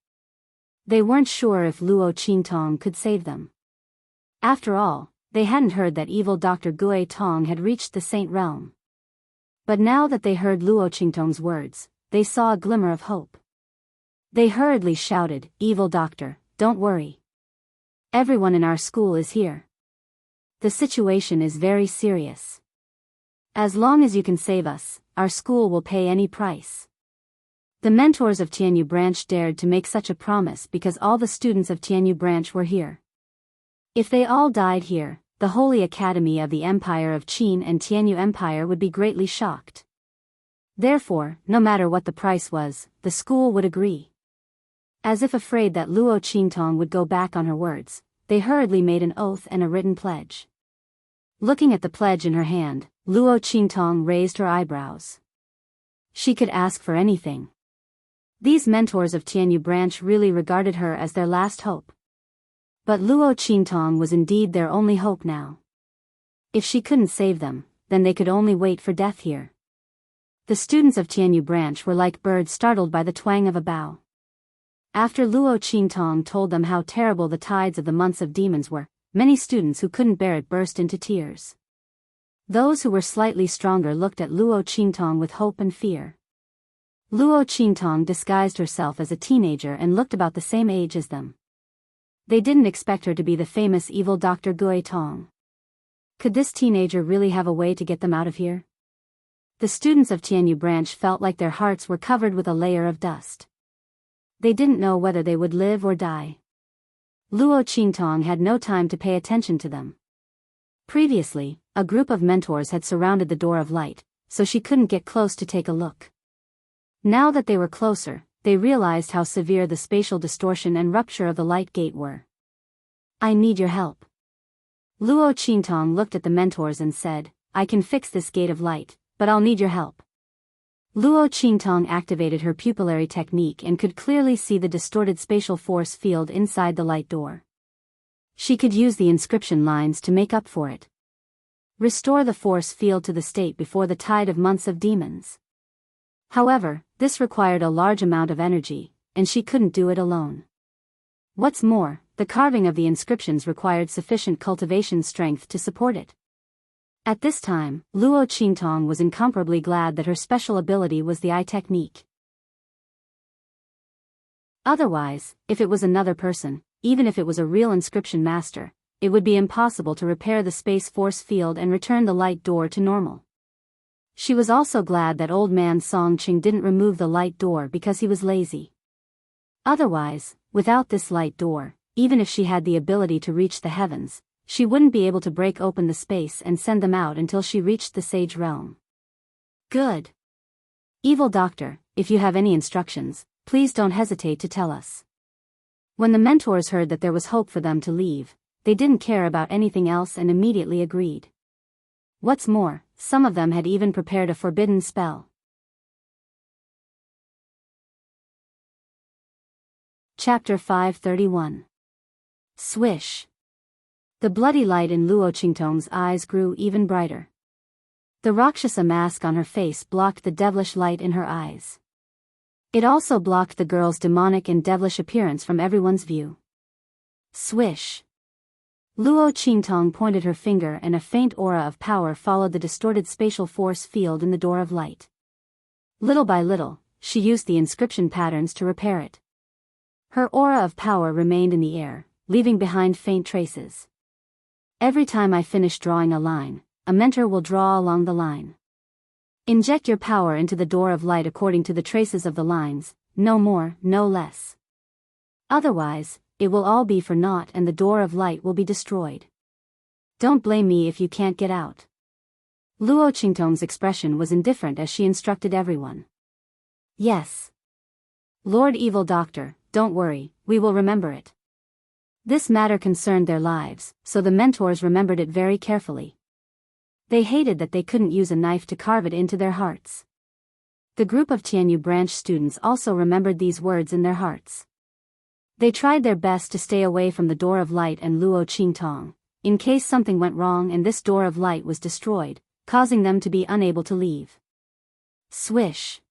They weren't sure if Luo Qingtong could save them. After all, they hadn't heard that evil Dr. Gui Tong had reached the Saint Realm. But now that they heard Luo Qingtong's words, they saw a glimmer of hope. They hurriedly shouted, Evil Doctor, don't worry. Everyone in our school is here. The situation is very serious. As long as you can save us, our school will pay any price. The mentors of Tianyu branch dared to make such a promise because all the students of Tianyu branch were here. If they all died here, the Holy Academy of the Empire of Qin and Tianyu Empire would be greatly shocked. Therefore, no matter what the price was, the school would agree. As if afraid that Luo Qingtong would go back on her words, they hurriedly made an oath and a written pledge. Looking at the pledge in her hand, Luo Qingtong raised her eyebrows. She could ask for anything. These mentors of Tianyu branch really regarded her as their last hope. But Luo Qingtong was indeed their only hope now. If she couldn't save them, then they could only wait for death here. The students of Tianyu branch were like birds startled by the twang of a bow. After Luo Qingtong told them how terrible the tides of the months of demons were, many students who couldn't bear it burst into tears. Those who were slightly stronger looked at Luo Qingtong with hope and fear. Luo Qingtong disguised herself as a teenager and looked about the same age as them. They didn't expect her to be the famous evil Dr. Gui Tong. Could this teenager really have a way to get them out of here? The students of Tianyu branch felt like their hearts were covered with a layer of dust. They didn't know whether they would live or die. Luo Qingtong had no time to pay attention to them. Previously, a group of mentors had surrounded the door of light, so she couldn't get close to take a look. Now that they were closer, they realized how severe the spatial distortion and rupture of the light gate were. "I need your help." Luo Qingtong looked at the mentors and said, "I can fix this gate of light, but I'll need your help." Luo Qingtong activated her pupillary technique and could clearly see the distorted spatial force field inside the light door. She could use the inscription lines to make up for it. Restore the force field to the state before the tide of months of demons. However, this required a large amount of energy, and she couldn't do it alone. What's more, the carving of the inscriptions required sufficient cultivation strength to support it. At this time, Luo Qingtong was incomparably glad that her special ability was the eye technique. Otherwise, if it was another person, even if it was a real inscription master, it would be impossible to repair the space force field and return the light door to normal. She was also glad that old man Song Qing didn't remove the light door because he was lazy. Otherwise, without this light door, even if she had the ability to reach the heavens, she wouldn't be able to break open the space and send them out until she reached the sage realm. Good. Evil Doctor, if you have any instructions, please don't hesitate to tell us. When the mentors heard that there was hope for them to leave, they didn't care about anything else and immediately agreed. What's more, some of them had even prepared a forbidden spell. Chapter 531. Swish. The bloody light in Luo Qingtong's eyes grew even brighter. The Rakshasa mask on her face blocked the devilish light in her eyes. It also blocked the girl's demonic and devilish appearance from everyone's view. Swish. Luo Qingtong pointed her finger and a faint aura of power followed the distorted spatial force field in the door of light. Little by little, she used the inscription patterns to repair it. Her aura of power remained in the air, leaving behind faint traces. Every time I finish drawing a line, a mentor will draw along the line. Inject your power into the door of light according to the traces of the lines, no more, no less. Otherwise, it will all be for naught and the door of light will be destroyed. Don't blame me if you can't get out. Luo Qingtong's expression was indifferent as she instructed everyone. Yes. Lord Evil Doctor, don't worry, we will remember it. This matter concerned their lives, so the mentors remembered it very carefully. They hated that they couldn't use a knife to carve it into their hearts. The group of Tianyu branch students also remembered these words in their hearts. They tried their best to stay away from the door of light and Luo Qingtong, in case something went wrong and this door of light was destroyed, causing them to be unable to leave. Swish.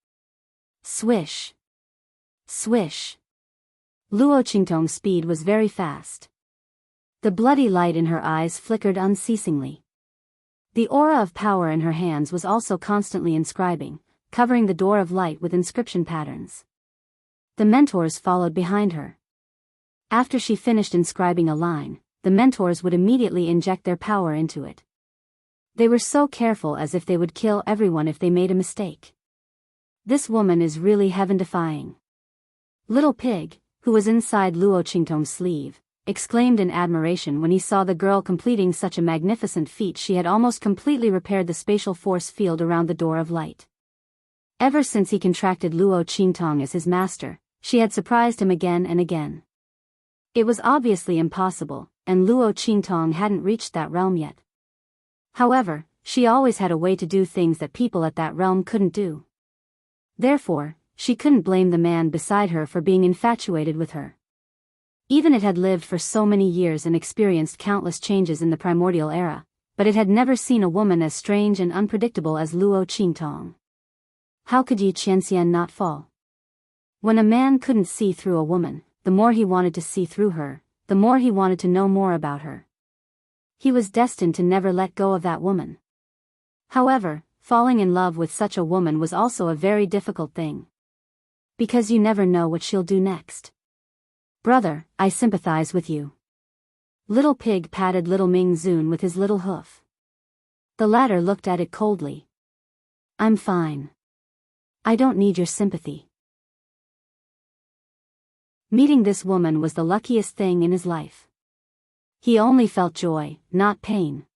Swish. Swish. Luo Qingtong's speed was very fast. The bloody light in her eyes flickered unceasingly. The aura of power in her hands was also constantly inscribing, covering the door of light with inscription patterns. The mentors followed behind her. After she finished inscribing a line, the mentors would immediately inject their power into it. They were so careful as if they would kill everyone if they made a mistake. This woman is really heaven-defying. Little Pig, who was inside Luo Qingtong's sleeve, exclaimed in admiration when he saw the girl completing such a magnificent feat. She had almost completely repaired the spatial force field around the door of light. Ever since he contracted Luo Qingtong as his master, She had surprised him again and again. It was obviously impossible, and Luo Qingtong hadn't reached that realm yet. However, she always had a way to do things that people at that realm couldn't do. Therefore, she couldn't blame the man beside her for being infatuated with her. Even it had lived for so many years and experienced countless changes in the primordial era, but it had never seen a woman as strange and unpredictable as Luo Qingtong. How could Yi Qianxian not fall? When a man couldn't see through a woman, the more he wanted to see through her, the more he wanted to know more about her. He was destined to never let go of that woman. However, falling in love with such a woman was also a very difficult thing. Because you never know what she'll do next. Brother, I sympathize with you. Little Pig patted little Ming Zun with his little hoof. The latter looked at it coldly. I'm fine. I don't need your sympathy. Meeting this woman was the luckiest thing in his life. He only felt joy, not pain.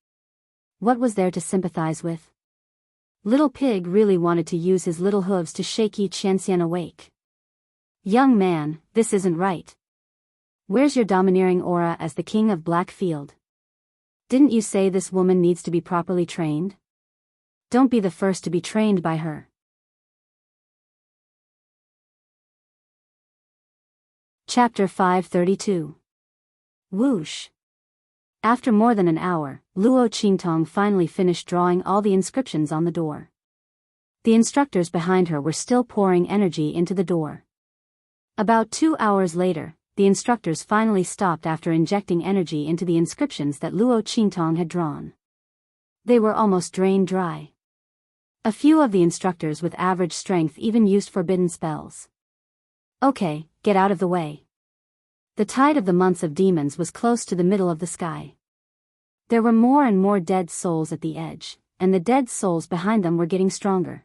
What was there to sympathize with? Little Pig really wanted to use his little hooves to shake Yi Qianxian awake. Young man, this isn't right. Where's your domineering aura as the king of Blackfield? Didn't you say this woman needs to be properly trained? Don't be the first to be trained by her. Chapter 532. Whoosh. After more than an hour, Luo Qingtong finally finished drawing all the inscriptions on the door. The instructors behind her were still pouring energy into the door. About 2 hours later, the instructors finally stopped after injecting energy into the inscriptions that Luo Qingtong had drawn. They were almost drained dry. A few of the instructors with average strength even used forbidden spells. Okay, get out of the way. The tide of the months of demons was close to the middle of the sky. There were more and more dead souls at the edge, and the dead souls behind them were getting stronger.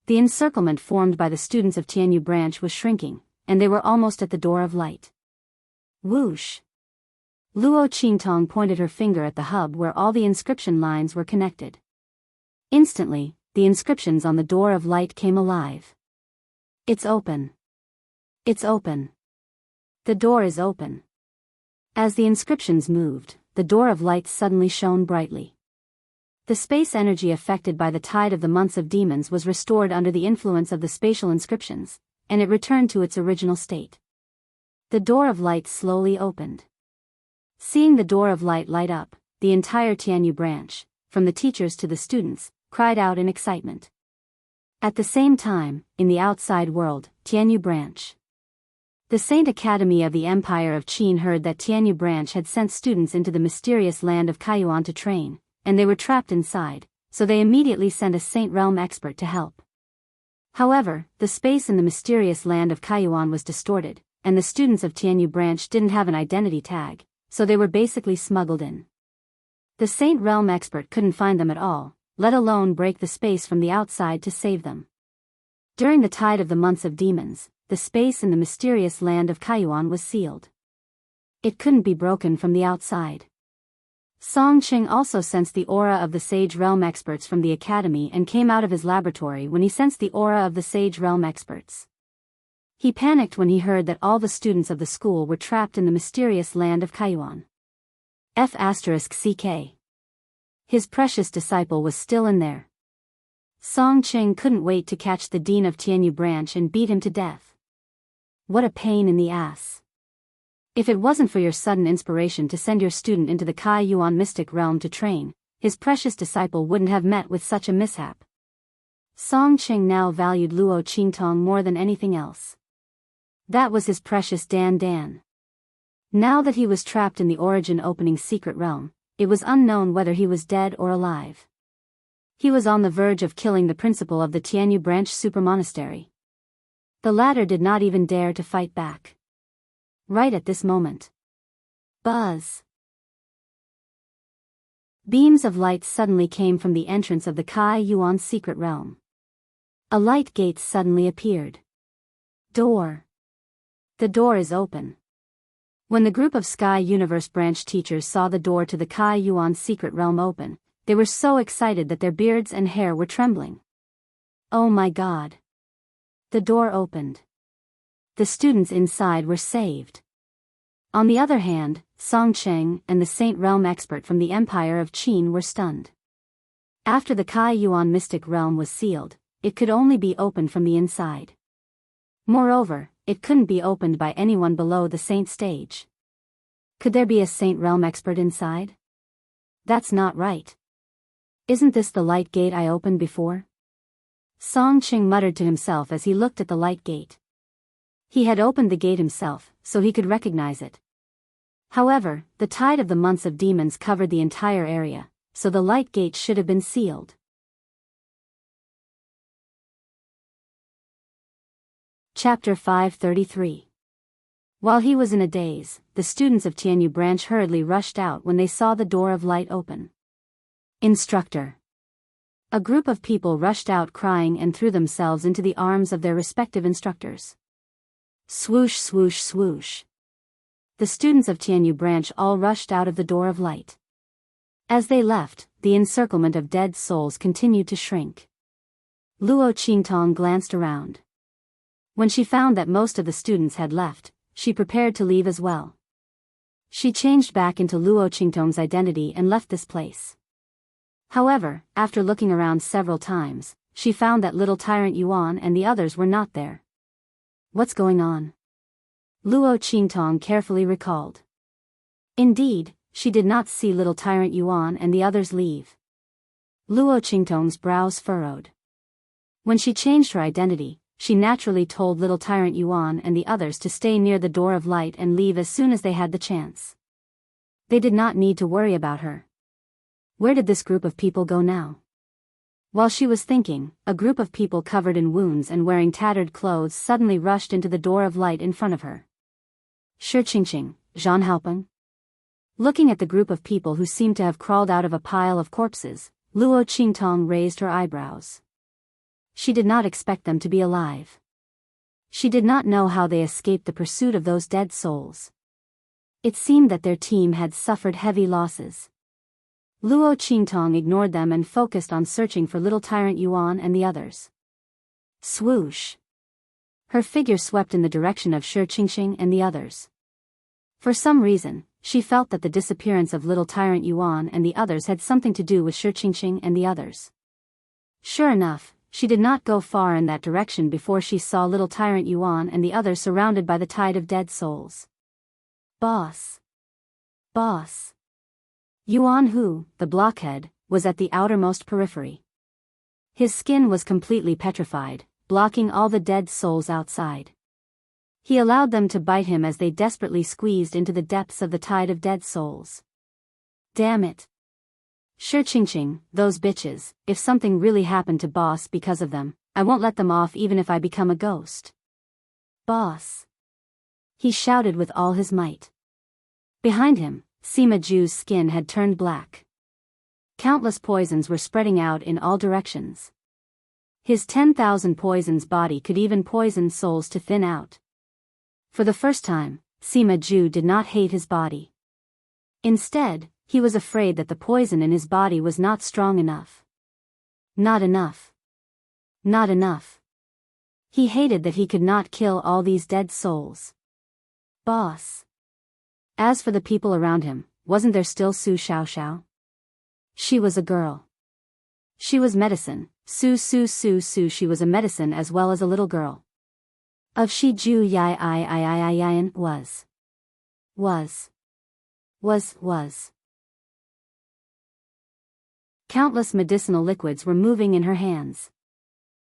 The encirclement formed by the students of Tianyu branch was shrinking, and they were almost at the door of light. Whoosh! Luo Qingtong pointed her finger at the hub where all the inscription lines were connected. Instantly, the inscriptions on the door of light came alive. It's open. It's open. The door is open. As the inscriptions moved, the door of light suddenly shone brightly. The space energy affected by the tide of the months of demons was restored under the influence of the spatial inscriptions, and it returned to its original state. The door of light slowly opened. Seeing the door of light light up, the entire Tianyu branch, from the teachers to the students, cried out in excitement. At the same time, in the outside world, Tianyu branch. The Saint Academy of the Empire of Qin heard that Tianyu branch had sent students into the mysterious land of Kaiyuan to train, and they were trapped inside, so they immediately sent a Saint Realm expert to help. However, the space in the mysterious land of Kaiyuan was distorted, and the students of Tianyu branch didn't have an identity tag, so they were basically smuggled in. The Saint Realm expert couldn't find them at all, let alone break the space from the outside to save them. During the tide of the months of demons, the space in the mysterious land of Kaiyuan was sealed. It couldn't be broken from the outside. Song Qing also sensed the aura of the Sage Realm experts from the academy and came out of his laboratory when he sensed the aura of the Sage Realm experts. He panicked when he heard that all the students of the school were trapped in the mysterious land of Kaiyuan. F***CK. His precious disciple was still in there. Song Qing couldn't wait to catch the dean of Tianyu branch and beat him to death. What a pain in the ass. If it wasn't for your sudden inspiration to send your student into the Kaiyuan mystic realm to train, his precious disciple wouldn't have met with such a mishap. Song Qing now valued Luo Qingtong more than anything else. That was his precious Dan Dan. Now that he was trapped in the origin opening secret realm, it was unknown whether he was dead or alive. He was on the verge of killing the principal of the Tianyu branch super monastery. The latter did not even dare to fight back. Right at this moment. Buzz. Beams of light suddenly came from the entrance of the Kaiyuan secret realm. A light gate suddenly appeared. Door. The door is open. When the group of Sky Universe branch teachers saw the door to the Kaiyuan secret realm open, they were so excited that their beards and hair were trembling. Oh my God. The door opened. The students inside were saved. On the other hand, Song Cheng and the Saint Realm expert from the Empire of Qin were stunned. After the Kai Yuan mystic realm was sealed, it could only be opened from the inside. Moreover, it couldn't be opened by anyone below the Saint stage. Could there be a Saint Realm expert inside? That's not right. Isn't this the light gate I opened before? Song Cheng muttered to himself as he looked at the light gate. He had opened the gate himself, so he could recognize it. However, the tide of the months of demons covered the entire area, so the light gate should have been sealed. Chapter 533. While he was in a daze, the students of Tianyu branch hurriedly rushed out when they saw the door of light open. Instructor. A group of people rushed out crying and threw themselves into the arms of their respective instructors. Swoosh swoosh swoosh. The students of Tianyu branch all rushed out of the door of light. As they left, the encirclement of dead souls continued to shrink. Luo Qingtong glanced around. When she found that most of the students had left, she prepared to leave as well. She changed back into Luo Qingtong's identity and left this place. However, after looking around several times, she found that little Tyrant Yuan and the others were not there. What's going on? Luo Qingtong carefully recalled. Indeed, she did not see little Tyrant Yuan and the others leave. Luo Qingtong's brows furrowed. When she changed her identity, she naturally told little Tyrant Yuan and the others to stay near the door of light and leave as soon as they had the chance. They did not need to worry about her. Where did this group of people go now? While she was thinking, a group of people covered in wounds and wearing tattered clothes suddenly rushed into the door of light in front of her. Shi Qingqing, Zhan Haopeng. Looking at the group of people who seemed to have crawled out of a pile of corpses, Luo Qingtong raised her eyebrows. She did not expect them to be alive. She did not know how they escaped the pursuit of those dead souls. It seemed that their team had suffered heavy losses. Luo Qingtong ignored them and focused on searching for little Tyrant Yuan and the others. Swoosh! Her figure swept in the direction of Shi Qingqing and the others. For some reason, she felt that the disappearance of little Tyrant Yuan and the others had something to do with Shi Qingqing and the others. Sure enough, she did not go far in that direction before she saw little Tyrant Yuan and the others surrounded by the tide of dead souls. Boss! Boss! Yuan Hu, the blockhead, was at the outermost periphery. His skin was completely petrified, blocking all the dead souls outside. He allowed them to bite him as they desperately squeezed into the depths of the tide of dead souls. Damn it! Shi Qingqing, those bitches, if something really happened to Boss because of them, I won't let them off even if I become a ghost. Boss! He shouted with all his might. Behind him, Sima Ju's skin had turned black. Countless poisons were spreading out in all directions. His 10,000 poisons body could even poison souls to thin out. For the first time, Sima Ju did not hate his body. Instead, he was afraid that the poison in his body was not strong enough. Not enough. Not enough. He hated that he could not kill all these dead souls. Boss! As for the people around him, wasn't there still Su Xiaoxiao? She was a girl. She was medicine, Su. She was a medicine as well as a little girl. Of Shi Ju Yi was. Countless medicinal liquids were moving in her hands.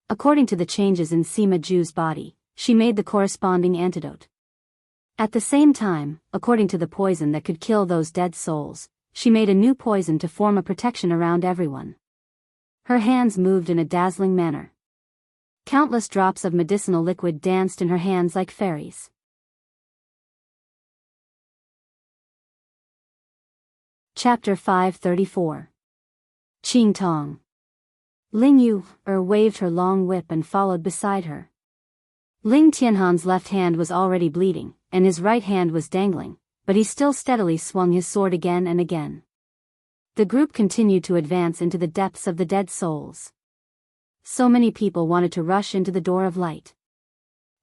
According to the changes in Sima Ju's body, she made the corresponding antidote. At the same time, according to the poison that could kill those dead souls, she made a new poison to form a protection around everyone. Her hands moved in a dazzling manner. Countless drops of medicinal liquid danced in her hands like fairies. Chapter 534. Qingtong. Ling Yu waved her long whip and followed beside her. Ling Tianhan's left hand was already bleeding, and his right hand was dangling, but he still steadily swung his sword again and again. The group continued to advance into the depths of the dead souls. So many people wanted to rush into the door of light.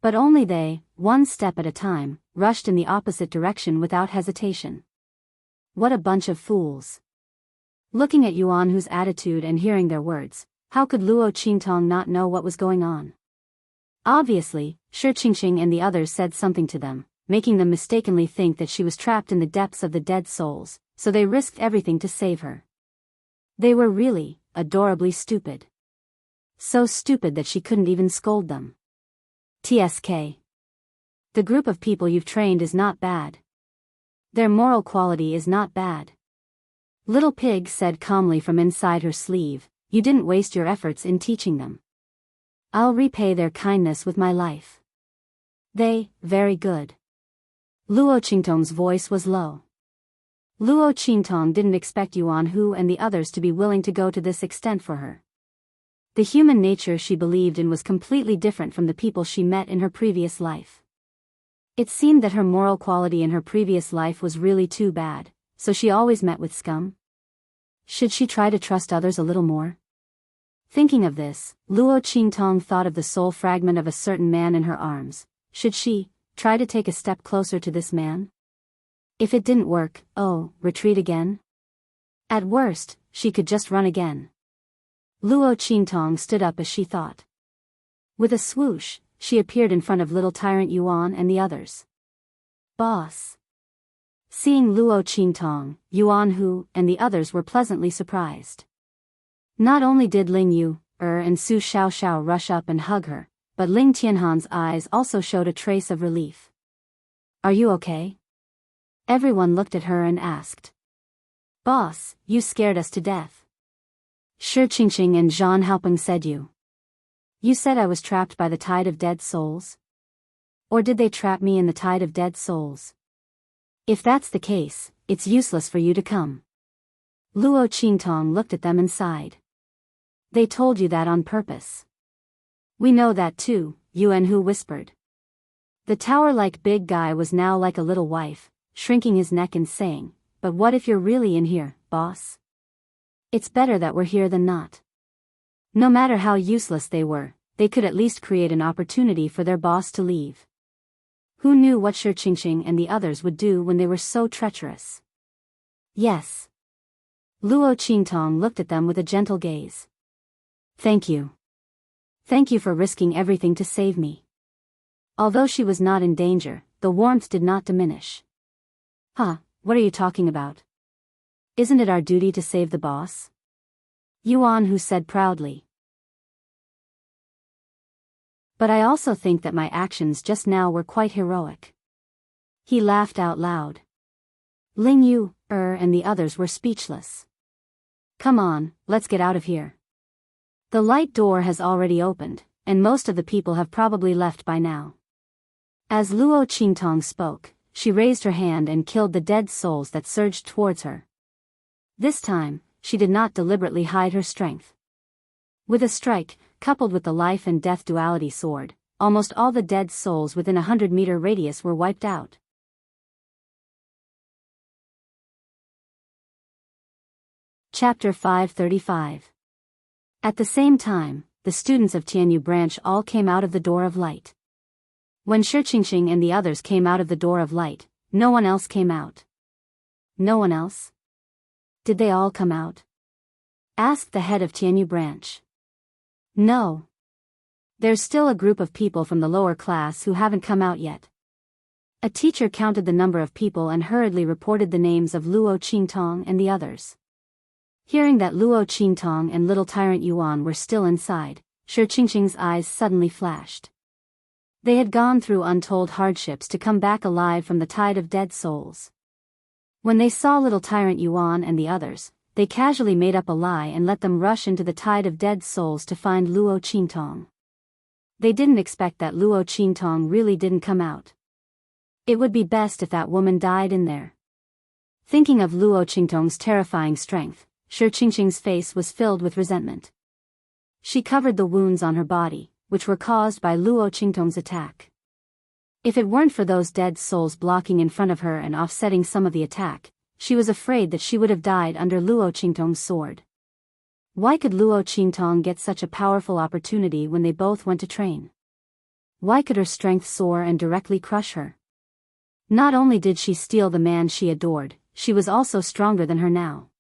But only they, one step at a time, rushed in the opposite direction without hesitation. What a bunch of fools. Looking at Yuan Hu's attitude and hearing their words, how could Luo Qingtong not know what was going on? Obviously, Shi Qingqing and the others said something to them, making them mistakenly think that she was trapped in the depths of the dead souls, so they risked everything to save her. They were really, adorably stupid. So stupid that she couldn't even scold them. TSK. The group of people you've trained is not bad. Their moral quality is not bad. Little Pig said calmly from inside her sleeve, you didn't waste your efforts in teaching them. I'll repay their kindness with my life. Very good. Luo Qingtong's voice was low. Luo Qingtong didn't expect Yuan Hu and the others to be willing to go to this extent for her. The human nature she believed in was completely different from the people she met in her previous life. It seemed that her moral quality in her previous life was really too bad, so she always met with scum. Should she try to trust others a little more? Thinking of this, Luo Qingtong thought of the soul fragment of a certain man in her arms. Should she try to take a step closer to this man? If it didn't work, retreat again? At worst, she could just run again. Luo Qingtong stood up as she thought. With a swoosh, she appeared in front of little tyrant Yuan and the others. Boss. Seeing Luo Qingtong, Yuan Hu, and the others were pleasantly surprised. Not only did Ling Yu, and Su Xiaoxiao rush up and hug her, but Ling Tianhan's eyes also showed a trace of relief. Are you okay? Everyone looked at her and asked. Boss, you scared us to death. Shi Qingqing and Zhang Haopeng said you. You said I was trapped by the tide of dead souls? Or did they trap me in the tide of dead souls? If that's the case, it's useless for you to come. Luo Qingtong looked at them and sighed. They told you that on purpose. We know that too, Yuan Hu whispered. The tower-like big guy was now like a little wife, shrinking his neck and saying, but what if you're really in here, boss? It's better that we're here than not. No matter how useless they were, they could at least create an opportunity for their boss to leave. Who knew what Shi Qingqing and the others would do when they were so treacherous? Yes. Luo Qingtong looked at them with a gentle gaze. Thank you. Thank you for risking everything to save me. Although she was not in danger, the warmth did not diminish. What are you talking about? Isn't it our duty to save the boss? Yuan Hu said proudly. But I also think that my actions just now were quite heroic. He laughed out loud. Ling Yu, and the others were speechless. Come on, let's get out of here. The light door has already opened, and most of the people have probably left by now. As Luo Qingtong spoke, she raised her hand and killed the dead souls that surged towards her. This time, she did not deliberately hide her strength. With a strike, coupled with the life and death duality sword, almost all the dead souls within a 100-meter radius were wiped out. Chapter 535. At the same time, the students of Tianyu branch all came out of the door of light. When Shi Qingqing and the others came out of the door of light, no one else came out. No one else? Did they all come out? Asked the head of Tianyu branch. No. There's still a group of people from the lower class who haven't come out yet. A teacher counted the number of people and hurriedly reported the names of Luo Qingtong and the others. Hearing that Luo Qingtong and little tyrant Yuan were still inside, Shi Qingqing's eyes suddenly flashed. They had gone through untold hardships to come back alive from the tide of dead souls. When they saw little tyrant Yuan and the others, they casually made up a lie and let them rush into the tide of dead souls to find Luo Qingtong. They didn't expect that Luo Qingtong really didn't come out. It would be best if that woman died in there. Thinking of Luo Qingtong's terrifying strength, Shi Qingqing's face was filled with resentment. She covered the wounds on her body, which were caused by Luo Qingtong's attack. If it weren't for those dead souls blocking in front of her and offsetting some of the attack, she was afraid that she would have died under Luo Qingtong's sword. Why could Luo Qingtong get such a powerful opportunity when they both went to train? Why could her strength soar and directly crush her? Not only did she steal the man she adored, she was also stronger than her now.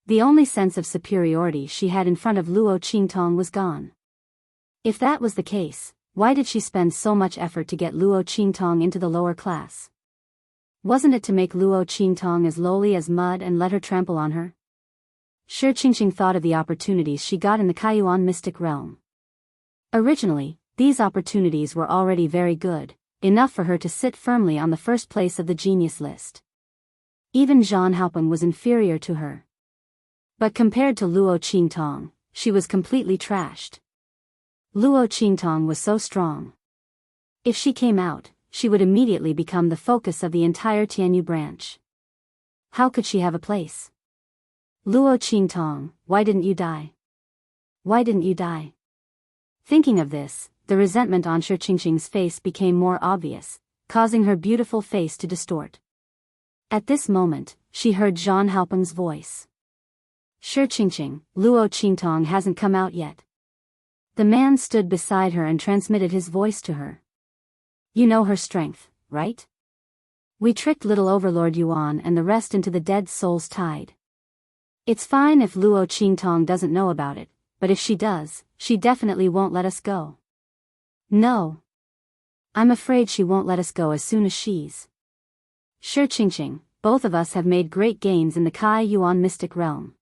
The only sense of superiority she had in front of Luo Qingtong was gone. If that was the case, why did she spend so much effort to get Luo Qingtong into the lower class? Wasn't it to make Luo Qingtong as lowly as mud and let her trample on her? Shi Qingqing thought of the opportunities she got in the Kaiyuan mystic realm. Originally, these opportunities were already very good, enough for her to sit firmly on the first place of the genius list. Even Zhang Haopeng was inferior to her. But compared to Luo Qingtong, she was completely trashed. Luo Qingtong was so strong. If she came out, she would immediately become the focus of the entire Tianyu branch. How could she have a place? Luo Qingtong, why didn't you die? Why didn't you die? Thinking of this, the resentment on Shi Qingqing's face became more obvious, causing her beautiful face to distort. At this moment, she heard Zhang Haopeng's voice. Shi Qingqing, Luo Qingtong hasn't come out yet. The man stood beside her and transmitted his voice to her. You know her strength, right? We tricked little Overlord Yuan and the rest into the dead soul's tide. It's fine if Luo Qingtong doesn't know about it, but if she does, she definitely won't let us go. No. I'm afraid she won't let us go as soon as she's. Shi Qingqing, both of us have made great gains in the Kaiyuan mystic realm.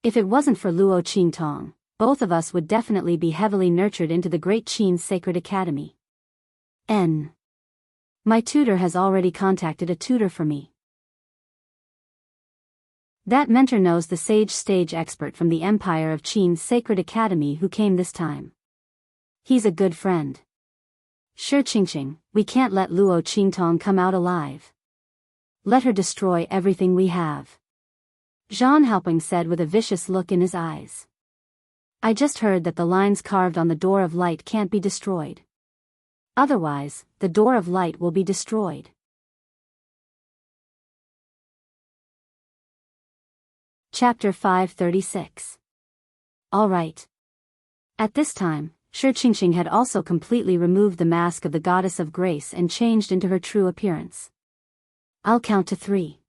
If it wasn't for Luo Qingtong, both of us would definitely be heavily nurtured into the Great Qin Sacred Academy. My tutor has already contacted a tutor for me. That mentor knows the sage stage expert from the Empire of Qin's Sacred Academy who came this time. He's a good friend. Shi Qingqing, we can't let Luo Qingtong come out alive. Let her destroy everything we have. Zhang Haopeng said with a vicious look in his eyes. I just heard that the lines carved on the door of light can't be destroyed. Otherwise, the door of light will be destroyed. Chapter 536. All right. At this time, Shi Qingqing had also completely removed the mask of the goddess of grace and changed into her true appearance. I'll count to 3.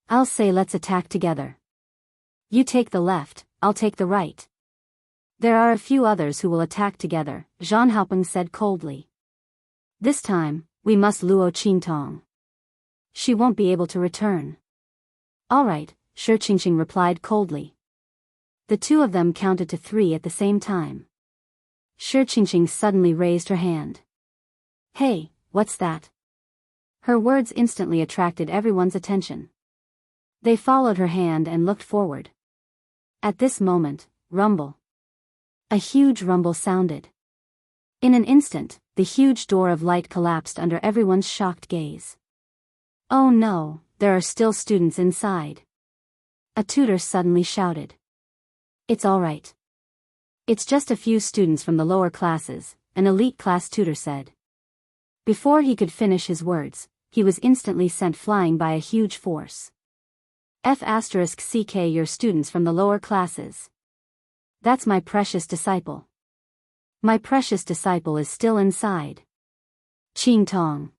I'll say let's attack together. You take the left, I'll take the right. There are a few others who will attack together, Zhang Haopeng said coldly. This time, we must Luo Qingtong. She won't be able to return. All right, Shi Qingqing replied coldly. The two of them counted to 3 at the same time. Shi Qingqing suddenly raised her hand. Hey, what's that? Her words instantly attracted everyone's attention. They followed her hand and looked forward. At this moment, rumble. A huge rumble sounded. In an instant, the huge door of light collapsed under everyone's shocked gaze. Oh no, there are still students inside. A tutor suddenly shouted. It's all right. It's just a few students from the lower classes, an elite class tutor said. Before he could finish his words, he was instantly sent flying by a huge force. F***ck your students from the lower classes. That's my precious disciple. My precious disciple is still inside. Qingtong.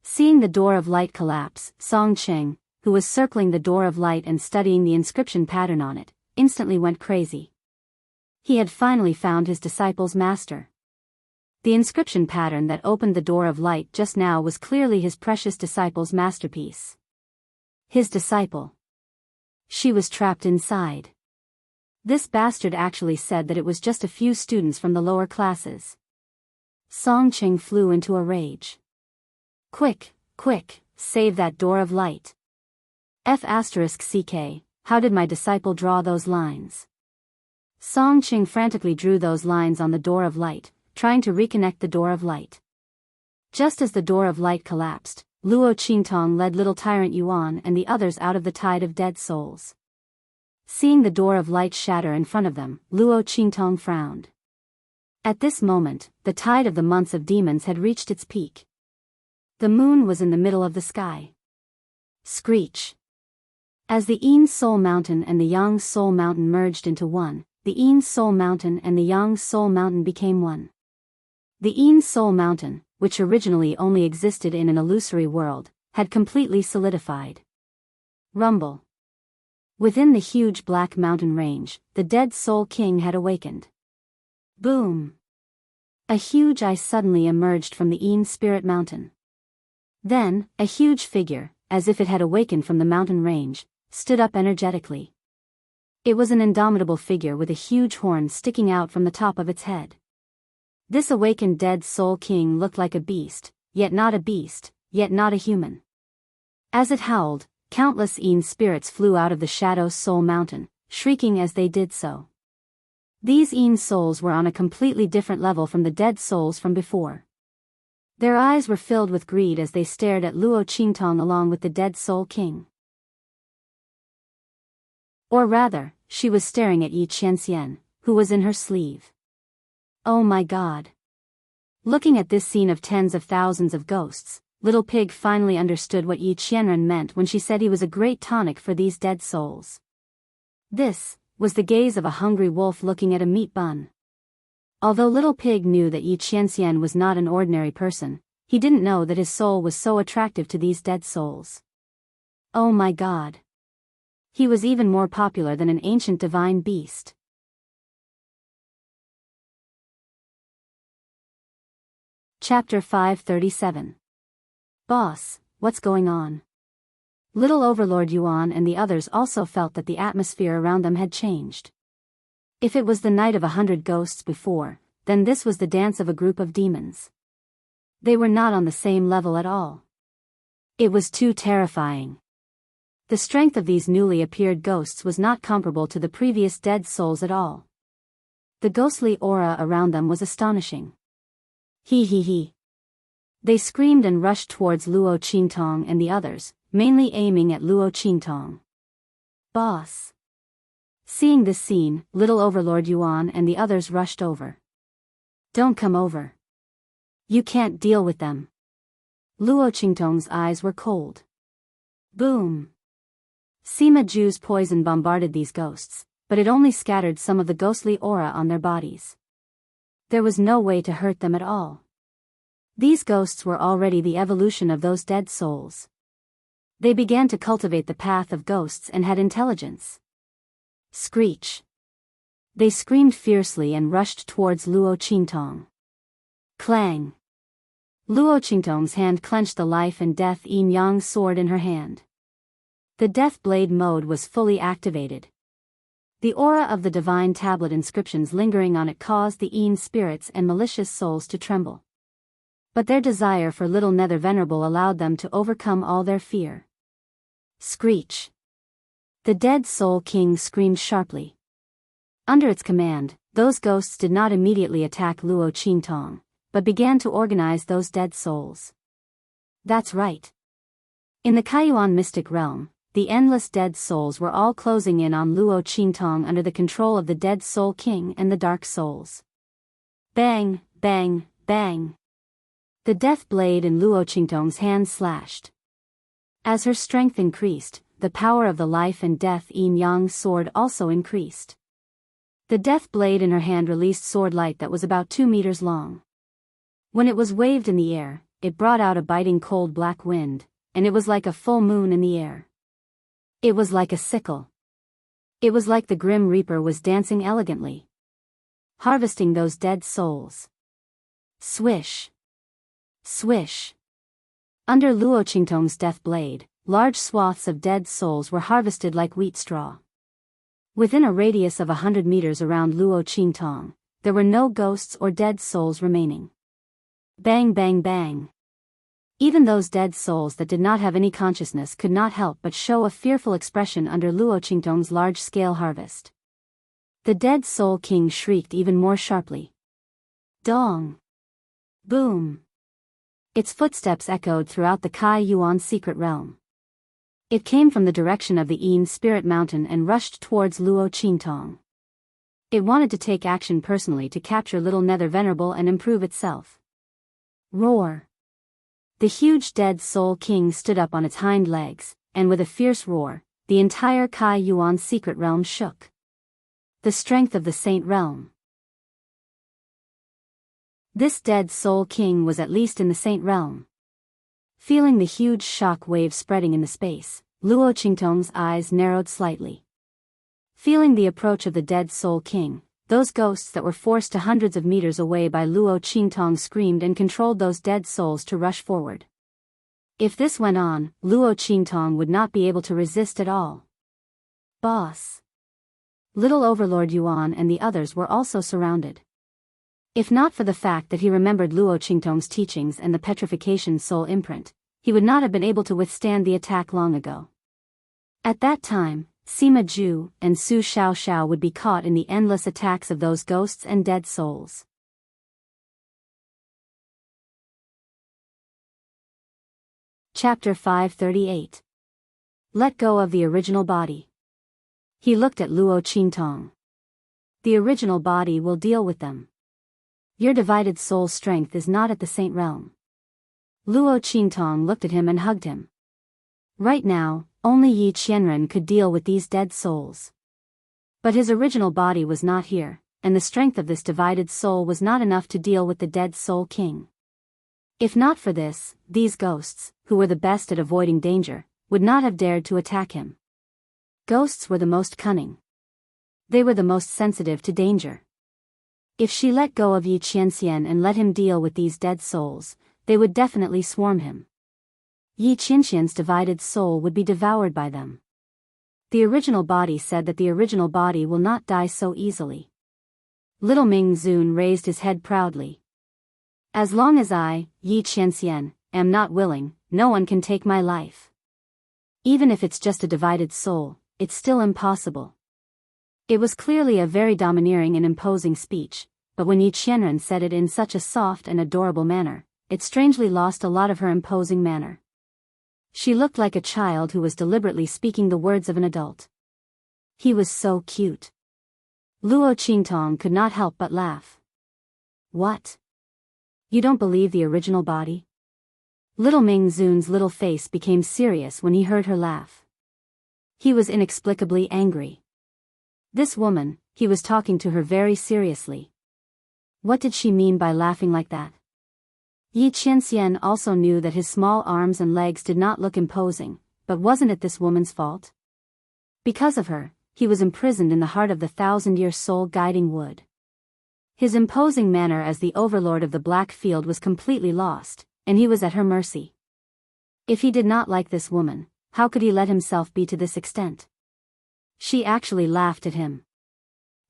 Seeing the door of light collapse, Song Cheng, who was circling the door of light and studying the inscription pattern on it, instantly went crazy. He had finally found his disciple's master. The inscription pattern that opened the door of light just now was clearly his precious disciple's masterpiece. His disciple. She was trapped inside. This bastard actually said that it was just a few students from the lower classes. Song Cheng flew into a rage. Quick, quick, save that door of light. F***ck, how did my disciple draw those lines? Song Cheng frantically drew those lines on the door of light, trying to reconnect the door of light. Just as the door of light collapsed, Luo Qingtong led little tyrant Yuan and the others out of the tide of dead souls. Seeing the door of light shatter in front of them, Luo Qingtong frowned. At this moment, the tide of the months of demons had reached its peak. The moon was in the middle of the sky. Screech. As the Yin Soul Mountain and the Yang Soul Mountain merged into one, the Yin Soul Mountain and the Yang Soul Mountain became one. The Een Soul Mountain, which originally only existed in an illusory world, had completely solidified. Rumble. Within the huge black mountain range, the dead Soul King had awakened. Boom! A huge eye suddenly emerged from the Een Spirit Mountain. Then, a huge figure, as if it had awakened from the mountain range, stood up energetically. It was an indomitable figure with a huge horn sticking out from the top of its head. This awakened dead Soul King looked like a beast, yet not a beast, yet not a human. As it howled, countless Een spirits flew out of the Shadow Soul Mountain, shrieking as they did so. These Een souls were on a completely different level from the dead souls from before. Their eyes were filled with greed as they stared at Luo Qingtong along with the dead Soul King. Or rather, she was staring at Yi Qianxian, who was in her sleeve. Oh my god. Looking at this scene of tens of thousands of ghosts, Little Pig finally understood what Yi Qianren meant when she said he was a great tonic for these dead souls. This was the gaze of a hungry wolf looking at a meat bun. Although Little Pig knew that Yi Qianxian was not an ordinary person, he didn't know that his soul was so attractive to these dead souls. Oh my god. He was even more popular than an ancient divine beast. Chapter 537. Boss, what's going on? Little Overlord Yuan and the others also felt that the atmosphere around them had changed. If it was the night of 100 ghosts before, then this was the dance of a group of demons. They were not on the same level at all. It was too terrifying. The strength of these newly appeared ghosts was not comparable to the previous dead souls at all. The ghostly aura around them was astonishing. He. They screamed and rushed towards Luo Qingtong and the others, mainly aiming at Luo Qingtong. Boss. Seeing this scene, Little Overlord Yuan and the others rushed over. Don't come over. You can't deal with them. Luo Qingtong's eyes were cold. Boom. Sima Ju's poison bombarded these ghosts, but it only scattered some of the ghostly aura on their bodies. There was no way to hurt them at all. These ghosts were already the evolution of those dead souls. They began to cultivate the path of ghosts and had intelligence. Screech. They screamed fiercely and rushed towards Luo Qingtong. Clang. Luo Qingtong's hand clenched the life and death yin yang sword in her hand. The death blade mode was fully activated. The aura of the divine tablet inscriptions lingering on it caused the Een spirits and malicious souls to tremble. But their desire for Little Nether Venerable allowed them to overcome all their fear. Screech. The dead Soul King screamed sharply. Under its command, those ghosts did not immediately attack Luo Qingtong, but began to organize those dead souls. That's right. In the Kaiyuan mystic realm, the endless dead souls were all closing in on Luo Qingtong under the control of the dead Soul King and the dark souls. Bang, bang, bang. The death blade in Luo Qingtong's hand slashed. As her strength increased, the power of the life and death yin yang sword also increased. The death blade in her hand released sword light that was about 2 meters long. When it was waved in the air, it brought out a biting cold black wind, and it was like a full moon in the air. It was like a sickle. It was like the Grim Reaper was dancing elegantly, harvesting those dead souls. Swish. Swish. Under Luo Qingtong's death blade, large swaths of dead souls were harvested like wheat straw. Within a radius of 100 meters around Luo Qingtong, there were no ghosts or dead souls remaining. Bang bang bang. Even those dead souls that did not have any consciousness could not help but show a fearful expression under Luo Qingtong's large-scale harvest. The dead Soul King shrieked even more sharply. Dong. Boom. Its footsteps echoed throughout the Kai Yuan secret realm. It came from the direction of the Een Spirit Mountain and rushed towards Luo Qingtong. It wanted to take action personally to capture Little Nether Venerable and improve itself. Roar. The huge dead Soul King stood up on its hind legs, and with a fierce roar, the entire Kai Yuan secret realm shook. The strength of the Saint Realm. This dead soul king was at least in the Saint realm. Feeling the huge shock wave spreading in the space, Luo Qingtong's eyes narrowed slightly. Feeling the approach of the dead soul king, those ghosts that were forced to hundreds of meters away by Luo Qingtong screamed and controlled those dead souls to rush forward. If this went on, Luo Qingtong would not be able to resist at all. Boss! Little Overlord Yuan and the others were also surrounded. If not for the fact that he remembered Luo Qingtong's teachings and the petrification soul imprint, he would not have been able to withstand the attack long ago. At that time, Sima Zhu and Su Xiaoxiao would be caught in the endless attacks of those ghosts and dead souls. Chapter 538. Let go of the original body. He looked at Luo Qingtong. The original body will deal with them. Your divided soul strength is not at the Saint realm. Luo Qingtong looked at him and hugged him. Right now, only Yi Qianren could deal with these dead souls. But his original body was not here, and the strength of this divided soul was not enough to deal with the dead soul king. If not for this, these ghosts, who were the best at avoiding danger, would not have dared to attack him. Ghosts were the most cunning. They were the most sensitive to danger. If she let go of Yi Qianxian and let him deal with these dead souls, they would definitely swarm him. Yi Qianxian's divided soul would be devoured by them. The original body said that the original body will not die so easily. Little Ming Zun raised his head proudly. As long as I, Yi Qianxian, am not willing, no one can take my life. Even if it's just a divided soul, it's still impossible. It was clearly a very domineering and imposing speech, but when Yi Qianren said it in such a soft and adorable manner, it strangely lost a lot of her imposing manner. She looked like a child who was deliberately speaking the words of an adult. He was so cute. Luo Qingtong could not help but laugh. What? You don't believe the original body? Little Ming Zun's little face became serious when he heard her laugh. He was inexplicably angry. This woman, he was talking to her very seriously. What did she mean by laughing like that? Yi Qianxian also knew that his small arms and legs did not look imposing, but wasn't it this woman's fault? Because of her, he was imprisoned in the heart of the thousand-year soul-guiding wood. His imposing manner as the overlord of the Black Field was completely lost, and he was at her mercy. If he did not like this woman, how could he let himself be to this extent? She actually laughed at him.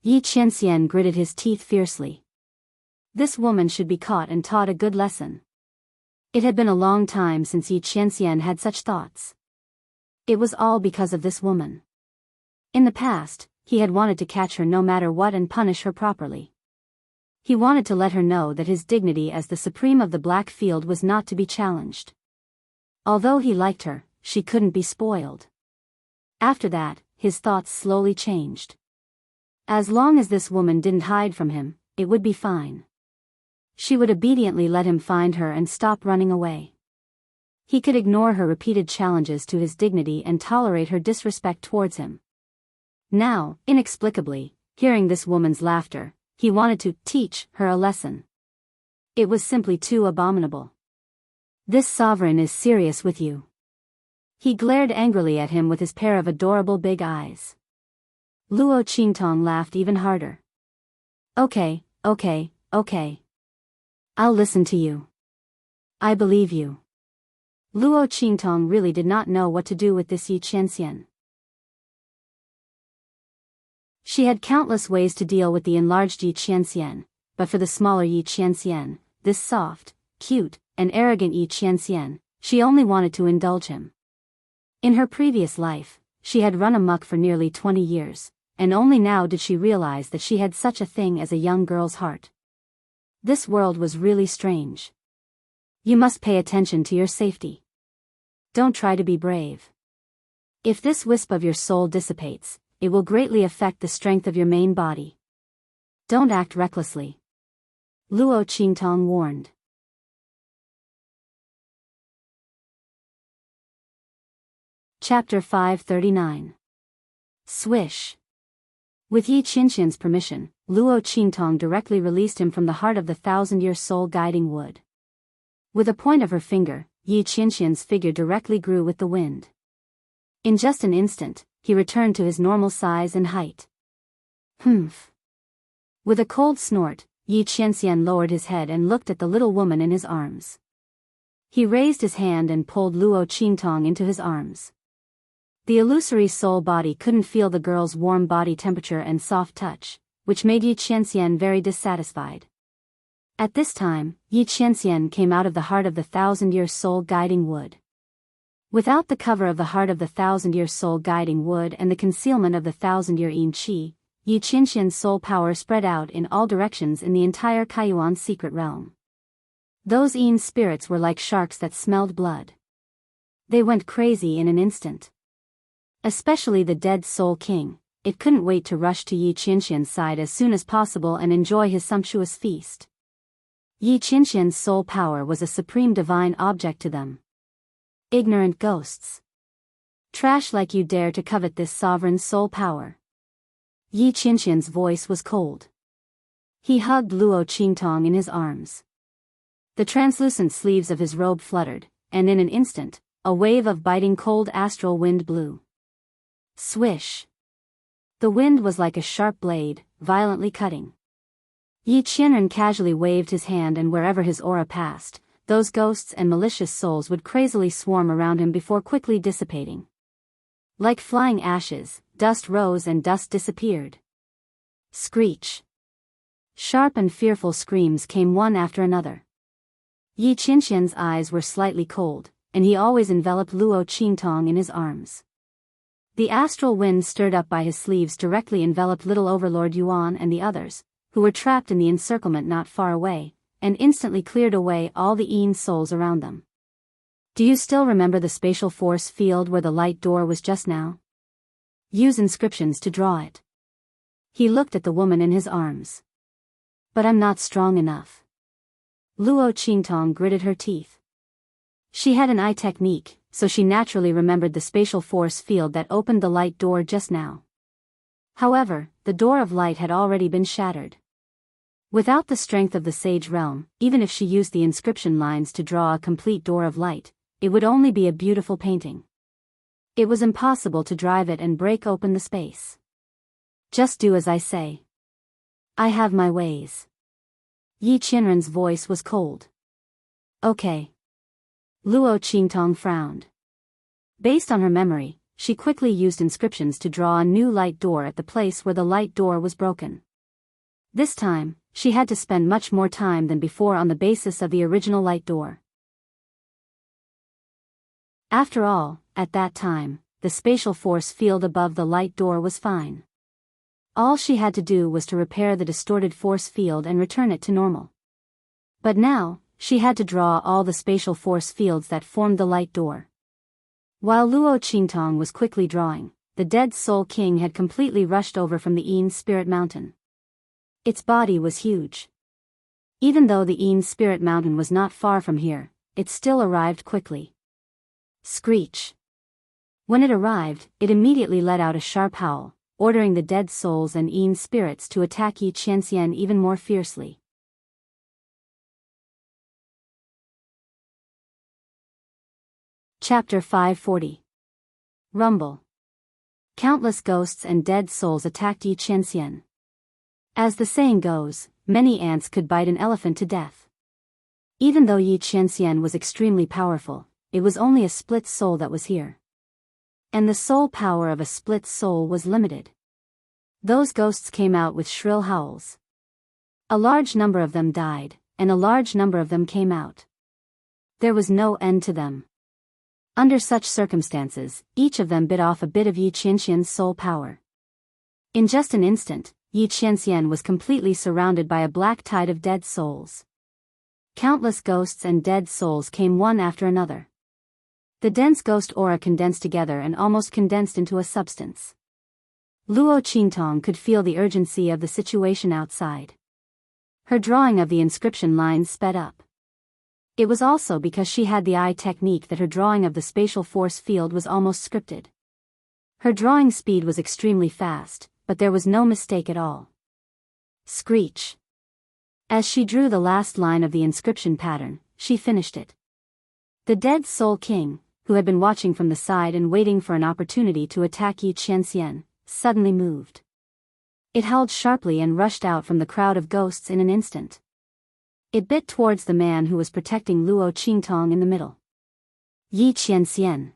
Yi Qianxian gritted his teeth fiercely. This woman should be caught and taught a good lesson. It had been a long time since Yi Qianxian had such thoughts. It was all because of this woman. In the past, he had wanted to catch her no matter what and punish her properly. He wanted to let her know that his dignity as the supreme of the Black Field was not to be challenged. Although he liked her, she couldn't be spoiled. After that, his thoughts slowly changed. As long as this woman didn't hide from him, it would be fine. She would obediently let him find her and stop running away. He could ignore her repeated challenges to his dignity and tolerate her disrespect towards him. Now, inexplicably, hearing this woman's laughter, he wanted to teach her a lesson. It was simply too abominable. This sovereign is serious with you. He glared angrily at him with his pair of adorable big eyes. Luo Qingtong laughed even harder. Okay. I'll listen to you. I believe you. Luo Qingtong really did not know what to do with this Yi Qianxian. She had countless ways to deal with the enlarged Yi Qianxian, but for the smaller Yi Qianxian, this soft, cute, and arrogant Yi Qianxian, she only wanted to indulge him. In her previous life, she had run amok for nearly 20 years, and only now did she realize that she had such a thing as a young girl's heart. This world was really strange. You must pay attention to your safety. Don't try to be brave. If this wisp of your soul dissipates, it will greatly affect the strength of your main body. Don't act recklessly. Luo Qingtong warned. Chapter 539. Swish. With Yi Qianxian's permission, Luo Qingtong directly released him from the heart of the thousand-year soul-guiding wood. With a point of her finger, Yi Qianxian's figure directly grew with the wind. In just an instant, he returned to his normal size and height. Humph. With a cold snort, Yi Qianxian lowered his head and looked at the little woman in his arms. He raised his hand and pulled Luo Qingtong into his arms. The illusory soul body couldn't feel the girl's warm body temperature and soft touch, which made Yi Qianxian very dissatisfied. At this time, Yi Qianxian came out of the heart of the thousand-year soul-guiding wood. Without the cover of the heart of the thousand-year soul-guiding wood and the concealment of the thousand-year yin qi, Yi Qianxian's soul power spread out in all directions in the entire Kaiyuan secret realm. Those yin spirits were like sharks that smelled blood. They went crazy in an instant. Especially the dead soul king, it couldn't wait to rush to Yi Qianxian's side as soon as possible and enjoy his sumptuous feast. Yi Qianxian's soul power was a supreme divine object to them. Ignorant ghosts. Trash like you dare to covet this sovereign soul power. Yi Qianxian's voice was cold. He hugged Luo Qingtong in his arms. The translucent sleeves of his robe fluttered, and in an instant, a wave of biting cold astral wind blew. Swish. The wind was like a sharp blade, violently cutting. Yi Qianren casually waved his hand, and wherever his aura passed, those ghosts and malicious souls would crazily swarm around him before quickly dissipating. Like flying ashes, dust rose and dust disappeared. Screech. Sharp and fearful screams came one after another. Yi Qianxian's eyes were slightly cold, and he always enveloped Luo Qingtong in his arms. The astral wind stirred up by his sleeves directly enveloped little Overlord Yuan and the others, who were trapped in the encirclement not far away, and instantly cleared away all the yin souls around them. Do you still remember the spatial force field where the light door was just now? Use inscriptions to draw it. He looked at the woman in his arms. But I'm not strong enough. Luo Qingtong gritted her teeth. She had an eye technique, so she naturally remembered the spatial force field that opened the light door just now. However, the door of light had already been shattered. Without the strength of the sage realm, even if she used the inscription lines to draw a complete door of light, it would only be a beautiful painting. It was impossible to drive it and break open the space. Just do as I say. I have my ways. Yi Qianren's voice was cold. Okay. Luo Qingtong frowned. Based on her memory, she quickly used inscriptions to draw a new light door at the place where the light door was broken. This time, she had to spend much more time than before on the basis of the original light door. After all, at that time, the spatial force field above the light door was fine. All she had to do was to repair the distorted force field and return it to normal. But now, she had to draw all the spatial force fields that formed the light door. While Luo Qingtong was quickly drawing, the dead soul king had completely rushed over from the Yin Spirit Mountain. Its body was huge. Even though the Yin Spirit Mountain was not far from here, it still arrived quickly. Screech. When it arrived, it immediately let out a sharp howl, ordering the dead souls and Yin spirits to attack Yi Qianxian even more fiercely. Chapter 540. Rumble. Countless ghosts and dead souls attacked Yi Qianxian. As the saying goes, many ants could bite an elephant to death. Even though Yi Qianxian was extremely powerful, it was only a split soul that was here. And the soul power of a split soul was limited. Those ghosts came out with shrill howls. A large number of them died, and a large number of them came out. There was no end to them. Under such circumstances, each of them bit off a bit of Yi Qianxian's soul power. In just an instant, Yi Qianxian was completely surrounded by a black tide of dead souls. Countless ghosts and dead souls came one after another. The dense ghost aura condensed together and almost condensed into a substance. Luo Qingtong could feel the urgency of the situation outside. Her drawing of the inscription lines sped up. It was also because she had the eye technique that her drawing of the spatial force field was almost scripted. Her drawing speed was extremely fast, but there was no mistake at all. Screech. As she drew the last line of the inscription pattern, she finished it. The dead Soul King, who had been watching from the side and waiting for an opportunity to attack Yi Qianxian, suddenly moved. It howled sharply and rushed out from the crowd of ghosts in an instant. It bit towards the man who was protecting Luo Qingtong in the middle. Yi Qianxian.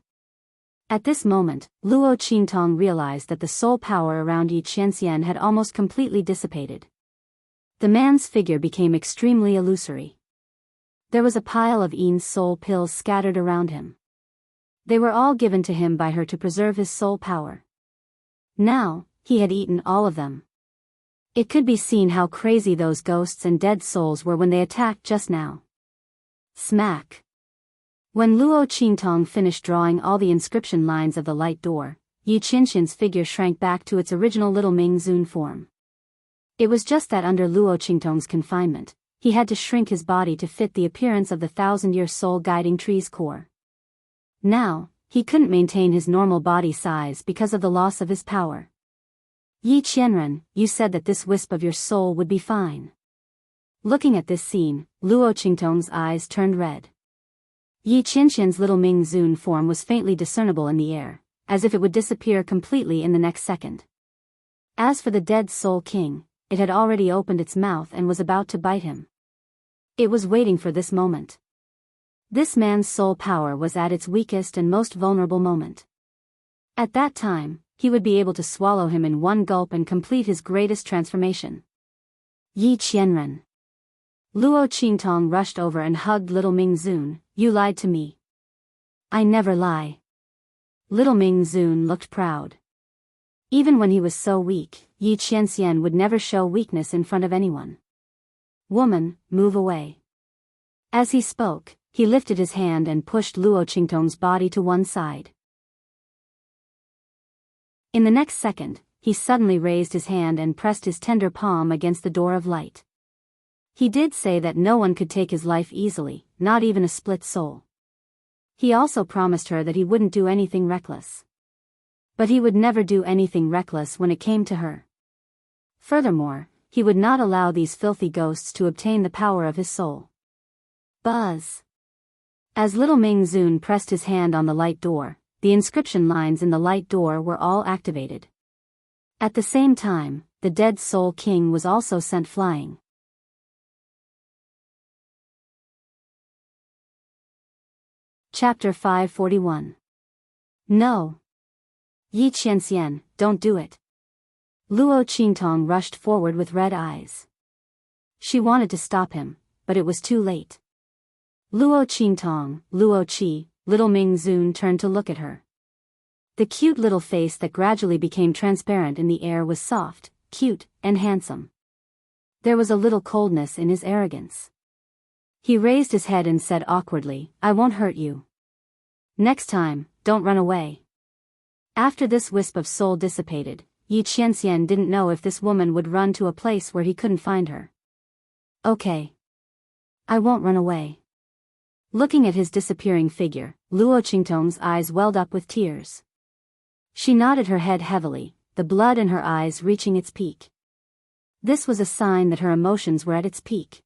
At this moment, Luo Qingtong realized that the soul power around Yi Qianxian had almost completely dissipated. The man's figure became extremely illusory. There was a pile of Yin's soul pills scattered around him. They were all given to him by her to preserve his soul power. Now, he had eaten all of them. It could be seen how crazy those ghosts and dead souls were when they attacked just now. Smack. When Luo Qingtong finished drawing all the inscription lines of the light door, Yi Qianxian's figure shrank back to its original little Ming Zun form. It was just that under Luo Qingtong's confinement, he had to shrink his body to fit the appearance of the thousand-year soul guiding tree's core. Now, he couldn't maintain his normal body size because of the loss of his power. Yi Qianren, you said that this wisp of your soul would be fine. Looking at this scene, Luo Qingtong's eyes turned red. Yi Qianxian's little Ming Zun form was faintly discernible in the air, as if it would disappear completely in the next second. As for the dead Soul King, it had already opened its mouth and was about to bite him. It was waiting for this moment. This man's soul power was at its weakest and most vulnerable moment. At that time, he would be able to swallow him in one gulp and complete his greatest transformation. Yi Qianren. Luo Qingtong rushed over and hugged little Ming Zun. You lied to me. I never lie. Little Ming Zun looked proud. Even when he was so weak, Yi Qianxian would never show weakness in front of anyone. Woman, move away. As he spoke, he lifted his hand and pushed Luo Qingtong's body to one side. In the next second, he suddenly raised his hand and pressed his tender palm against the door of light. He did say that no one could take his life easily, not even a split soul. He also promised her that he wouldn't do anything reckless. But he would never do anything reckless when it came to her. Furthermore, he would not allow these filthy ghosts to obtain the power of his soul. Buzz. As little Ming Zun pressed his hand on the light door, the inscription lines in the light door were all activated. At the same time, the dead Soul King was also sent flying. Chapter 541. No. Yi Qianxian, don't do it. Luo Qingtong rushed forward with red eyes. She wanted to stop him, but it was too late. Luo Qingtong, Luo Qi, little Ming Zun turned to look at her. The cute little face that gradually became transparent in the air was soft, cute, and handsome. There was a little coldness in his arrogance. He raised his head and said awkwardly, I won't hurt you. Next time, don't run away. After this wisp of soul dissipated, Yi Qianxian didn't know if this woman would run to a place where he couldn't find her. Okay. I won't run away. Looking at his disappearing figure, Luo Qingtong's eyes welled up with tears. She nodded her head heavily, the blood in her eyes reaching its peak. This was a sign that her emotions were at its peak.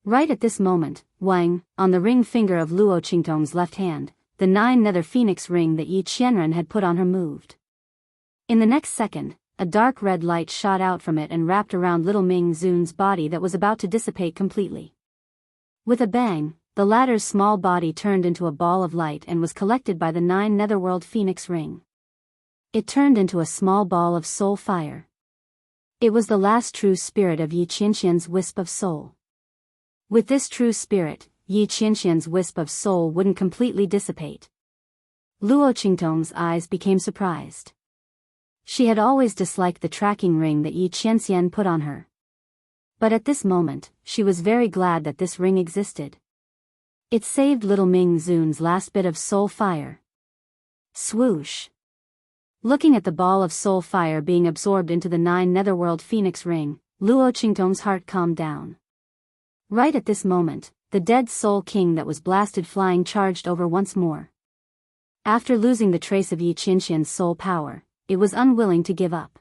Right at this moment, Wang, on the ring finger of Luo Qingtong's left hand, the 9 nether phoenix ring that Yi Qianren had put on her moved. In the next second, a dark red light shot out from it and wrapped around little Ming Zun's body that was about to dissipate completely. With a bang, the latter's small body turned into a ball of light and was collected by the 9 netherworld phoenix ring. It turned into a small ball of soul fire. It was the last true spirit of Yi Qianxian's wisp of soul. With this true spirit, Yi Qianxian's wisp of soul wouldn't completely dissipate. Luo Qingtong's eyes became surprised. She had always disliked the tracking ring that Yi Qianxian put on her. But at this moment, she was very glad that this ring existed. It saved little Ming Zun's last bit of soul fire. Swoosh. Looking at the ball of soul fire being absorbed into the 9 netherworld phoenix ring, Luo Qingtong's heart calmed down. Right at this moment, the dead Soul King that was blasted flying charged over once more. After losing the trace of Yi Qianxian's soul power, it was unwilling to give up.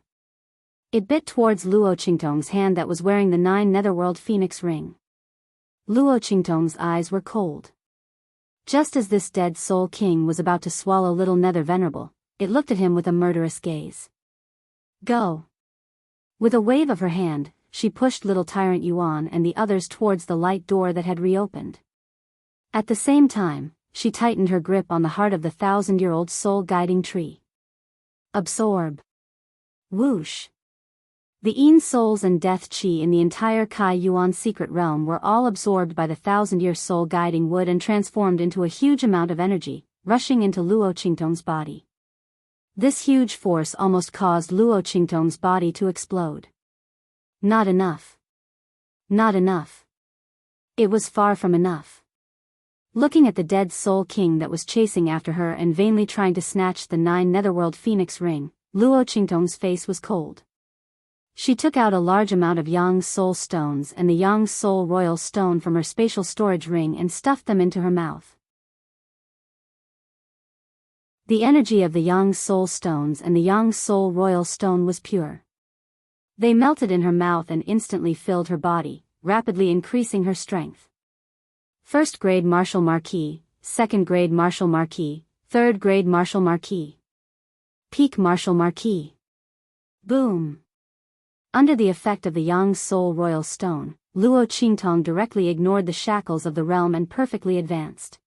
It bit towards Luo Qingtong's hand that was wearing the 9 netherworld phoenix ring. Luo Qingtong's eyes were cold. Just as this dead soul king was about to swallow little Nether Venerable, it looked at him with a murderous gaze. Go! With a wave of her hand, she pushed little Tyrant Yuan and the others towards the light door that had reopened. At the same time, she tightened her grip on the heart of the 1,000-year-old soul-guiding tree. Absorb. Whoosh. The Yin souls and death chi in the entire Kai Yuan secret realm were all absorbed by the 1,000-year soul-guiding wood and transformed into a huge amount of energy, rushing into Luo Qingtong's body. This huge force almost caused Luo Qingtong's body to explode. Not enough. Not enough. It was far from enough. Looking at the dead soul king that was chasing after her and vainly trying to snatch the 9 netherworld phoenix ring, Luo Qingtong's face was cold. She took out a large amount of Yang soul stones and the Yang soul royal stone from her spatial storage ring and stuffed them into her mouth. The energy of the Yang soul stones and the Yang soul royal stone was pure. They melted in her mouth and instantly filled her body, rapidly increasing her strength. First grade Martial Marquis, second grade Martial Marquis, third grade Martial Marquis. Peak Martial Marquis. Boom! Under the effect of the Yang Soul Royal Stone, Luo Qingtong directly ignored the shackles of the realm and perfectly advanced.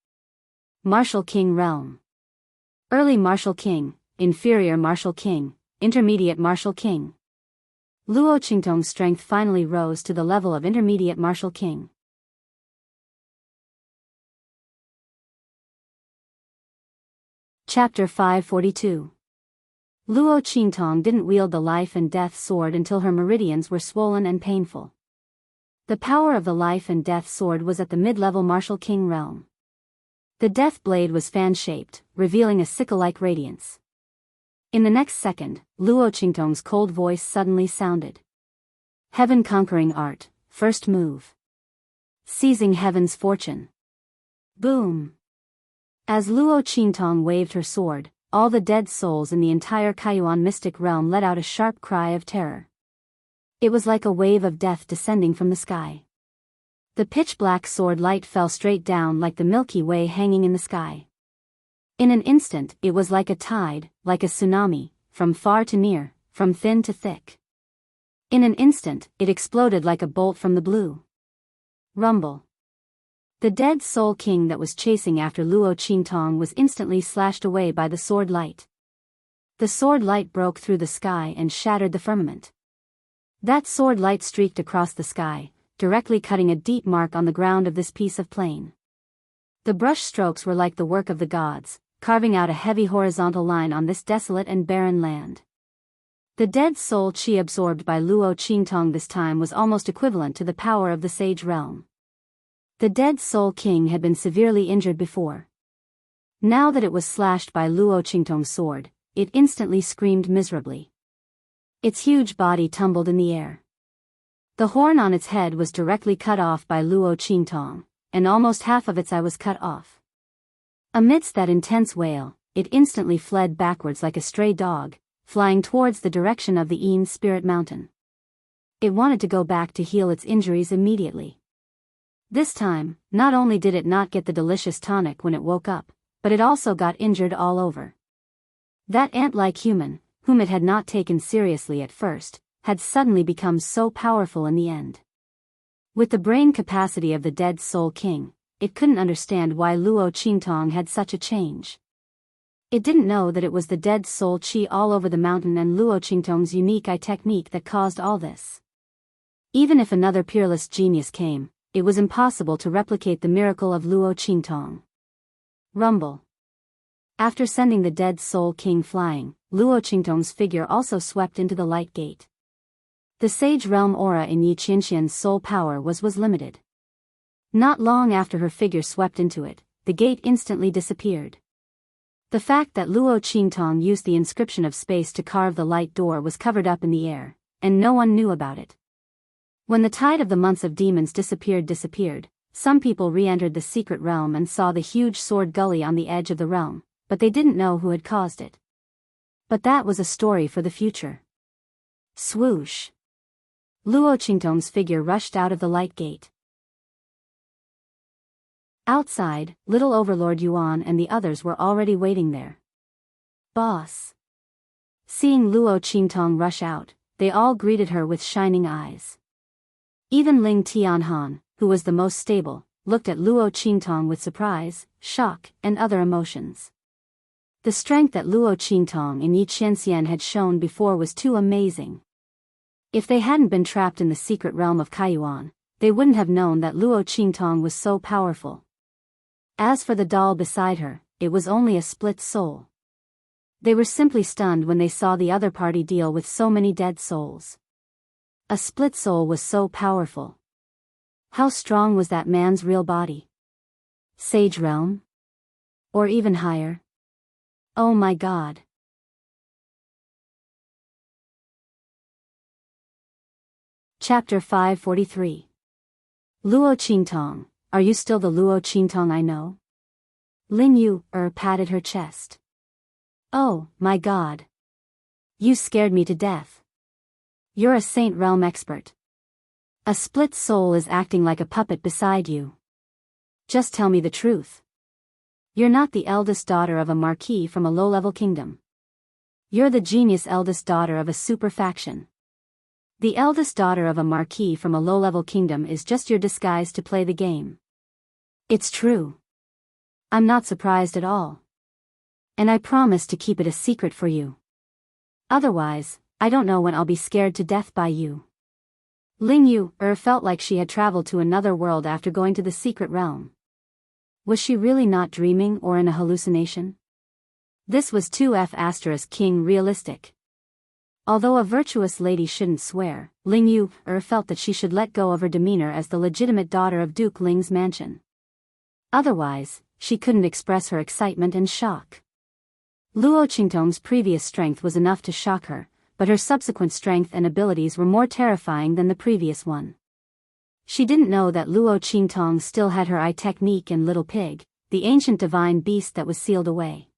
Martial King Realm. Early Martial King, Inferior Martial King, Intermediate Martial King. Luo Qingtong's strength finally rose to the level of Intermediate Martial King. Chapter 542. Luo Qingtong didn't wield the life and death sword until her meridians were swollen and painful. The power of the life and death sword was at the mid-level Martial King realm. The death blade was fan-shaped, revealing a sickle-like radiance. In the next second, Luo Qingtong's cold voice suddenly sounded. Heaven-conquering art, first move. Seizing heaven's fortune. Boom! As Luo Qingtong waved her sword, all the dead souls in the entire Kaiyuan mystic realm let out a sharp cry of terror. It was like a wave of death descending from the sky. The pitch-black sword light fell straight down like the Milky Way hanging in the sky. In an instant, it was like a tide, like a tsunami, from far to near, from thin to thick. In an instant, it exploded like a bolt from the blue. Rumble. The dead soul king that was chasing after Luo Qingtong was instantly slashed away by the sword light. The sword light broke through the sky and shattered the firmament. That sword light streaked across the sky, directly cutting a deep mark on the ground of this piece of plain. The brush strokes were like the work of the gods, carving out a heavy horizontal line on this desolate and barren land. The dead soul chi absorbed by Luo Qingtong this time was almost equivalent to the power of the sage realm. The dead soul king had been severely injured before. Now that it was slashed by Luo Qingtong's sword, it instantly screamed miserably. Its huge body tumbled in the air. The horn on its head was directly cut off by Luo Qingtong, and almost half of its eye was cut off. Amidst that intense wail, it instantly fled backwards like a stray dog, flying towards the direction of the Yin Spirit Mountain. It wanted to go back to heal its injuries immediately. This time, not only did it not get the delicious tonic when it woke up, but it also got injured all over. That ant-like human, whom it had not taken seriously at first, had suddenly become so powerful in the end. With the brain capacity of the dead soul king, it couldn't understand why Luo Qingtong had such a change. It didn't know that it was the dead soul chi all over the mountain and Luo Qingtong's unique eye technique that caused all this. Even if another peerless genius came, it was impossible to replicate the miracle of Luo Qingtong. Rumble. After sending the dead soul king flying, Luo Qingtong's figure also swept into the light gate. The sage realm aura in Yi Qianxian's soul power was limited. Not long after her figure swept into it, the gate instantly disappeared. The fact that Luo Qingtong used the inscription of space to carve the light door was covered up in the air, and no one knew about it. When the tide of the months of demons disappeared, some people re-entered the secret realm and saw the huge sword gully on the edge of the realm, but they didn't know who had caused it. But that was a story for the future. Swoosh! Luo Qingtong's figure rushed out of the light gate. Outside, little Overlord Yuan and the others were already waiting there. Boss! Seeing Luo Qingtong rush out, they all greeted her with shining eyes. Even Ling Tianhan, who was the most stable, looked at Luo Qingtong with surprise, shock, and other emotions. The strength that Luo Qingtong and Yi Qianxian had shown before was too amazing. If they hadn't been trapped in the secret realm of Kaiyuan, they wouldn't have known that Luo Qingtong was so powerful. As for the doll beside her, it was only a split soul. They were simply stunned when they saw the other party deal with so many dead souls. A split soul was so powerful. How strong was that man's real body? Sage realm? Or even higher? Oh my god. Chapter 543. Luo Qingtong, are you still the Luo Qingtong I know? Ling Yu patted her chest. Oh, my god. You scared me to death. You're a Saint Realm expert. A split soul is acting like a puppet beside you. Just tell me the truth. You're not the eldest daughter of a marquis from a low-level kingdom. You're the genius eldest daughter of a super faction. The eldest daughter of a marquis from a low-level kingdom is just your disguise to play the game. It's true. I'm not surprised at all. And I promise to keep it a secret for you. Otherwise, I don't know when I'll be scared to death by you. Ling Yu felt like she had traveled to another world after going to the secret realm. Was she really not dreaming or in a hallucination? This was 2F** King realistic. Although a virtuous lady shouldn't swear, Ling Yu felt that she should let go of her demeanor as the legitimate daughter of Duke Ling's mansion. Otherwise, she couldn't express her excitement and shock. Luo Qingtong's previous strength was enough to shock her, but her subsequent strength and abilities were more terrifying than the previous one. She didn't know that Luo Qingtong still had her eye technique and little pig, the ancient divine beast that was sealed away.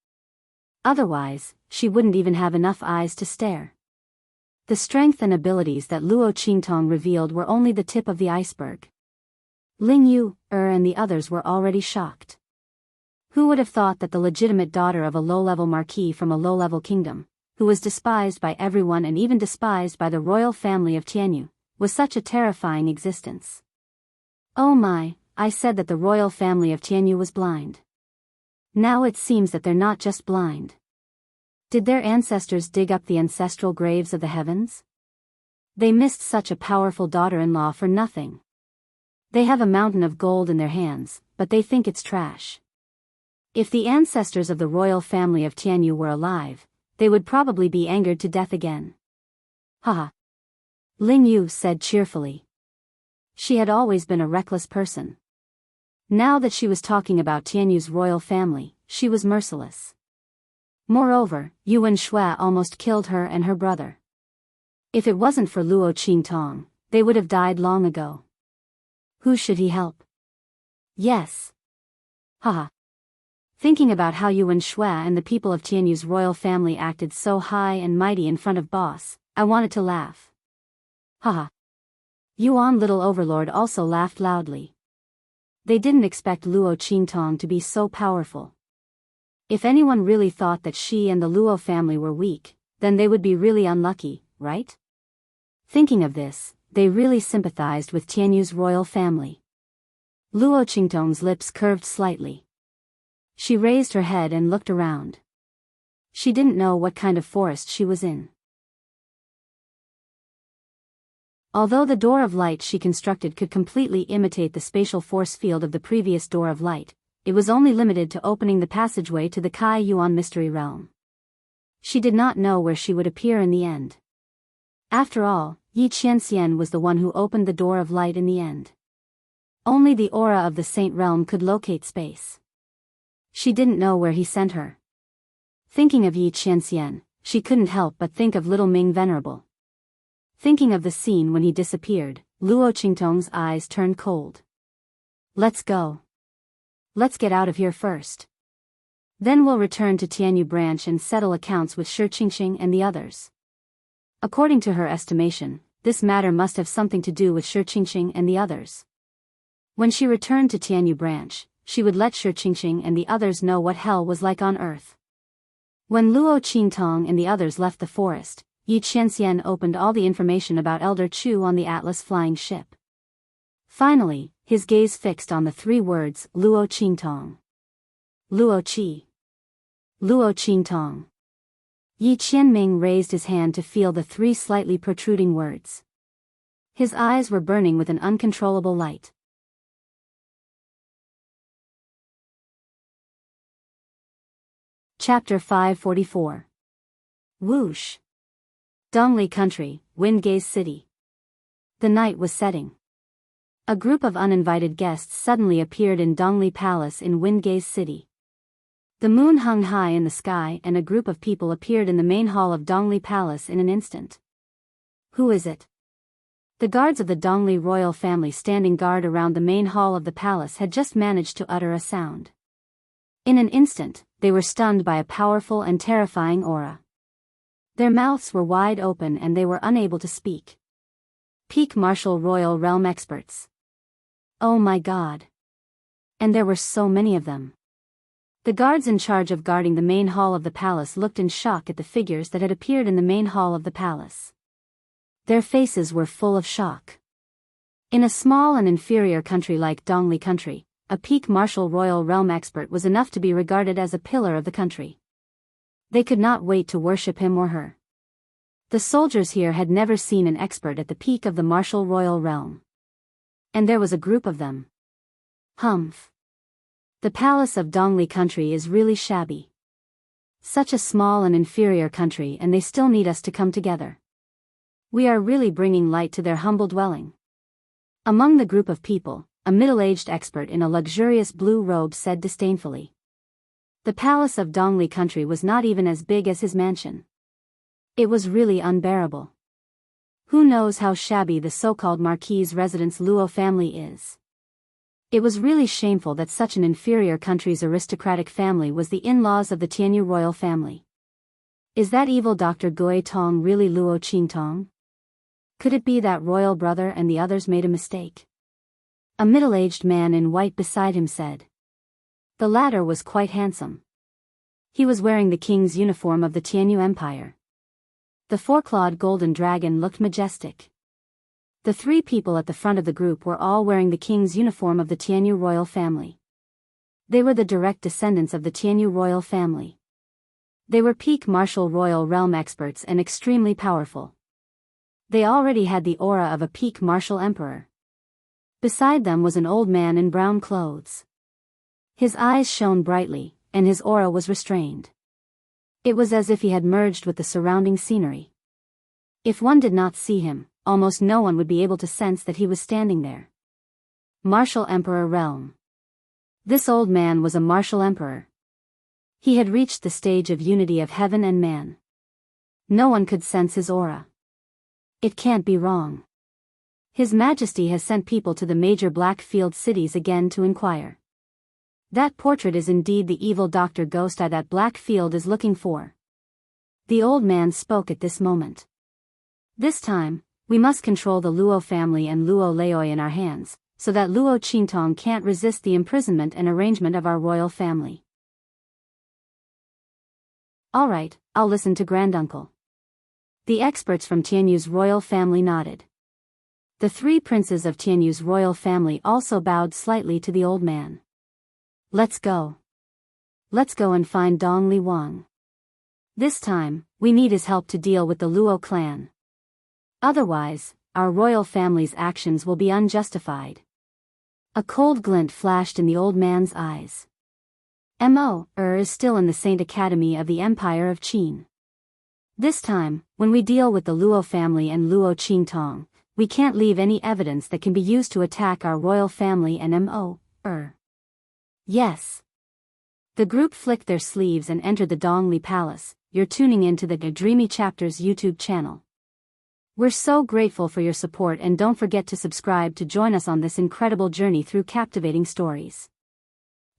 Otherwise, she wouldn't even have enough eyes to stare. The strength and abilities that Luo Qingtong revealed were only the tip of the iceberg. Ling Yu and the others were already shocked. Who would have thought that the legitimate daughter of a low-level marquis from a low-level kingdom, who was despised by everyone and even despised by the royal family of Tianyu, was such a terrifying existence? Oh my, I said that the royal family of Tianyu was blind. Now it seems that they're not just blind. Did their ancestors dig up the ancestral graves of the heavens? They missed such a powerful daughter-in-law for nothing. They have a mountain of gold in their hands, but they think it's trash. If the ancestors of the royal family of Tianyu were alive, they would probably be angered to death again. Haha. Ling Yu said cheerfully. She had always been a reckless person. Now that she was talking about Tianyu's royal family, she was merciless. Moreover, Yuan Shui almost killed her and her brother. If it wasn't for Luo Qingtong, they would have died long ago. Who should he help? Yes. Haha. Thinking about how Yuan Shui and the people of Tianyu's royal family acted so high and mighty in front of boss, I wanted to laugh. Haha. Yuan Little Overlord also laughed loudly. They didn't expect Luo Qingtong to be so powerful. If anyone really thought that she and the Luo family were weak, then they would be really unlucky, right? Thinking of this, they really sympathized with Tianyu's royal family. Luo Qingtong's lips curved slightly. She raised her head and looked around. She didn't know what kind of forest she was in. Although the door of light she constructed could completely imitate the spatial force field of the previous door of light, it was only limited to opening the passageway to the Kai Yuan mystery realm. She did not know where she would appear in the end. After all, Yi Qianxian was the one who opened the door of light in the end. Only the aura of the Saint Realm could locate space. She didn't know where he sent her. Thinking of Yi Qianxian, she couldn't help but think of little Ming Venerable. Thinking of the scene when he disappeared, Luo Qingtong's eyes turned cold. Let's go. Let's get out of here first. Then we'll return to Tianyu branch and settle accounts with Shi Qingxing and the others. According to her estimation, this matter must have something to do with Shi Qingqing and the others. When she returned to Tianyu branch, she would let Shi Qingqing and the others know what hell was like on earth. When Luo Qingtong and the others left the forest, Yi Qianxian opened all the information about Elder Chu on the Atlas flying ship. Finally, his gaze fixed on the 3 words Luo Qingtong. Luo Qi. Luo Qingtong. Yi Qianming raised his hand to feel the 3 slightly protruding words. His eyes were burning with an uncontrollable light. Chapter 544. Whoosh. Dongli Country, Windgaze City. The night was setting. A group of uninvited guests suddenly appeared in Dongli Palace in Windgaze City. The moon hung high in the sky and a group of people appeared in the main hall of Dongli Palace in an instant. Who is it? The guards of the Dongli royal family standing guard around the main hall of the palace had just managed to utter a sound. In an instant, they were stunned by a powerful and terrifying aura. Their mouths were wide open and they were unable to speak. Peak Martial Royal Realm experts. Oh my God. And there were so many of them. The guards in charge of guarding the main hall of the palace looked in shock at the figures that had appeared in the main hall of the palace. Their faces were full of shock. In a small and inferior country like Dongli Country, a peak Martial Royal Realm expert was enough to be regarded as a pillar of the country. They could not wait to worship him or her. The soldiers here had never seen an expert at the peak of the Martial Royal Realm. And there was a group of them. Humph. The palace of Dongli Country is really shabby. Such a small and inferior country and they still need us to come together. We are really bringing light to their humble dwelling. Among the group of people, a middle-aged expert in a luxurious blue robe said disdainfully. The palace of Dongli Country was not even as big as his mansion. It was really unbearable. Who knows how shabby the so-called Marquis' residence Luo family is. It was really shameful that such an inferior country's aristocratic family was the in-laws of the Tianyu royal family. Is that evil Dr. Gui Tong really Luo Qingtong? Could it be that royal brother and the others made a mistake? A middle-aged man in white beside him said. The latter was quite handsome. He was wearing the king's uniform of the Tianyu Empire. The 4-clawed golden dragon looked majestic. The 3 people at the front of the group were all wearing the king's uniform of the Tianyu royal family. They were the direct descendants of the Tianyu royal family. They were peak Martial Royal Realm experts and extremely powerful. They already had the aura of a peak martial emperor. Beside them was an old man in brown clothes. His eyes shone brightly, and his aura was restrained. It was as if he had merged with the surrounding scenery. If one did not see him, almost no one would be able to sense that he was standing there. Martial Emperor Realm. This old man was a martial emperor. He had reached the stage of unity of heaven and man. No one could sense his aura. It can't be wrong. His Majesty has sent people to the major Blackfield cities again to inquire. That portrait is indeed the evil Dr. Ghost Eye that Blackfield is looking for. The old man spoke at this moment. This time, we must control the Luo family and Luo Laoi in our hands, so that Luo Qingtong can't resist the imprisonment and arrangement of our royal family. All right, I'll listen to Granduncle. The experts from Tianyu's royal family nodded. The 3 princes of Tianyu's royal family also bowed slightly to the old man. Let's go. Let's go and find Dong Li Wang. This time, we need his help to deal with the Luo clan. Otherwise, our royal family's actions will be unjustified. A cold glint flashed in the old man's eyes. Mo.Er is still in the Saint Academy of the Empire of Qin. This time, when we deal with the Luo family and Luo Qingtong, we can't leave any evidence that can be used to attack our royal family and Mo.Er. Yes. The group flicked their sleeves and entered the Dongli Palace. You're tuning into the Dreamy Chapters YouTube channel. We're so grateful for your support and don't forget to subscribe to join us on this incredible journey through captivating stories.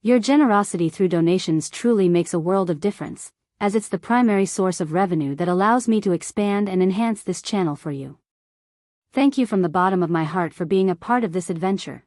Your generosity through donations truly makes a world of difference. as it's the primary source of revenue that allows me to expand and enhance this channel for you. Thank you from the bottom of my heart for being a part of this adventure.